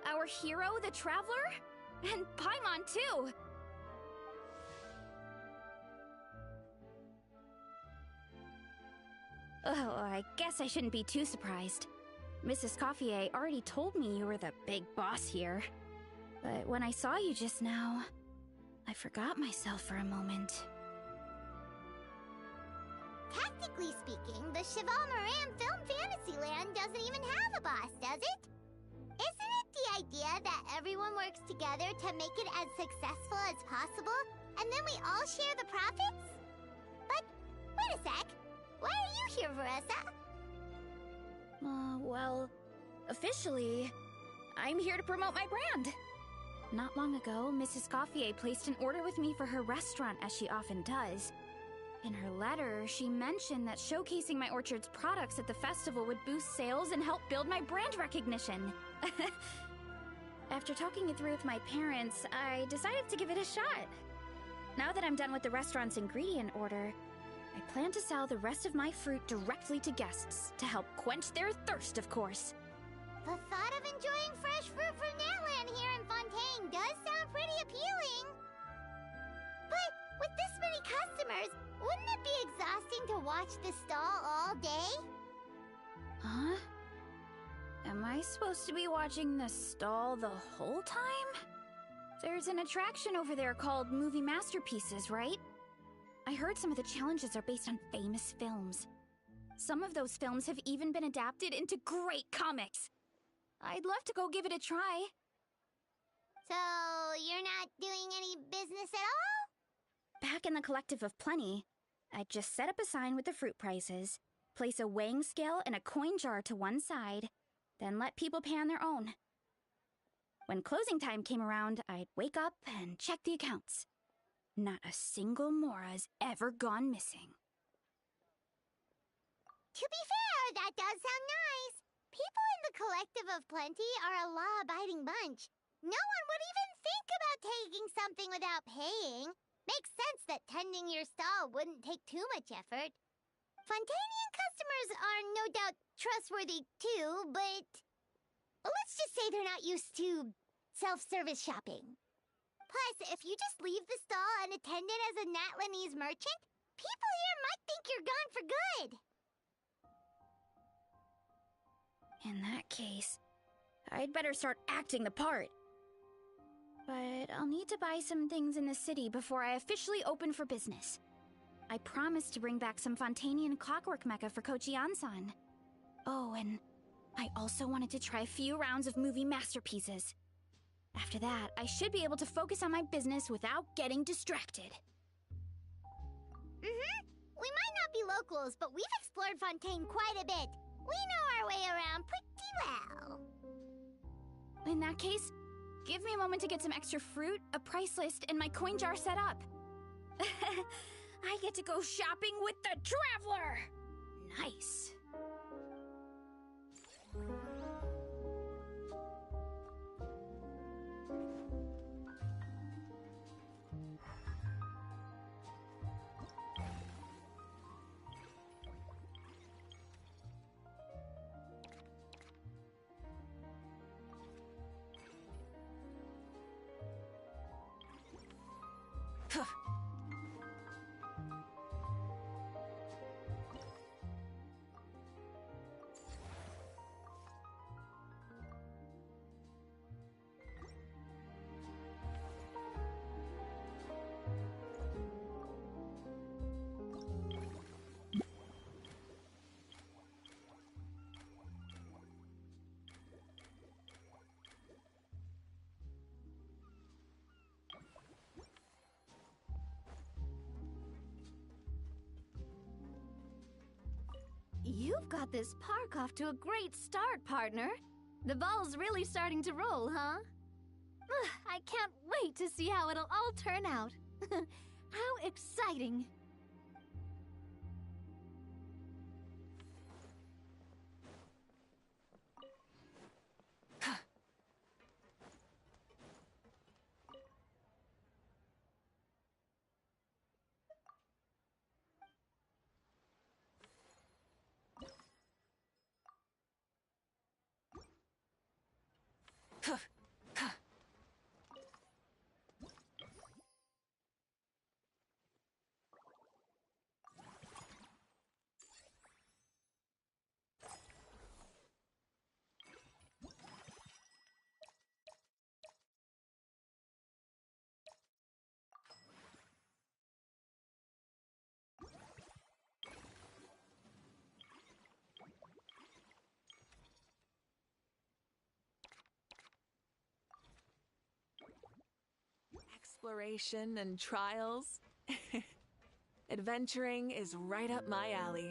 our hero, the Traveler? And Paimon, too! Oh, I guess I shouldn't be too surprised. Mrs. Coiffier already told me you were the big boss here. But when I saw you just now, I forgot myself for a moment. Technically speaking, the Cheval Moran Film Fantasyland doesn't even have a boss, does it? Isn't it the idea that everyone works together to make it as successful as possible, and then we all share the profits? But, wait a sec. Why are you here, Veressa? Well, officially, I'm here to promote my brand. Not long ago, Mrs. Coiffier placed an order with me for her restaurant, as she often does. In her letter, she mentioned that showcasing my orchard's products at the festival would boost sales and help build my brand recognition. After talking it through with my parents, I decided to give it a shot. Now that I'm done with the restaurant's ingredient order, I plan to sell the rest of my fruit directly to guests to help quench their thirst, of course. The thought of enjoying fresh fruit from Natland here in Fontaine does sound pretty appealing. But with this many customers, wouldn't it be exhausting to watch the stall all day? Huh? Am I supposed to be watching the stall the whole time? There's an attraction over there called Movie Masterpieces, right? I heard some of the challenges are based on famous films. Some of those films have even been adapted into great comics. I'd love to go give it a try. So, you're not doing any business at all? Back in the Collective of Plenty, I'd just set up a sign with the fruit prices, place a weighing scale and a coin jar to one side, then let people pay on their own. When closing time came around, I'd wake up and check the accounts. Not a single Mora's ever gone missing. To be fair, that does sound nice. People in the Collective of Plenty are a law-abiding bunch. No one would even think about taking something without paying. Makes sense that tending your stall wouldn't take too much effort. Fontanian customers are no doubt trustworthy too, but let's just say they're not used to self-service shopping. Plus, if you just leave the stall unattended as a Natlanese merchant, people here might think you're gone for good. In that case, I'd better start acting the part. But I'll need to buy some things in the city before I officially open for business. I promised to bring back some Fontanian clockwork mecha for Kochi-an-san. Oh, and I also wanted to try a few rounds of movie masterpieces. After that, I should be able to focus on my business without getting distracted. We might not be locals, but we've explored Fontaine quite a bit. We know our way around pretty well. In that case, give me a moment to get some extra fruit, a price list, and my coin jar set up. I get to go shopping with the Traveler! Nice. You've got this park off to a great start, partner. The ball's really starting to roll, huh? I can't wait to see how it'll all turn out. How exciting! Exploration and trials. Adventuring is right up my alley.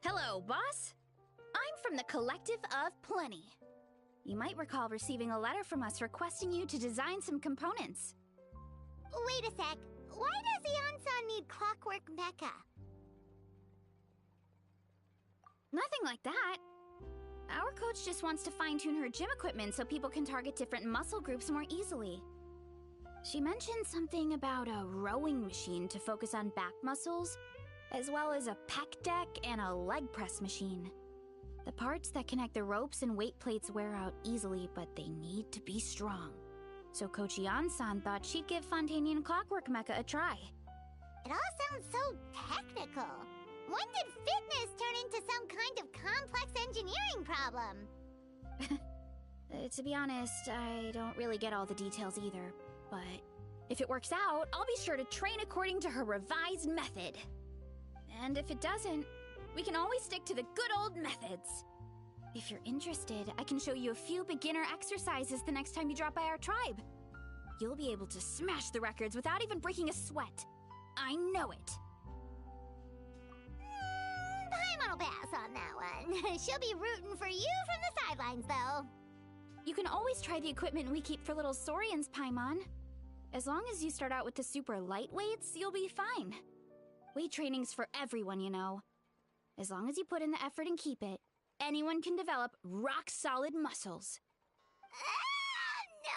Hello, boss. I'm from the Collective of Plenty. You might recall receiving a letter from us requesting you to design some components. Wait a sec. Why does Eon-san need clockwork mecha? Nothing like that. Our coach just wants to fine-tune her gym equipment so people can target different muscle groups more easily. She mentioned something about a rowing machine to focus on back muscles, as well as a pec deck and a leg press machine. The parts that connect the ropes and weight plates wear out easily, but they need to be strong. So Coach Eon-san thought she'd give Fontainian Clockwork Mecha a try. It all sounds so technical. When did fitness turn into some kind of complex engineering problem? To be honest, I don't really get all the details either. But if it works out, I'll be sure to train according to her revised method. And if it doesn't, we can always stick to the good old methods. If you're interested, I can show you a few beginner exercises the next time you drop by our tribe. You'll be able to smash the records without even breaking a sweat. I know it. Paimon will pass on that one. She'll be rooting for you from the sidelines, though. You can always try the equipment we keep for little Saurians, Paimon. As long as you start out with the super light weights, you'll be fine. Weight training's for everyone, you know. As long as you put in the effort and keep it, anyone can develop rock-solid muscles. No!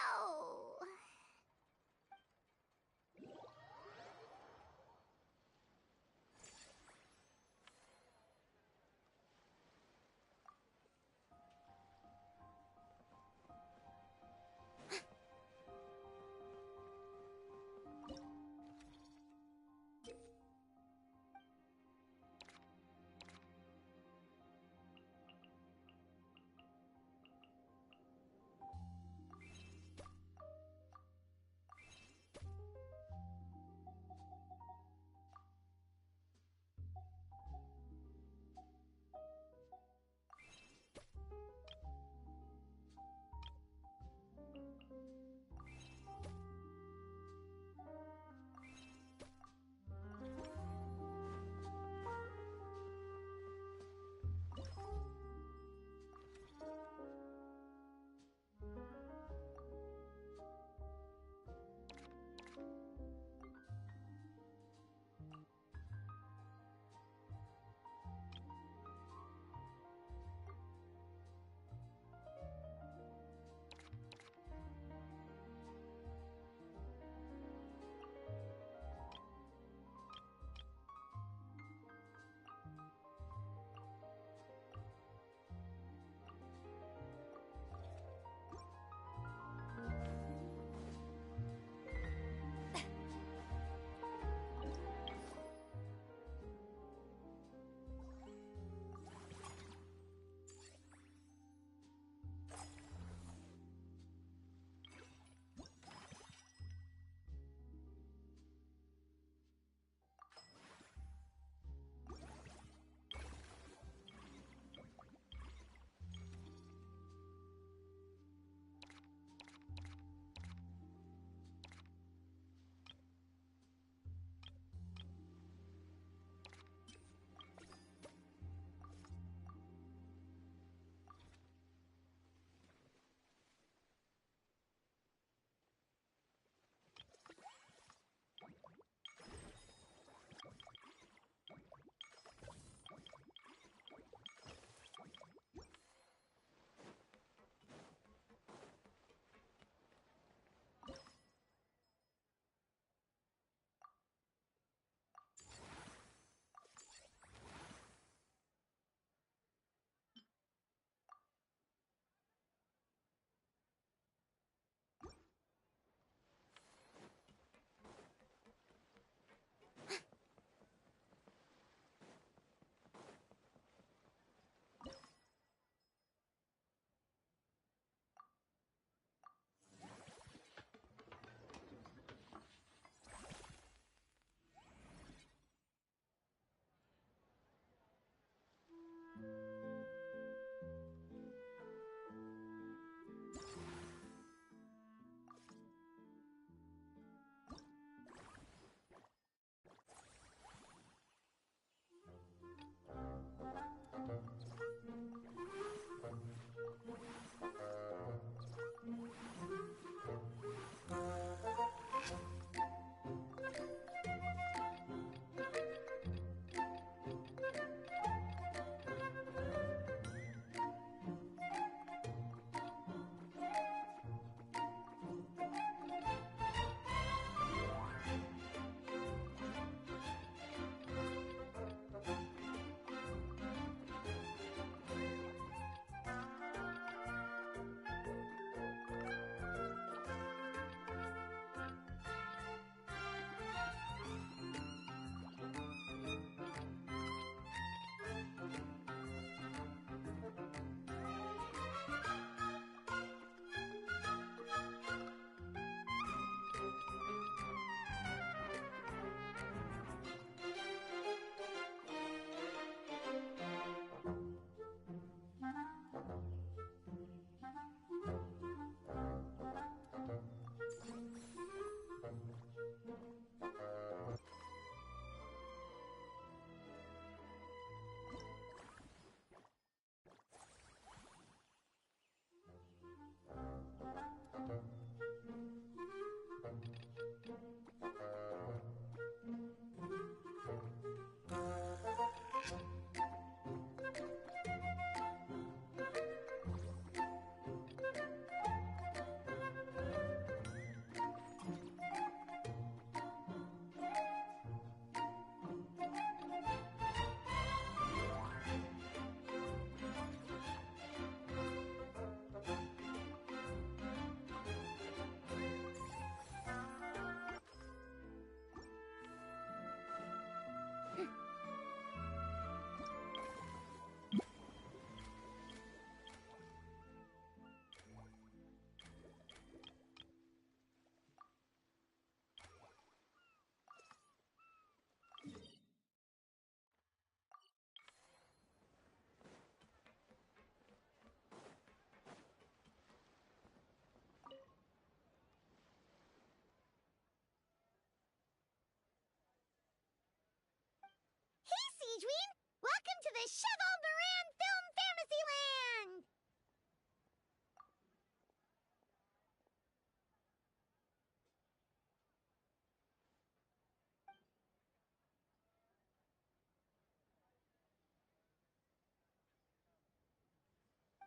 Siegeween! Welcome to the Cheval Moran Film Fantasyland!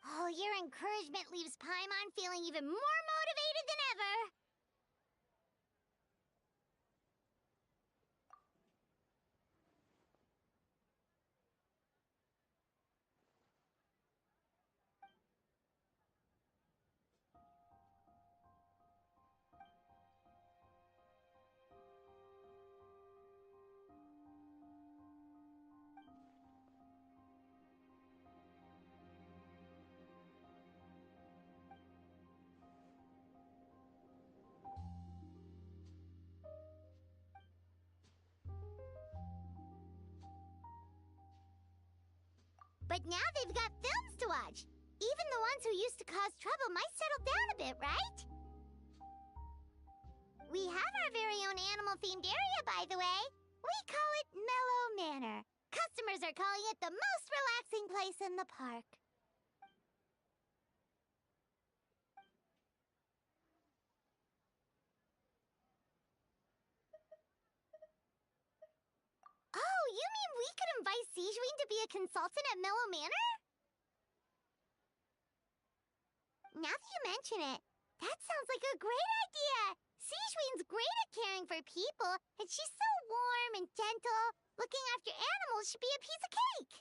Oh, your encouragement leaves Paimon feeling even more motivated than ever! But now they've got films to watch. Even the ones who used to cause trouble might settle down a bit, right? We have our very own animal-themed area, by the way. We call it Mellow Manor. Customers are calling it the most relaxing place in the park. Oh, you mean we could invite Siegeween to be a consultant at Mellow Manor? Now that you mention it, that sounds like a great idea! Siegeween's great at caring for people, and she's so warm and gentle. Looking after animals should be a piece of cake!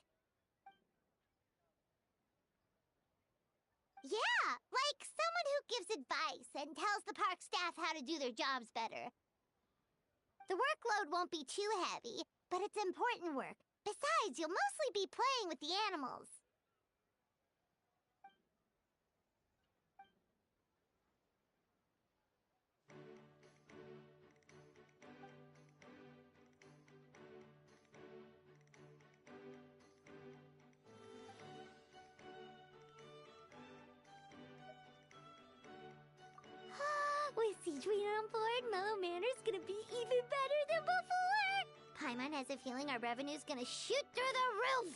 Yeah, like someone who gives advice and tells the park staff how to do their jobs better. The workload won't be too heavy, but it's important work. Besides, you'll mostly be playing with the animals. With Siegeween on board, Mellow Manor's gonna be even better than before! Paimon has a feeling our revenue's gonna shoot through the roof!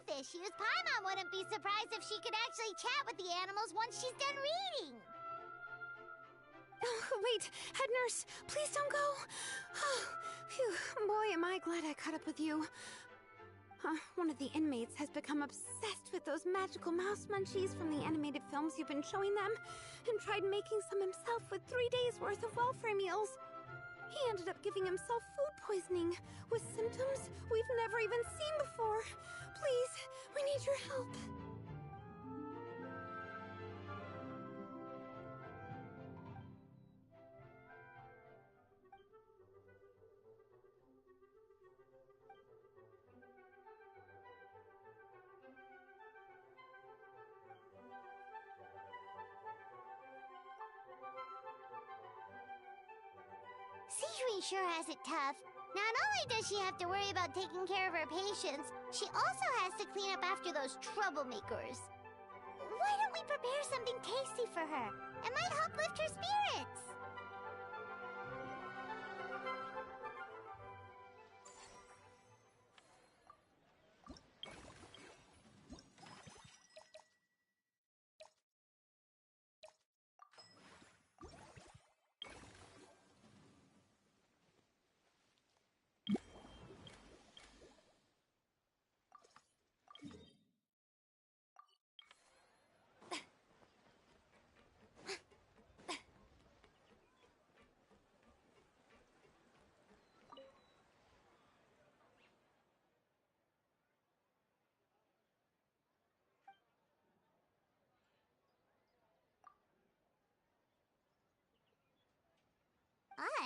health issues, Paimon wouldn't be surprised if she could actually chat with the animals once she's done reading. Oh, wait, head nurse, please don't go. Phew, boy, am I glad I caught up with you. One of the inmates has become obsessed with those magical mouse munchies from the animated films you've been showing them, and tried making some himself with 3 days' worth of welfare meals. He ended up giving himself food poisoning, with symptoms we've never even seen before. Please, we need your help. Sijui sure has it tough. Not only does she have to worry about taking care of her patients, she also has to clean up after those troublemakers. Why don't we prepare something tasty for her? It might help lift her spirits.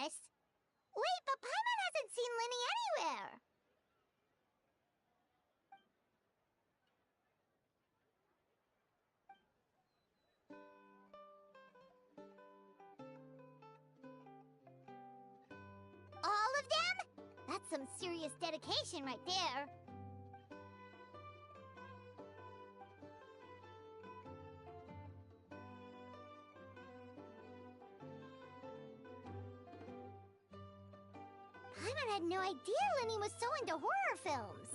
Us? Wait, but Paimon hasn't seen Linny anywhere. All of them? That's some serious dedication right there. Paimon had no idea Linny was so into horror films.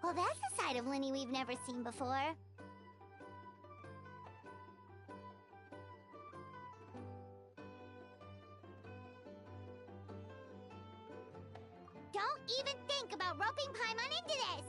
Well, that's a side of Linny we've never seen before. Don't even think about roping Paimon into this!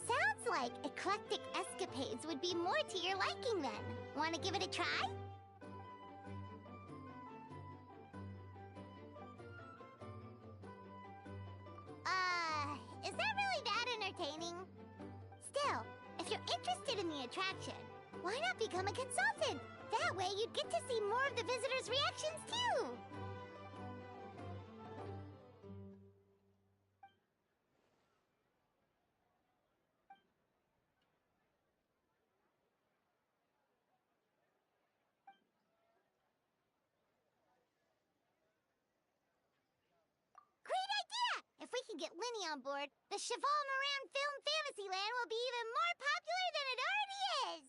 Sounds like eclectic escapades would be more to your liking then. Want to give it a try? Is that really that entertaining? Still, if you're interested in the attraction, why not become a consultant? That way you'd get to see more of the visitors' reactions too! Great idea! If we can get Linny on board, the Cheval Moran Film Fantasyland will be even more popular than it already is!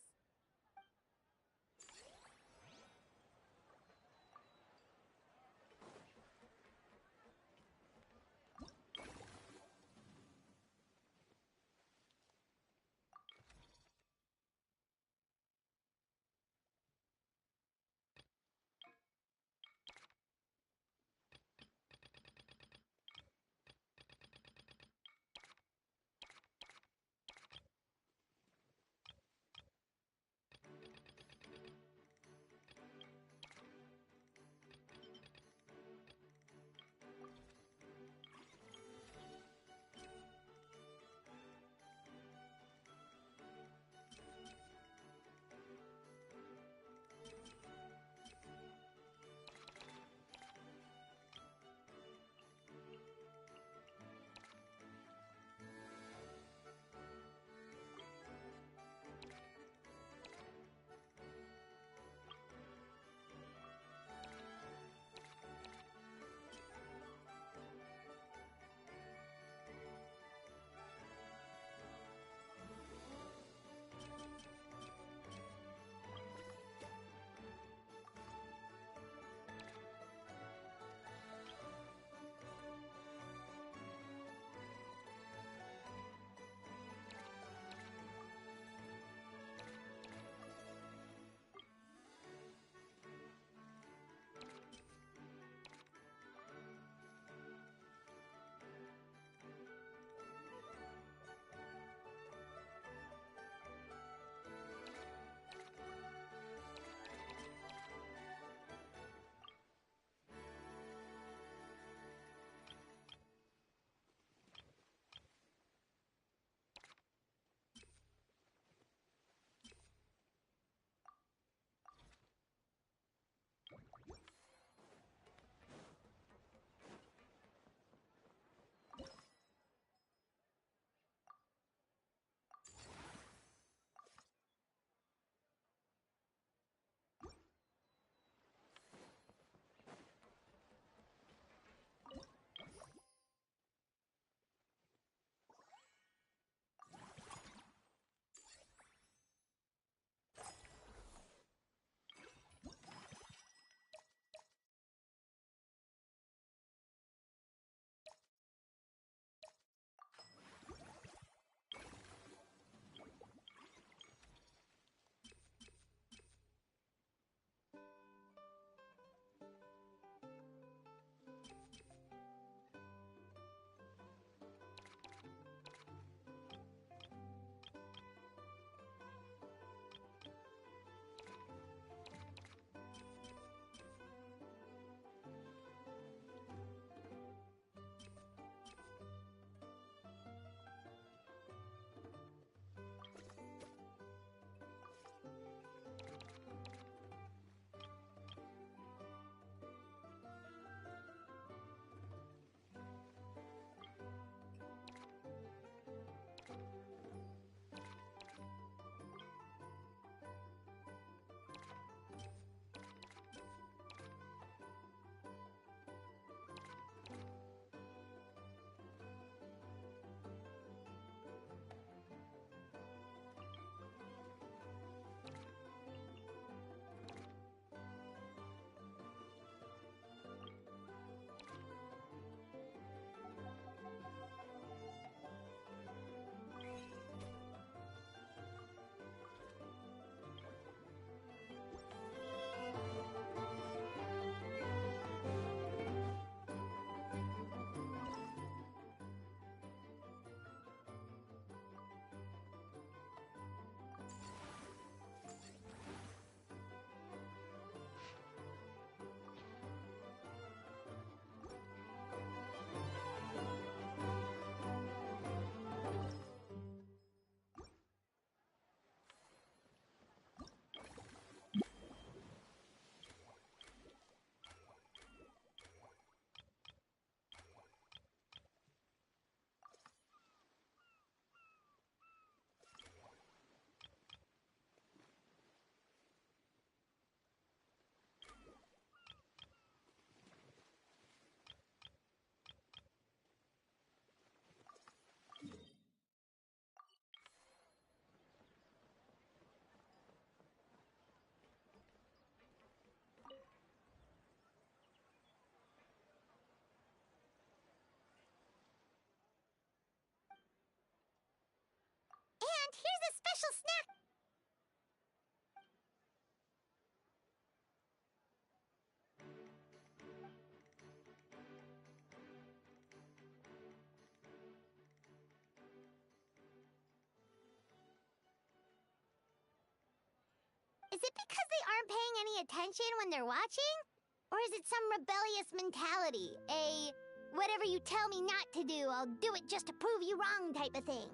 And here's a special snack. Is it because they aren't paying any attention when they're watching? Or is it some rebellious mentality? Whatever you tell me not to do, I'll do it just to prove you wrong type of thing?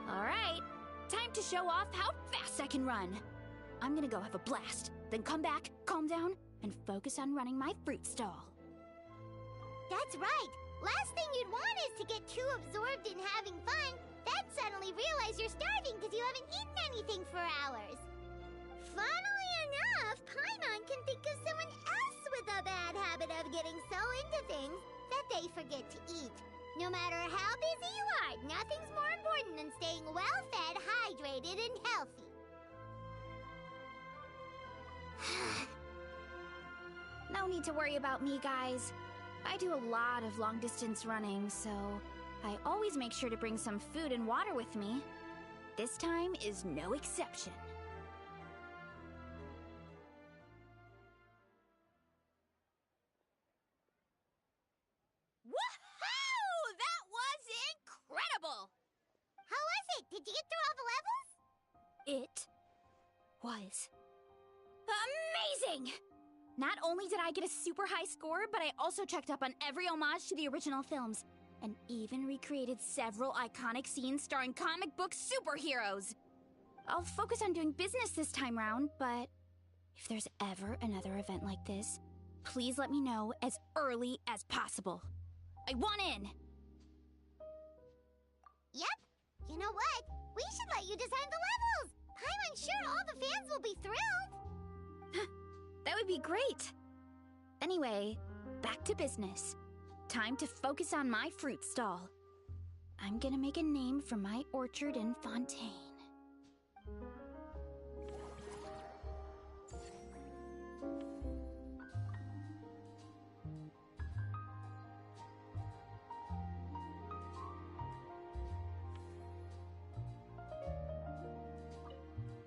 Alright, time to show off how fast I can run. I'm gonna go have a blast, then come back, calm down, and focus on running my fruit stall. That's right. Last thing you'd want is to get too absorbed in having fun, then suddenly realize you're starving because you haven't eaten anything for hours. Funnily enough, Paimon can think of someone else with a bad habit of getting so into things that they forget to eat. No matter how busy you are, nothing's more important than staying well-fed, hydrated, and healthy. No need to worry about me, guys. I do a lot of long-distance running, so I always make sure to bring some food and water with me. This time is no exception. Woohoo! That was incredible! How was it? Did you get through all the levels? It was amazing! Not only did I get a super high score, but I also checked up on every homage to the original films, and even recreated several iconic scenes starring comic book superheroes. I'll focus on doing business this time round, but if there's ever another event like this, please let me know as early as possible. I want in! Yep. You know what? We should let you design the levels! I'm sure all the fans will be thrilled! That would be great! Anyway, back to business. Time to focus on my fruit stall. I'm gonna make a name for my orchard in Fontaine.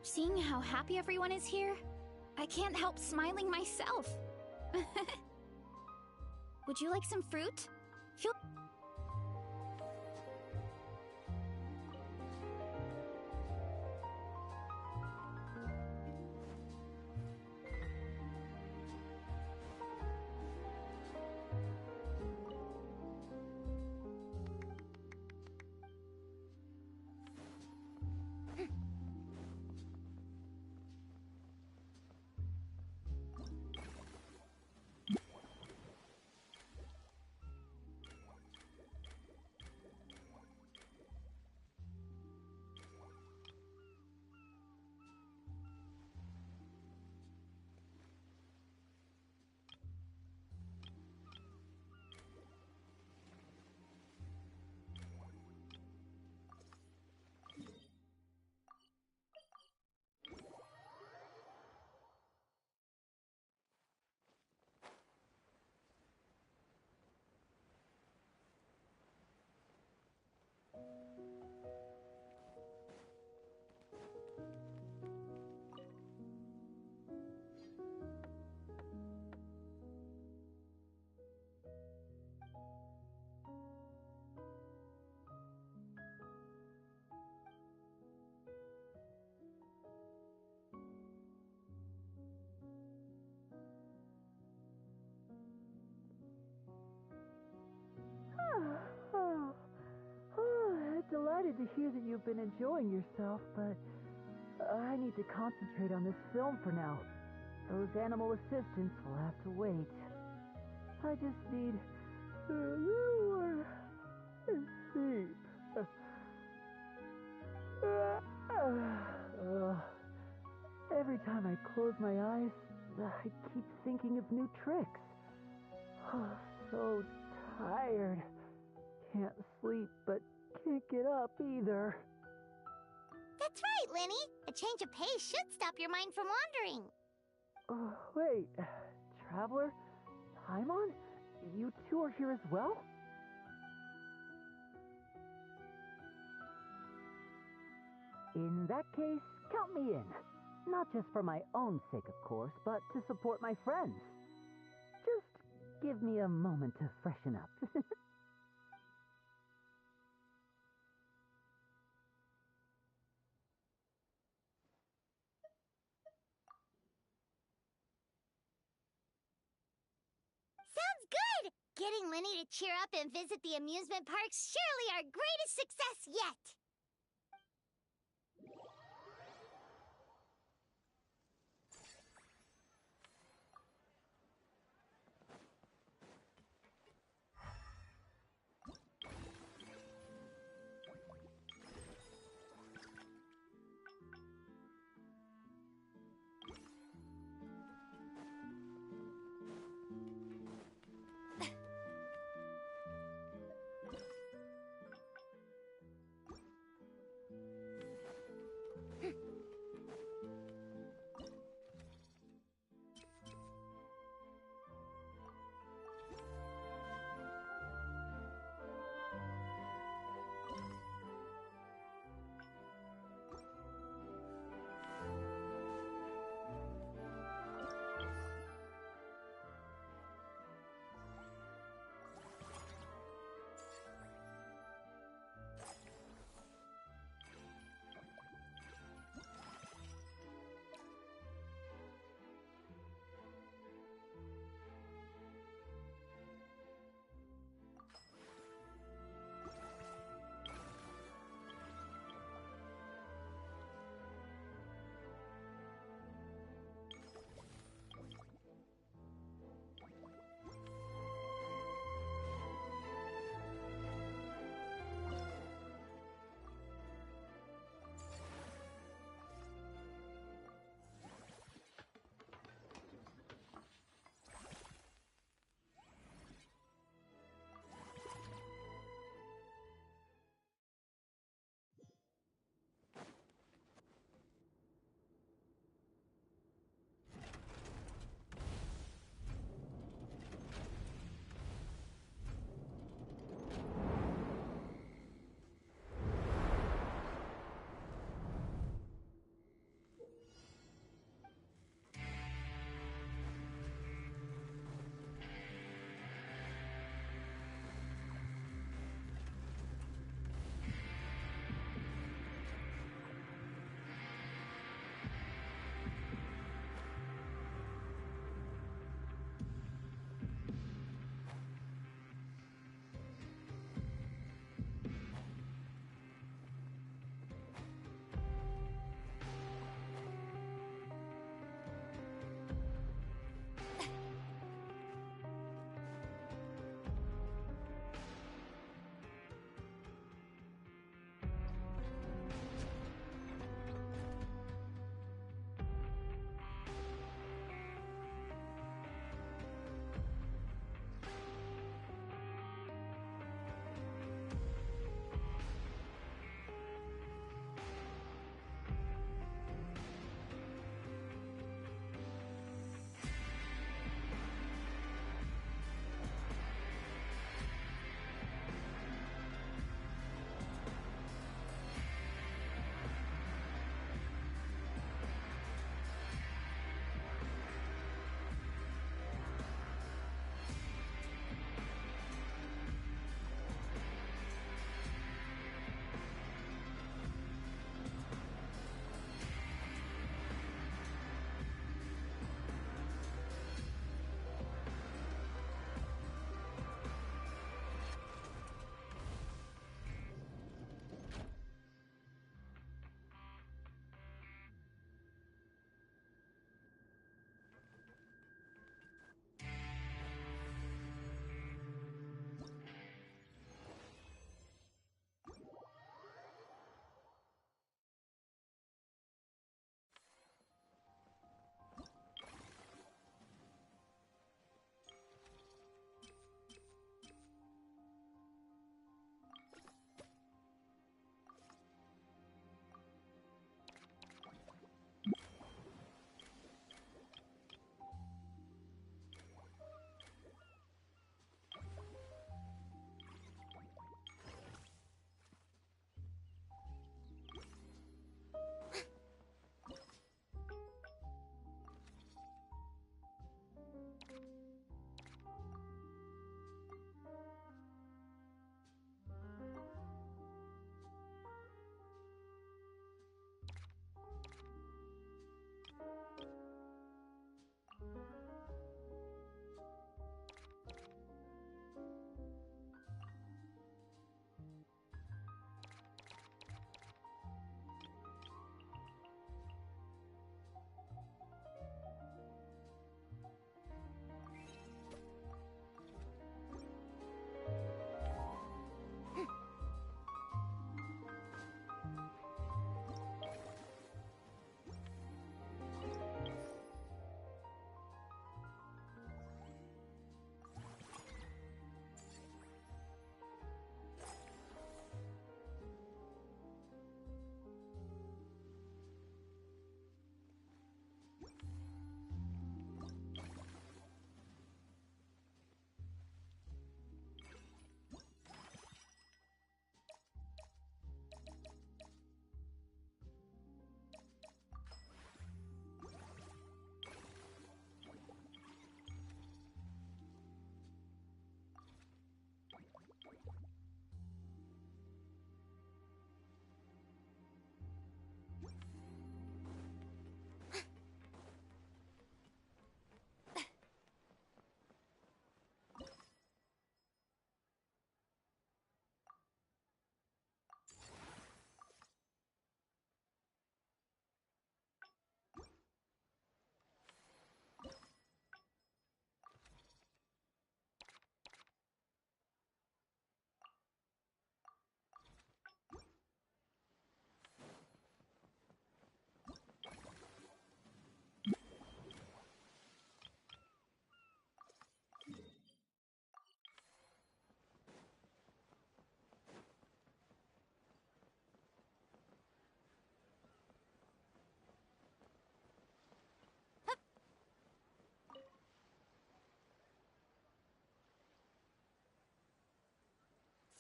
Seeing how happy everyone is here, I can't help smiling myself. Would you like some fruit? Feel... excited to hear that you've been enjoying yourself, but I need to concentrate on this film for now. Those animal assistants will have to wait. I just need a little more sleep. Every time I close my eyes, I keep thinking of new tricks. So tired. Can't sleep, but can't get up either. That's right, Lenny. A change of pace should stop your mind from wandering. Wait, Traveler? Paimon? You two are here as well? In that case, count me in. Not just for my own sake, of course, but to support my friends. Just give me a moment to freshen up. Sounds good! Getting Lenny to cheer up and visit the amusement park's surely our greatest success yet!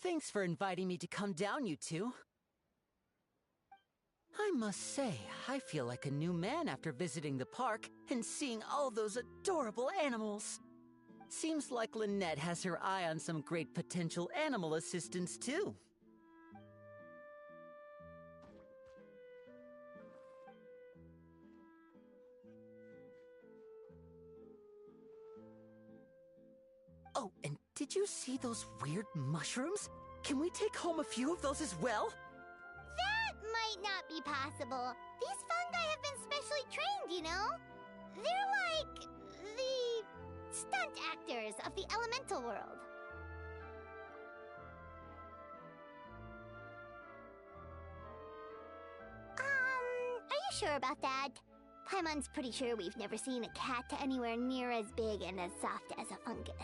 Thanks for inviting me to come down, you two. I must say, I feel like a new man after visiting the park and seeing all those adorable animals. Seems like Lynette has her eye on some great potential animal assistants, too. Oh, and did you see those weird mushrooms? Can we take home a few of those as well? That might not be possible. These fungi have been specially trained, you know? They're like the stunt actors of the elemental world. Are you sure about that? Paimon's pretty sure we've never seen a cat anywhere near as big and as soft as a fungus.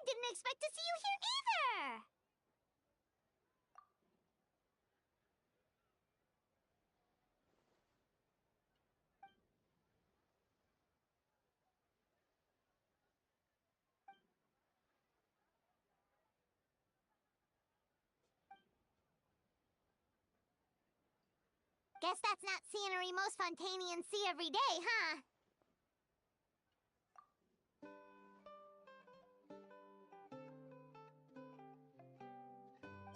Didn't expect to see you here either! Guess that's not scenery most Fontanians see every day, huh?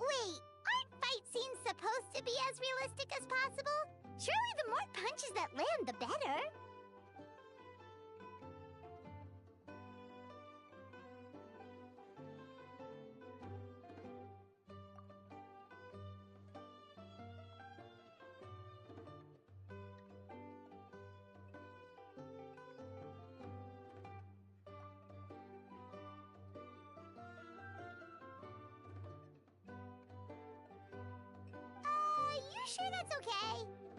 Wait, aren't fight scenes supposed to be as realistic as possible? Surely the more punches that land, the better. You sure that's okay?